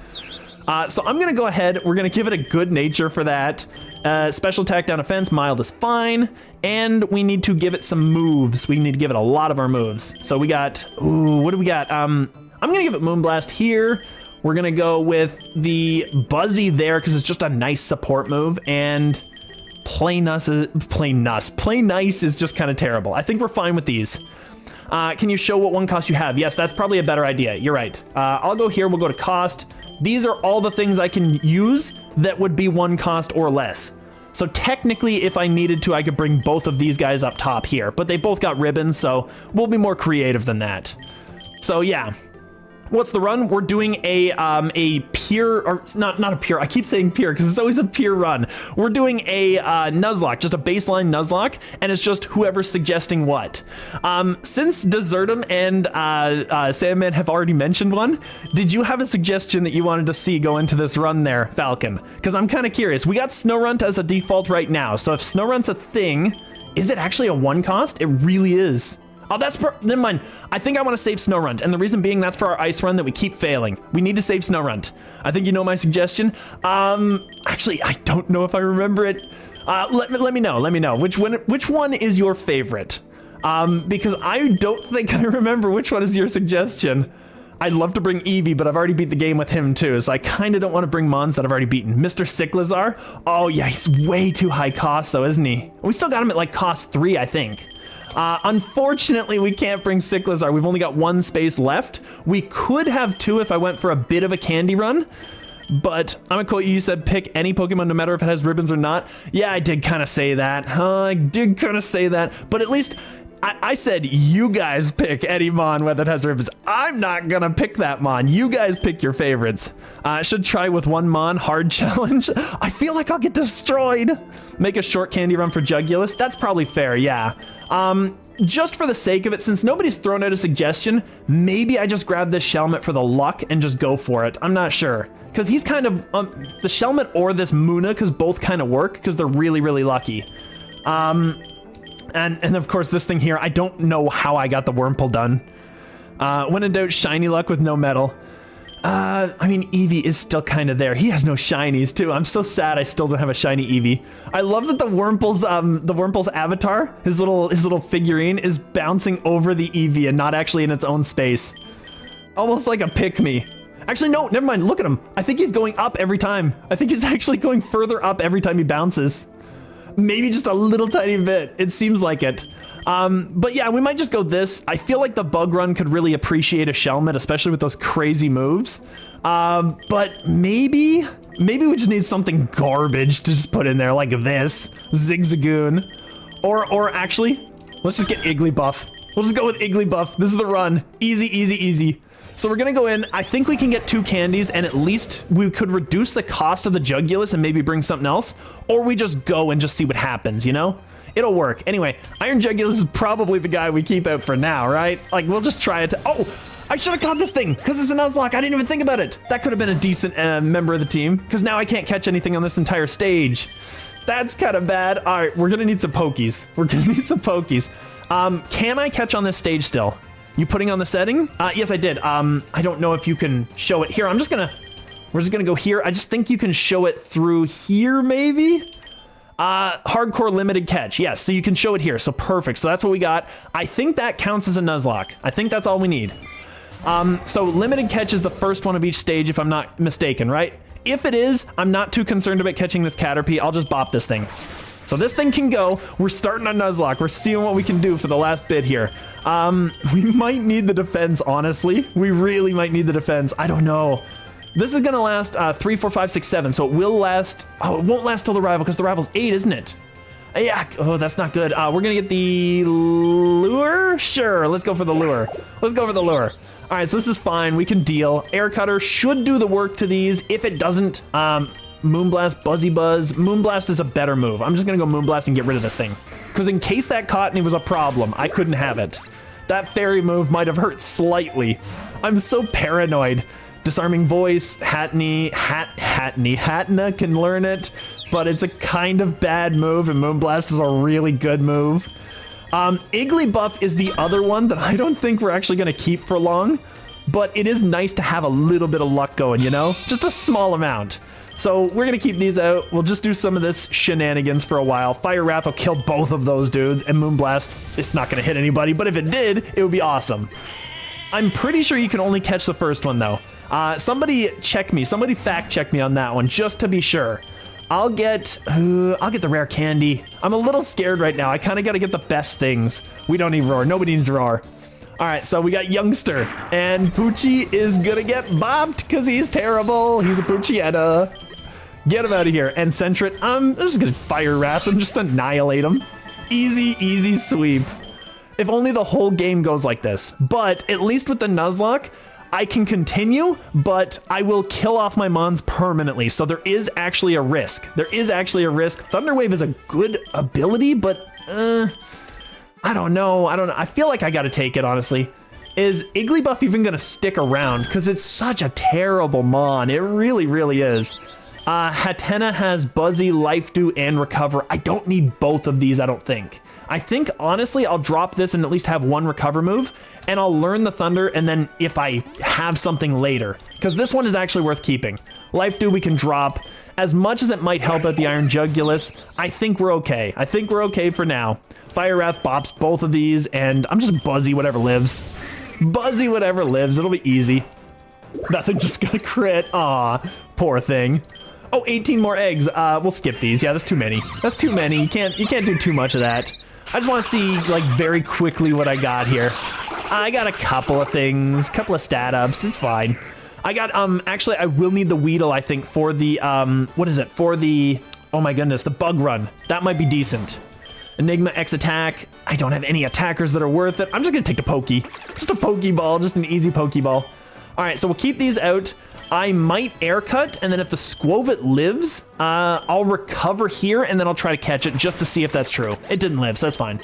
So I'm going to go ahead. We're going to give it a good nature for that. Special attack down offense, mild is fine. And we need to give it some moves. We need to give it a lot of our moves. So we got, ooh, what do we got? I'm going to give it Moonblast here. We're going to go with the Buzzy there because it's just a nice support move. And Play Nice is just kind of terrible. I think we're fine with these. Can you show what 1 cost you have? Yes, that's probably a better idea. You're right. I'll go here. We'll go to cost. These are all the things I can use that would be 1 cost or less. So technically, if I needed to, I could bring both of these guys up top here, but they both got ribbons, so we'll be more creative than that. So yeah. What's the run? We're doing a pure, or not a pure, I keep saying pure because it's always a pure run. We're doing a Nuzlocke, just a baseline Nuzlocke, and it's just whoever's suggesting what. Since Desertum and Sandman have already mentioned one, did you have a suggestion that you wanted to see go into this run there, Falcon? Because I'm kind of curious. We got Snorunt as a default right now, so if Snorunt's a thing, is it actually a 1 cost? It really is. Oh, never mind. I think I want to save Snorunt, and the reason being that's for our ice run that we keep failing. We need to save Snorunt. I think you know my suggestion. Actually, I don't know if I remember it. Let me know. Which one is your favorite? Because I don't think I remember which one is your suggestion. I'd love to bring Eevee, but I've already beat the game with him too, so I kind of don't want to bring Mons that I've already beaten. Mr. Cyclizar? Oh yeah, he's way too high cost though, isn't he? We still got him at like cost 3, I think. Unfortunately, we can't bring Cyclizar. We've only got 1 space left. We could have 2 if I went for a bit of a candy run, but I'm gonna quote you. You said pick any Pokemon no matter if it has ribbons or not. Yeah, I did kind of say that. But at least I said you guys pick any Mon whether it has ribbons. I'm not gonna pick that Mon. You guys pick your favorites. I should try with 1 Mon hard challenge. I feel like I'll get destroyed. Make a short candy run for Jugulus. That's probably fair, yeah. just for the sake of it, since nobody's thrown out a suggestion, maybe I just grab this Shelmet for the luck and just go for it. I'm not sure. Because he's kind of, the Shelmet or this Muna, because both kind of work, because they're really, really lucky. And of course this thing here, I don't know how I got the Wurmple done. When in doubt, shiny luck with no metal. I mean, Eevee is still kind of there. He has no shinies too. I'm so sad I still don't have a shiny Eevee. I love that the Wurmple's avatar, his little figurine, is bouncing over the Eevee and not actually in its own space. Almost like a pick-me. Actually, no, never mind. Look at him. I think he's going up every time. I think he's actually going further up every time he bounces. Maybe just a little tiny bit. It seems like it. But yeah, we might just go this. I feel like the Bug Run could really appreciate a Shelmet, especially with those crazy moves. But maybe we just need something garbage to just put in there, like this. Zigzagoon. Or actually, let's just get Igglybuff. We'll just go with Igglybuff. This is the run. Easy, easy, easy. So we're gonna go in. I think we can get 2 candies, and at least we could reduce the cost of the Jugulus and maybe bring something else. Or we just go and just see what happens, you know? It'll work. Anyway, Iron Jugulus is probably the guy we keep out for now, right? Like, we'll just try it. Oh, I should have caught this thing, because it's a Nuzlocke. I didn't even think about it. That could have been a decent member of the team, because now I can't catch anything on this entire stage. That's kind of bad. All right, we're gonna need some Pokies. We're gonna need some Pokies. Can I catch on this stage still? You putting on the setting? Yes, I did. I don't know if you can show it here. We're just gonna go here. I just think you can show it through here, maybe? Hardcore limited catch. Yes, so you can show it here. So perfect. So that's what we got. I think that counts as a Nuzlocke. I think that's all we need. So limited catch is the first one of each stage, if I'm not mistaken, right? If it is, I'm not too concerned about catching this Caterpie. I'll just bop this thing. So this thing can go. We're starting on Nuzlocke. We're seeing what we can do for the last bit here. We might need the defense, honestly. We really might need the defense. I don't know. This is gonna last 3, 4, 5, 6, 7. So it will last. Oh, it won't last till the rival because the rival's 8, isn't it? Yeah. Oh, that's not good. We're gonna get the lure. Sure. Let's go for the lure. Let's go for the lure. All right. So this is fine. We can deal. Air Cutter should do the work to these. If it doesn't, Moonblast, Buzzy Buzz. Moonblast is a better move. I'm just gonna go Moonblast and get rid of this thing. Because in case that Cottony was a problem, I couldn't have it. That fairy move might have hurt slightly. I'm so paranoid. Disarming Voice, Hatna can learn it, but it's a kind of bad move, and Moonblast is a really good move. Igglybuff is the other one that I don't think we're actually gonna keep for long, but it is nice to have a little bit of luck going, you know? Just a small amount. So we're gonna keep these out. We'll just do some of this shenanigans for a while. Fire Wrath will kill both of those dudes, and Moonblast, it's not gonna hit anybody, but if it did, it would be awesome. I'm pretty sure you can only catch the first one though. Somebody check me. Somebody fact check me on that one, just to be sure. I'll get the rare candy. I'm a little scared right now. I kind of got to get the best things. We don't need Roar. Nobody needs Roar. All right, so we got Youngster, and Poochie is gonna get bopped because he's terrible. He's a Poochietta. Get him out of here. And Sentret, I'm just gonna Fire Wrath him, just annihilate him. Easy, easy sweep. If only the whole game goes like this. But at least with the Nuzlocke, I can continue, but I will kill off my Mons permanently. So there is actually a risk. There is actually a risk. Thunder Wave is a good ability, but I don't know. I feel like I gotta take it, honestly. Is Igglybuff even gonna stick around? Because it's such a terrible Mon. It really, really is. Hatena has Buzzy, Life Dew, and Recover. I don't need both of these, I don't think. I think, honestly, I'll drop this and at least have one Recover move, and I'll learn the Thunder, and then if I have something later. Because this one is actually worth keeping. Life Dew we can drop. As much as it might help out the Iron Jugulus, I think we're okay. I think we're okay for now. Fire Wrath bops both of these, and I'm just Buzzy whatever lives. Buzzy whatever lives, it'll be easy. Nothing just gonna crit. Aw, poor thing. Oh, 18 more eggs. We'll skip these. Yeah, that's too many. That's too many. You can't do too much of that. I just want to see, like, very quickly what I got here. I got a couple of things, couple of stat ups. It's fine. I got, actually, I will need the Weedle, I think, for the, what is it? For the, oh my goodness, the Bug Run. That might be decent. Enigma X attack. I don't have any attackers that are worth it. I'm just gonna take the Pokey. Just a Pokeball, just an easy Pokeball. All right, so we'll keep these out. I might air cut, and then if the Squovit lives, I'll recover here, and then I'll try to catch it just to see if that's true. It didn't live, so that's fine.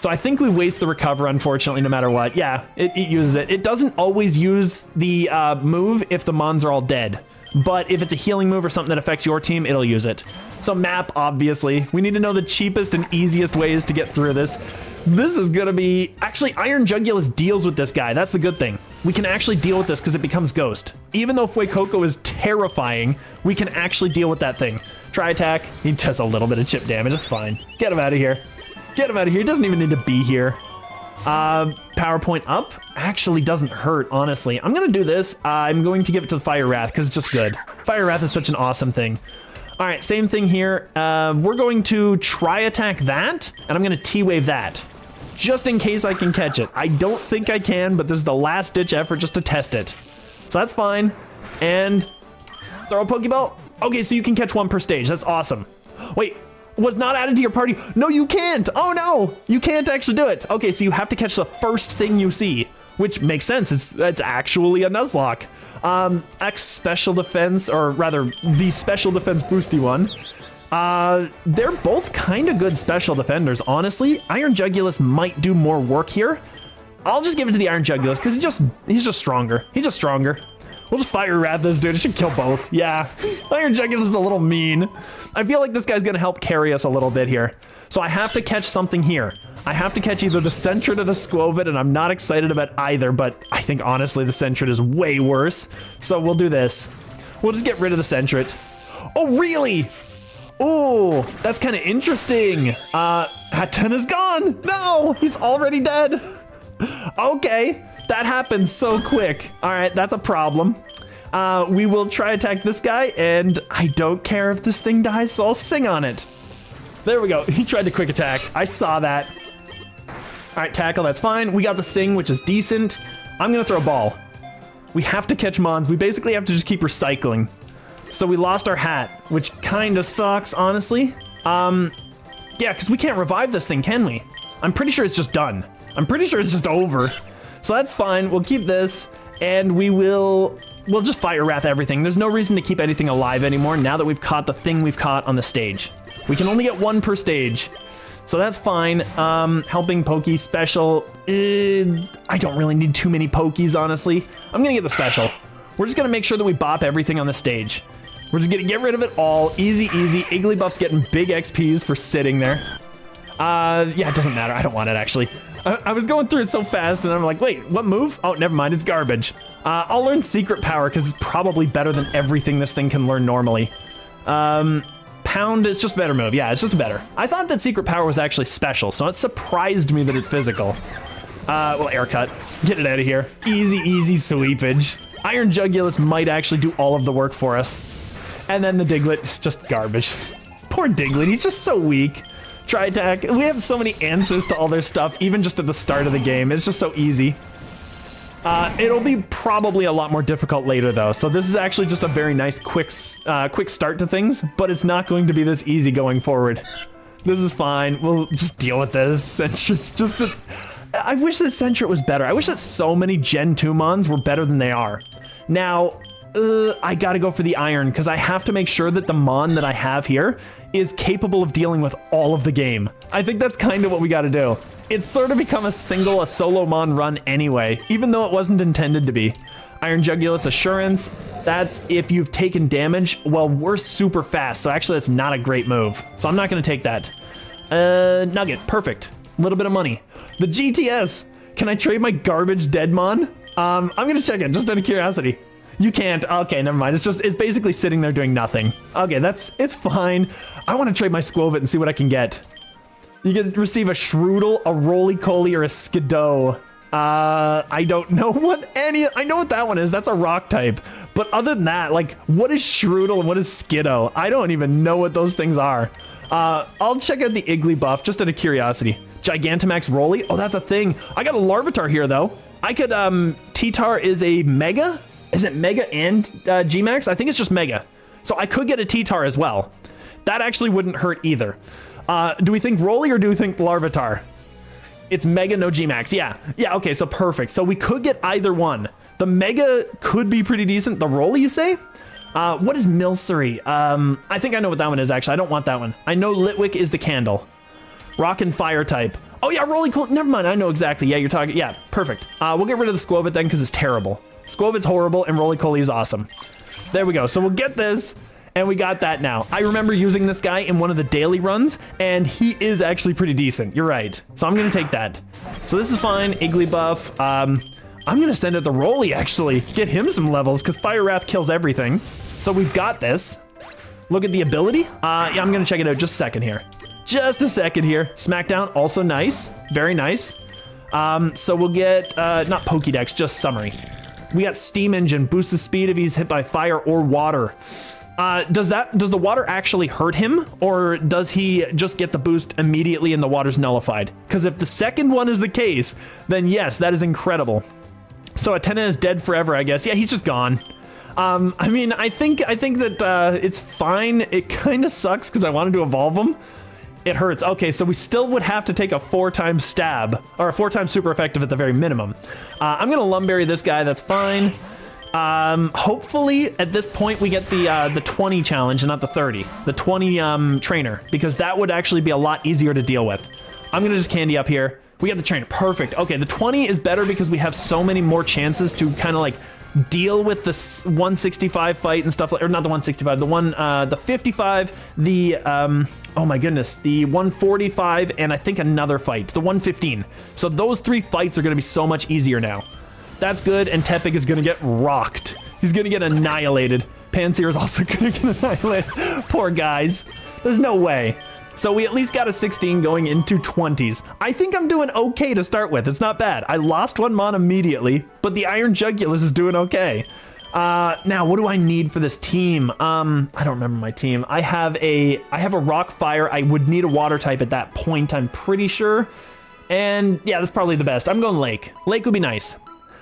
So I think we waste the recover, unfortunately, no matter what. Yeah, it uses it. It doesn't always use the move if the mons are all dead. But if it's a healing move or something that affects your team, it'll use it. So map, obviously. We need to know the cheapest and easiest ways to get through this. This is gonna be... Actually, Iron Jugulus deals with this guy. That's the good thing. We can actually deal with this because it becomes Ghost. Even though Fuecoco is terrifying, we can actually deal with that thing. Try attack. He does a little bit of chip damage. It's fine. Get him out of here. Get him out of here. He doesn't even need to be here. PowerPoint up actually doesn't hurt, honestly. I'm gonna do this. I'm going to give it to the Fire Wrath because it's just good. Fire Wrath is such an awesome thing. All right, same thing here. We're going to try attack that, and I'm gonna T-Wave that, just in case I can catch it. I don't think I can, but this is the last ditch effort just to test it. So that's fine. And throw a Pokeball. Okay, so you can catch one per stage. That's awesome. Wait. Was not added to your party. No, you can't. Oh no, you can't actually do it. Okay, so you have to catch the first thing you see, which makes sense. It's actually a Nuzlocke. X special defense, or rather the special defense boosty one. They're both kind of good special defenders, honestly. Iron Jugulus might do more work here. I'll just give it to the Iron Jugulus because he's just stronger. He's just stronger. We'll just Fire Wrath this dude. It should kill both. Yeah, Iron Jugulus is a little mean. I feel like this guy's gonna help carry us a little bit here. So I have to catch something here. I have to catch either the Sentret or the Skwovet, and I'm not excited about either, but I think honestly the Sentret is way worse. So we'll do this. We'll just get rid of the Sentret. Oh, really? Oh, that's kind of interesting. Hatena's gone. No, he's already dead. Okay, that happens so quick. All right, that's a problem. We will try attack this guy, and I don't care if this thing dies, so I'll sing on it. There we go. He tried to quick attack. I saw that. All right, tackle, that's fine. We got the sing, which is decent. I'm gonna throw a ball. We have to catch mons. We basically have to just keep recycling. So we lost our hat, which kind of sucks, honestly. Yeah, because we can't revive this thing, can we? I'm pretty sure it's just done. I'm pretty sure it's just over. So that's fine. We'll keep this, and we'll just Fire Wrath everything. There's no reason to keep anything alive anymore now that we've caught the thing we've caught on the stage. We can only get one per stage, so that's fine. Helping Pokey special. I don't really need too many Pokies, honestly. I'm gonna get the special. We're just gonna make sure that we bop everything on the stage. We're just gonna get rid of it all. Easy, easy. Igglybuff's getting big XPs for sitting there. Yeah, it doesn't matter. I don't want it, actually. I was going through it so fast, and I'm like, wait, what move? Oh, never mind. It's garbage. I'll learn Secret Power, because it's probably better than everything this thing can learn normally. Pound is just a better move. Yeah, it's just better. I thought that Secret Power was actually special, so it surprised me that it's physical. Well, Air Cut. Get it out of here. Easy, easy sweepage. Iron Jugulus might actually do all of the work for us. And then the Diglett is just garbage. Poor Diglett, he's just so weak. Try attack. We have so many answers to all their stuff, even just at the start of the game. It's just so easy. It'll be probably a lot more difficult later, though. So this is actually just a very nice, quick start to things, but it's not going to be this easy going forward. This is fine. We'll just deal with this. Sentret's just a... I wish that Sentret was better. I wish that so many Gen 2 mons were better than they are. Now, I gotta go for the Iron, because I have to make sure that the mon that I have here is capable of dealing with all of the game. I think that's kind of what we gotta do. It's sort of become a solo mon run anyway, even though it wasn't intended to be. Iron Jugulus Assurance, that's if you've taken damage. Well, we're super fast, so actually that's not a great move. So I'm not gonna take that. Nugget, perfect. A little bit of money. The GTS, can I trade my garbage Deadmon? I'm gonna check it, just out of curiosity. You can't. Okay, never mind. It's basically sitting there doing nothing. Okay, it's fine. I want to trade my Skwovet and see what I can get. You can receive a Shroodle, a Roly-Coly, or a Skidoo. I don't know what I know what that one is. That's a rock type. But other than that, like, what is Shroodle and what is Skidoo? I don't even know what those things are. I'll check out the Igglybuff just out of curiosity. Gigantamax Roly? Oh, that's a thing. I got a Larvitar here, though. I could, T-Tar is a Mega? Is it Mega and G-Max? I think it's just Mega. So I could get a T-Tar as well. That actually wouldn't hurt either. Do we think Roly or do we think Larvitar? It's Mega, no G-Max. Yeah, okay, so perfect. So we could get either one. The Mega could be pretty decent. The Roly, you say? What is Milcery? I think I know what that one is, actually. I don't want that one. I know Litwick is the Candle. Rock and Fire type. Oh yeah, Roly Cool. Never mind. I know exactly. Yeah, you're talking. Yeah, perfect. We'll get rid of the Squovit then because it's terrible. Squovit's horrible and Roly Coly is awesome. There we go. So we'll get this. And we got that now. I remember using this guy in one of the daily runs, and he is actually pretty decent. You're right. So I'm going to take that. So this is fine. Igglybuff. I'm going to send it to Roly, actually. Get him some levels, because Fire Wrath kills everything. So we've got this. Look at the ability. Yeah, I'm going to check it out just a second here. Just a second here. Smackdown, also nice. Very nice. So we'll get, not Pokédex, just summary. We got Steam Engine, boosts the speed if he's hit by fire or water. Does the water actually hurt him, or does he just get the boost immediately and the water's nullified? Because if the second one is the case, then yes, that is incredible. So Atena is dead forever, I guess. Yeah, he's just gone. I mean, I think that it's fine. It kind of sucks because I wanted to evolve him. It hurts. Okay, so we still would have to take a 4-time stab, or a 4-time super effective at the very minimum. I'm gonna Lumberry this guy. That's fine. Hopefully at this point we get the 20 challenge and not the 30. The 20 trainer, because that would actually be a lot easier to deal with. I'm gonna just candy up here. We got the trainer. Perfect. Okay, the 20 is better because we have so many more chances to kind of like deal with the 165 fight and stuff like, or not the 165, the 55, the oh my goodness, the 145, and I think another fight, the 115. So those 3 fights are gonna be so much easier now. That's good, and Tepig is gonna get rocked. He's gonna get annihilated. Pansear is also gonna get annihilated. Poor guys. There's no way. So we at least got a 16 going into 20s. I think I'm doing okay to start with. It's not bad. I lost 1 Mon immediately, but the Iron Jugulus is doing okay. Now, what do I need for this team? I don't remember my team. I have a Rock Fire. I would need a Water type at that point, I'm pretty sure. And yeah, that's probably the best. I'm going Lake. Lake would be nice.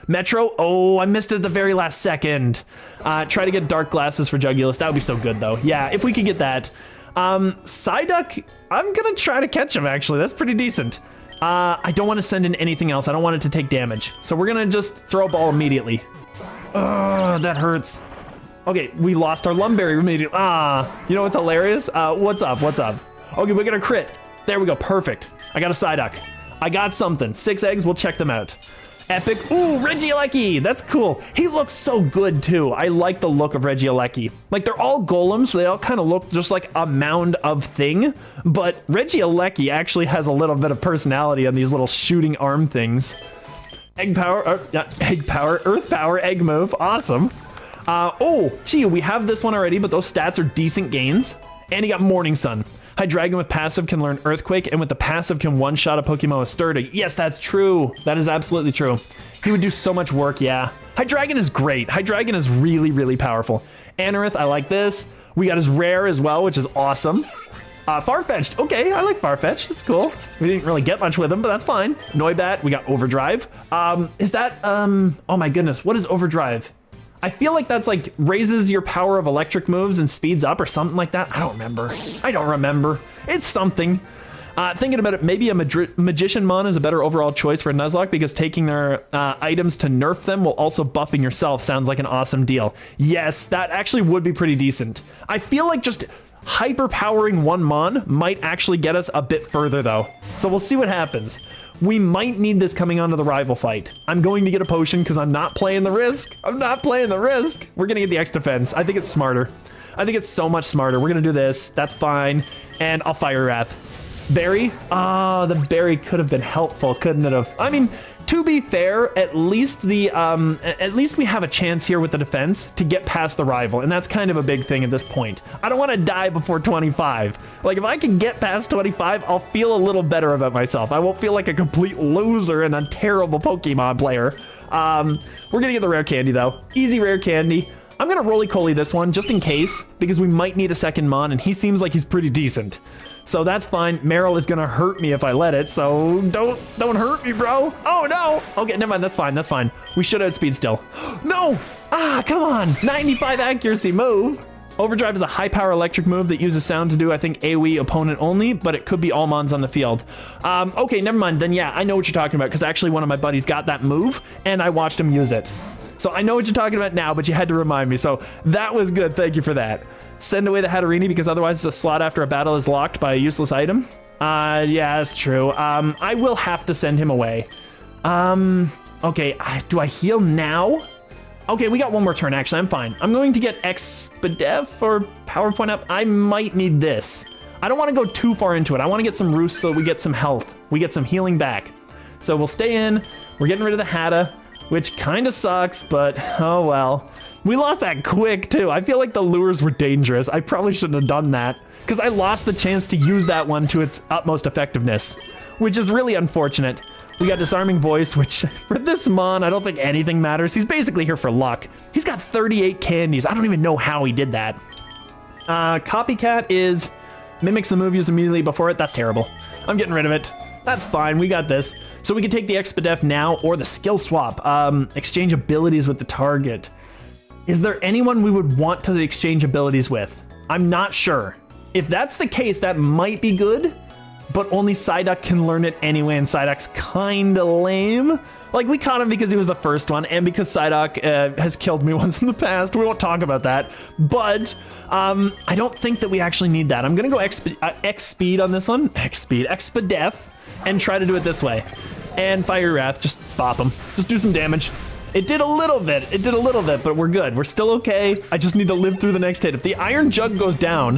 Metro, oh, I missed it at the very last second. Try to get Dark Glasses for Jugulus. That would be so good, though. Yeah, if we could get that. Psyduck, I'm gonna try to catch him, actually. That's pretty decent. I don't want to send in anything else. I don't want it to take damage. So we're gonna just throw a ball immediately. Ugh, that hurts. Okay, we lost our Lumberry immediately. You know what's hilarious? What's up? What's up? Okay, we got a crit. There we go, perfect. I got a Psyduck. I got something. 6 eggs, we'll check them out. Epic. Ooh, Regieleki. That's cool. He looks so good, too. I like the look of Regieleki. Like, they're all golems, so they all kind of look just like a mound of thing. But Regieleki actually has a little bit of personality on these little shooting arm things. Egg power, earth power, egg move. Awesome. Oh, gee, we have this one already, but those stats are decent gains. And he got Morning Sun. Hydreigon with passive can learn Earthquake, and with the passive can one-shot a Pokemon with Sturdy. Yes, that's true. That is absolutely true. He would do so much work, yeah. Hydreigon is great. Hydreigon is really, really powerful. Anorith, I like this. We got his Rare as well, which is awesome. Farfetch'd. Okay, I like Farfetch'd. That's cool. We didn't really get much with him, but that's fine. Noibat, we got Overdrive. Is that, oh my goodness, what is Overdrive? I feel like that's like raises your power of electric moves and speeds up or something like that. I don't remember. It's something. Thinking about it, maybe a Magician Mon is a better overall choice for a Nuzlocke because taking their items to nerf them while also buffing yourself sounds like an awesome deal. Yes, that actually would be pretty decent. I feel like just hyper powering one Mon might actually get us a bit further though. So we'll see what happens. We might need this coming onto the rival fight. I'm going to get a potion because I'm not playing the risk. We're going to get the X defense. I think it's smarter. I think it's so much smarter. We're going to do this. That's fine. And I'll Fire Wrath. Berry? The berry could have been helpful, couldn't it have? I mean, to be fair, at least we have a chance here with the defense to get past the rival, and that's kind of a big thing at this point. I don't want to die before 25. Like, if I can get past 25, I'll feel a little better about myself. I won't feel like a complete loser and a terrible Pokemon player. We're gonna get the rare candy, though. Easy rare candy. I'm gonna roly-coly this one, just in case, because we might need a second Mon, and he seems like he's pretty decent. So that's fine. Meryl is gonna hurt me if I let it, so don't hurt me, bro. Oh no! Okay, never mind, that's fine. We should have speed still. No! Come on! 95 accuracy move! Overdrive is a high power electric move that uses sound to do, I think, AoE opponent only, but it could be all Mons on the field. Okay, never mind, then yeah, I know what you're talking about, because actually one of my buddies got that move, and I watched him use it. So I know what you're talking about now, but you had to remind me, so that was good, thank you for that. Send away the Hatterini because otherwise the slot after a battle is locked by a useless item. Yeah, that's true. I will have to send him away. Okay, do I heal now? Okay, we got one more turn, actually. I'm fine. I'm going to get Expedef or PowerPoint up. I might need this. I don't want to go too far into it. I want to get some roosts so we get some health. We get some healing back. So we'll stay in. We're getting rid of the Hada, which kind of sucks, but oh well. We lost that quick, too. I feel like the lures were dangerous. I probably shouldn't have done that, because I lost the chance to use that one to its utmost effectiveness, which is really unfortunate. We got Disarming Voice, which for this Mon, I don't think anything matters. He's basically here for luck. He's got 38 candies. I don't even know how he did that. Copycat is mimics the move used immediately before it. That's terrible. I'm getting rid of it. That's fine. We got this. So we can take the Expedef now or the skill swap. Exchange abilities with the target. Is there anyone we would want to exchange abilities with? I'm not sure. If that's the case, that might be good, but only Psyduck can learn it anyway, and Psyduck's kinda lame. Like, we caught him because he was the first one, and because Psyduck has killed me once in the past. We won't talk about that, but I don't think that we actually need that. I'm gonna go X-Speed on this one. Expedef, and try to do it this way. And Fiery Wrath, just bop him. Just do some damage. It did a little bit, but we're good. We're still okay. I just need to live through the next hit. If the Iron Jug goes down,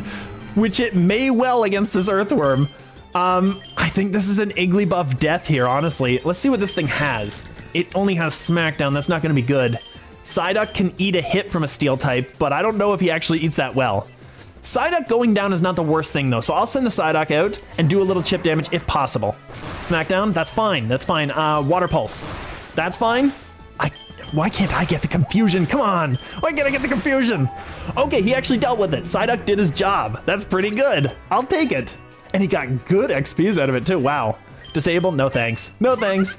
which it may well against this Earthworm, I think this is an Igglybuff death here, honestly. Let's see what this thing has. It only has Smackdown. That's not going to be good. Psyduck can eat a hit from a Steel type, but I don't know if he actually eats that well. Psyduck going down is not the worst thing, though, so I'll send the Psyduck out and do a little chip damage if possible. Smackdown, that's fine. That's fine. Water Pulse, that's fine. Why can't I get the confusion? Come on. Why can't I get the confusion? Okay, he actually dealt with it. Psyduck did his job. That's pretty good. I'll take it. And he got good XPs out of it, too. Wow. Disable? No thanks. No thanks.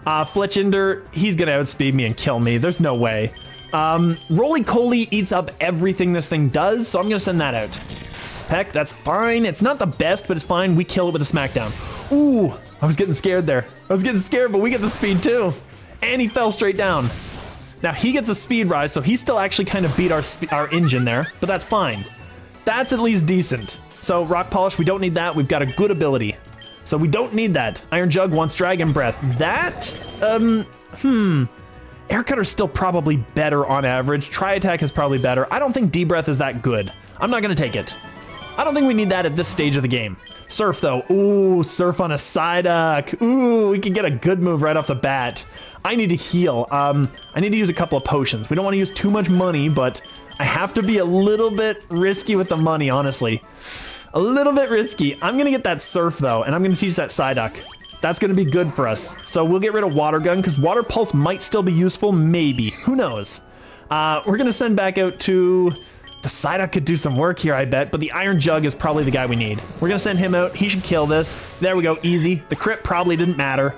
Fletchinder, he's going to outspeed me and kill me. There's no way. Roly-Coly eats up everything this thing does, so I'm going to send that out. Peck, that's fine. It's not the best, but it's fine. We kill it with a Smackdown. Ooh, I was getting scared there. I was getting scared, but we get the speed, too. And he fell straight down. Now he gets a speed rise, so he still actually kind of beat our engine there, but that's fine. That's at least decent. So Rock Polish, we don't need that. We've got a good ability, so we don't need that. Iron Jug wants Dragon Breath. That, Air Cutter's still probably better on average. Tri-Attack is probably better. I don't think D-Breath is that good. I'm not gonna take it. I don't think we need that at this stage of the game. Surf though. Ooh, Surf on a Psyduck. Ooh, we can get a good move right off the bat. I need to heal. I need to use a couple of potions. We don't want to use too much money, but I have to be a little bit risky with the money, honestly. A little bit risky. I'm going to get that Surf, though, and I'm going to teach that Psyduck. That's going to be good for us. So we'll get rid of Water Gun, because Water Pulse might still be useful. Maybe. Who knows? We're going to send back out to... The Psyduck could do some work here, I bet, but the Iron Jug is probably the guy we need. We're going to send him out. He should kill this. There we go. Easy. The crit probably didn't matter.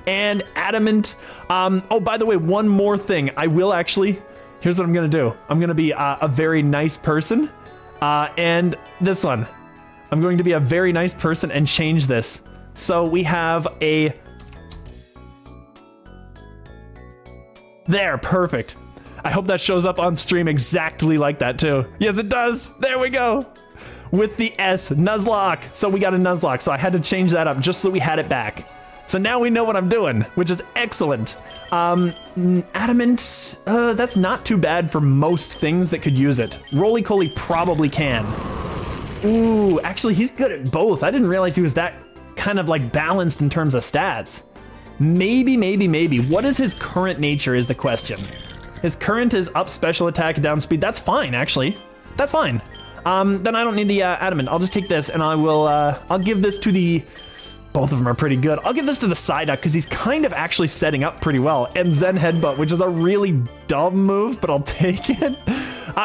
And Adamant. Oh, by the way, one more thing. I will actually... Here's what I'm going to do. I'm going to be a very nice person. And this one. I'm going to be a very nice person and change this. So we have a... There, perfect. I hope that shows up on stream exactly like that too. Yes, it does. There we go. With the S, Nuzlocke. So we got a Nuzlocke, so I had to change that up just so we had it back. So now we know what I'm doing, which is excellent. Adamant, that's not too bad for most things that could use it. Roly-Coly probably can. Ooh, actually he's good at both. I didn't realize he was that kind of like balanced in terms of stats. Maybe. What is his current nature is the question. His current is up special attack, down speed. That's fine, actually. That's fine. Then I don't need the Adamant. I'll just take this and I will, I'll give this to the... Both of them are pretty good. I'll give this to the Psyduck because he's kind of actually setting up pretty well. And Zen Headbutt, which is a really dumb move, but I'll take it.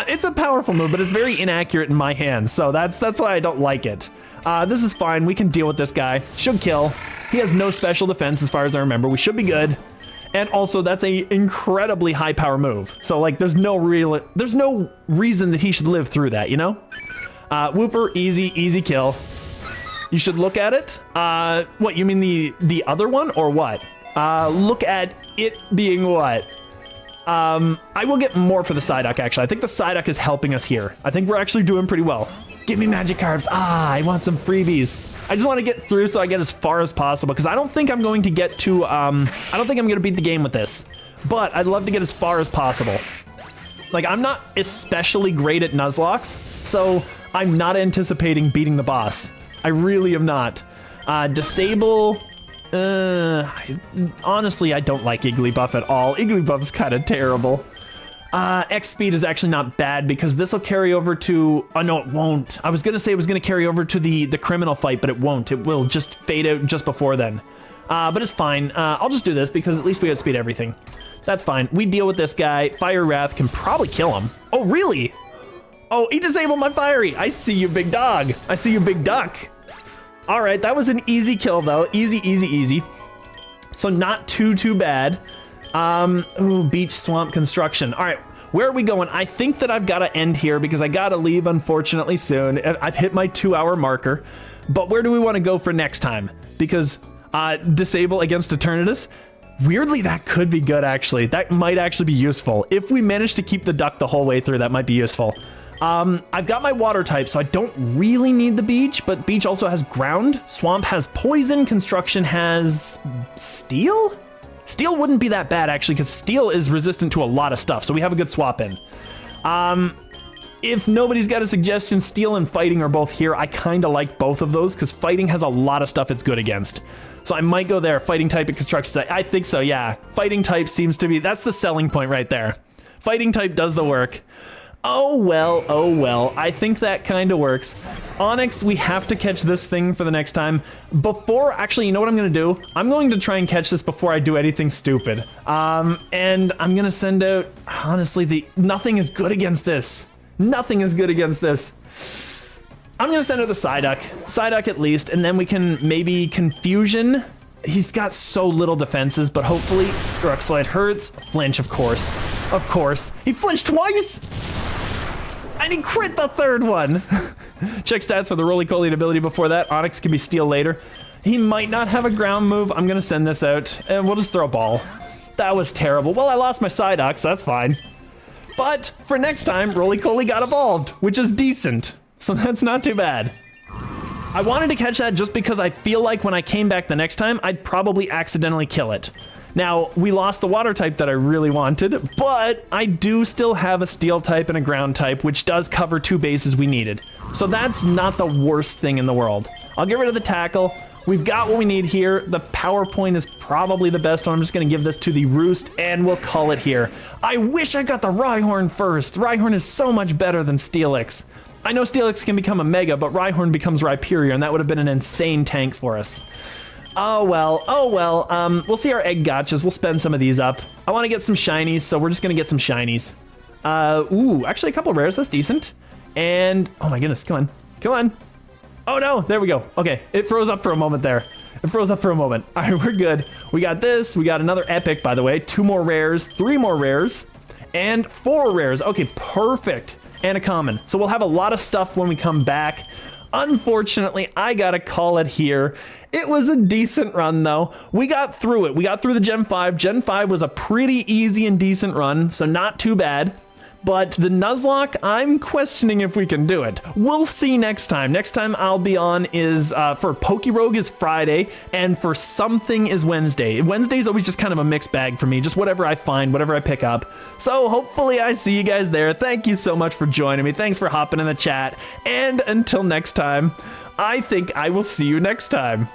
It's a powerful move, but it's very inaccurate in my hands. So that's why I don't like it. This is fine. We can deal with this guy. Should kill. He has no special defense as far as I remember. We should be good. And also, that's a incredibly high power move. So like, there's no reason that he should live through that, you know? Whooper, easy kill. You should look at it. What, you mean the other one or what? Look at it being what? I will get more for the Psyduck, actually. I think the Psyduck is helping us here. I think we're actually doing pretty well. Give me Magikarps. I want some freebies. I just want to get through so I get as far as possible, because I don't think I'm going to get to, I don't think I'm going to beat the game with this, but I'd love to get as far as possible. Like, I'm not especially great at Nuzlocks, so I'm not anticipating beating the boss. I really am not. Disable... honestly, I don't like Igglybuff at all. Igglybuff's kind of terrible. X speed is actually not bad because this will carry over to... Oh, no, it won't. I was going to say it was going to carry over to the criminal fight, but it won't. It will just fade out just before then. But it's fine. I'll just do this because at least we outspeed everything. That's fine. We deal with this guy. Fire Wrath can probably kill him. Oh, really? Oh, he disabled my Fiery. I see you, big dog. I see you, big duck. All right, that was an easy kill, though. Easy, easy, easy. So not too bad. Ooh, beach swamp construction. All right, where are we going? I think that I've got to end here because I got to leave, unfortunately, soon. I've hit my 2-hour marker. But where do we want to go for next time? Because disable against Eternatus? Weirdly, that could be good, actually. That might actually be useful. If we manage to keep the duck the whole way through, that might be useful. I've got my water type, so I don't really need the beach, but beach also has ground. Swamp has poison. Construction has steel? Steel wouldn't be that bad, actually, because steel is resistant to a lot of stuff, so we have a good swap in. If nobody's got a suggestion, steel and fighting are both here. I kind of like both of those, because fighting has a lot of stuff it's good against. So I might go there. Fighting type and construction. I think so, yeah. Fighting type seems to be... That's the selling point right there. Fighting type does the work. Oh well, I think that kind of works. Onyx, we have to catch this thing for the next time. Before, actually, you know what I'm going to do? I'm going to try and catch this before I do anything stupid. And I'm going to send out, honestly, nothing is good against this. Nothing is good against this. I'm going to send out the Psyduck. Psyduck at least, and then we can maybe Confusion. He's got so little defenses, but hopefully Rock Slide hurts. Flinch, of course. Of course. He flinched twice! And he crit the third one. Check stats for the Roly-Poly ability before that. Onyx can be Steel later. He might not have a ground move. I'm going to send this out, and we'll just throw a ball. That was terrible. Well, I lost my Psyduck, so that's fine. But for next time, Roly-Poly got evolved, which is decent. So that's not too bad. I wanted to catch that just because I feel like when I came back the next time, I'd probably accidentally kill it. Now, we lost the water type that I really wanted, but I do still have a steel type and a ground type, which does cover 2 bases we needed. So that's not the worst thing in the world. I'll get rid of the tackle. We've got what we need here. The PowerPoint is probably the best one. I'm just going to give this to the Roost, and we'll call it here. I wish I got the Rhyhorn first. Rhyhorn is so much better than Steelix. I know Steelix can become a Mega, but Rhyhorn becomes Rhyperior, and that would have been an insane tank for us. Oh well, we'll see our egg gotchas. We'll spend some of these up. I want to get some shinies, so we're just going to get some shinies. Ooh, actually a couple rares, that's decent. And, oh my goodness, come on. Oh no, there we go. Okay, it froze up for a moment there. All right, we're good. We got this, we got another epic, by the way. 2 more rares, 3 more rares, and 4 rares. Okay, perfect. And a common. So we'll have a lot of stuff when we come back. Unfortunately, I gotta call it here. It was a decent run, though. We got through it. We got through the Gen 5. Gen 5 was a pretty easy and decent run, so not too bad. But the Nuzlocke, I'm questioning if we can do it. We'll see next time. Next time I'll be on is, for PokeRogue is Friday, and for something is Wednesday. Wednesday is always just kind of a mixed bag for me, just whatever I find, whatever I pick up. So hopefully I see you guys there. Thank you so much for joining me. Thanks for hopping in the chat. And until next time, I think I will see you next time.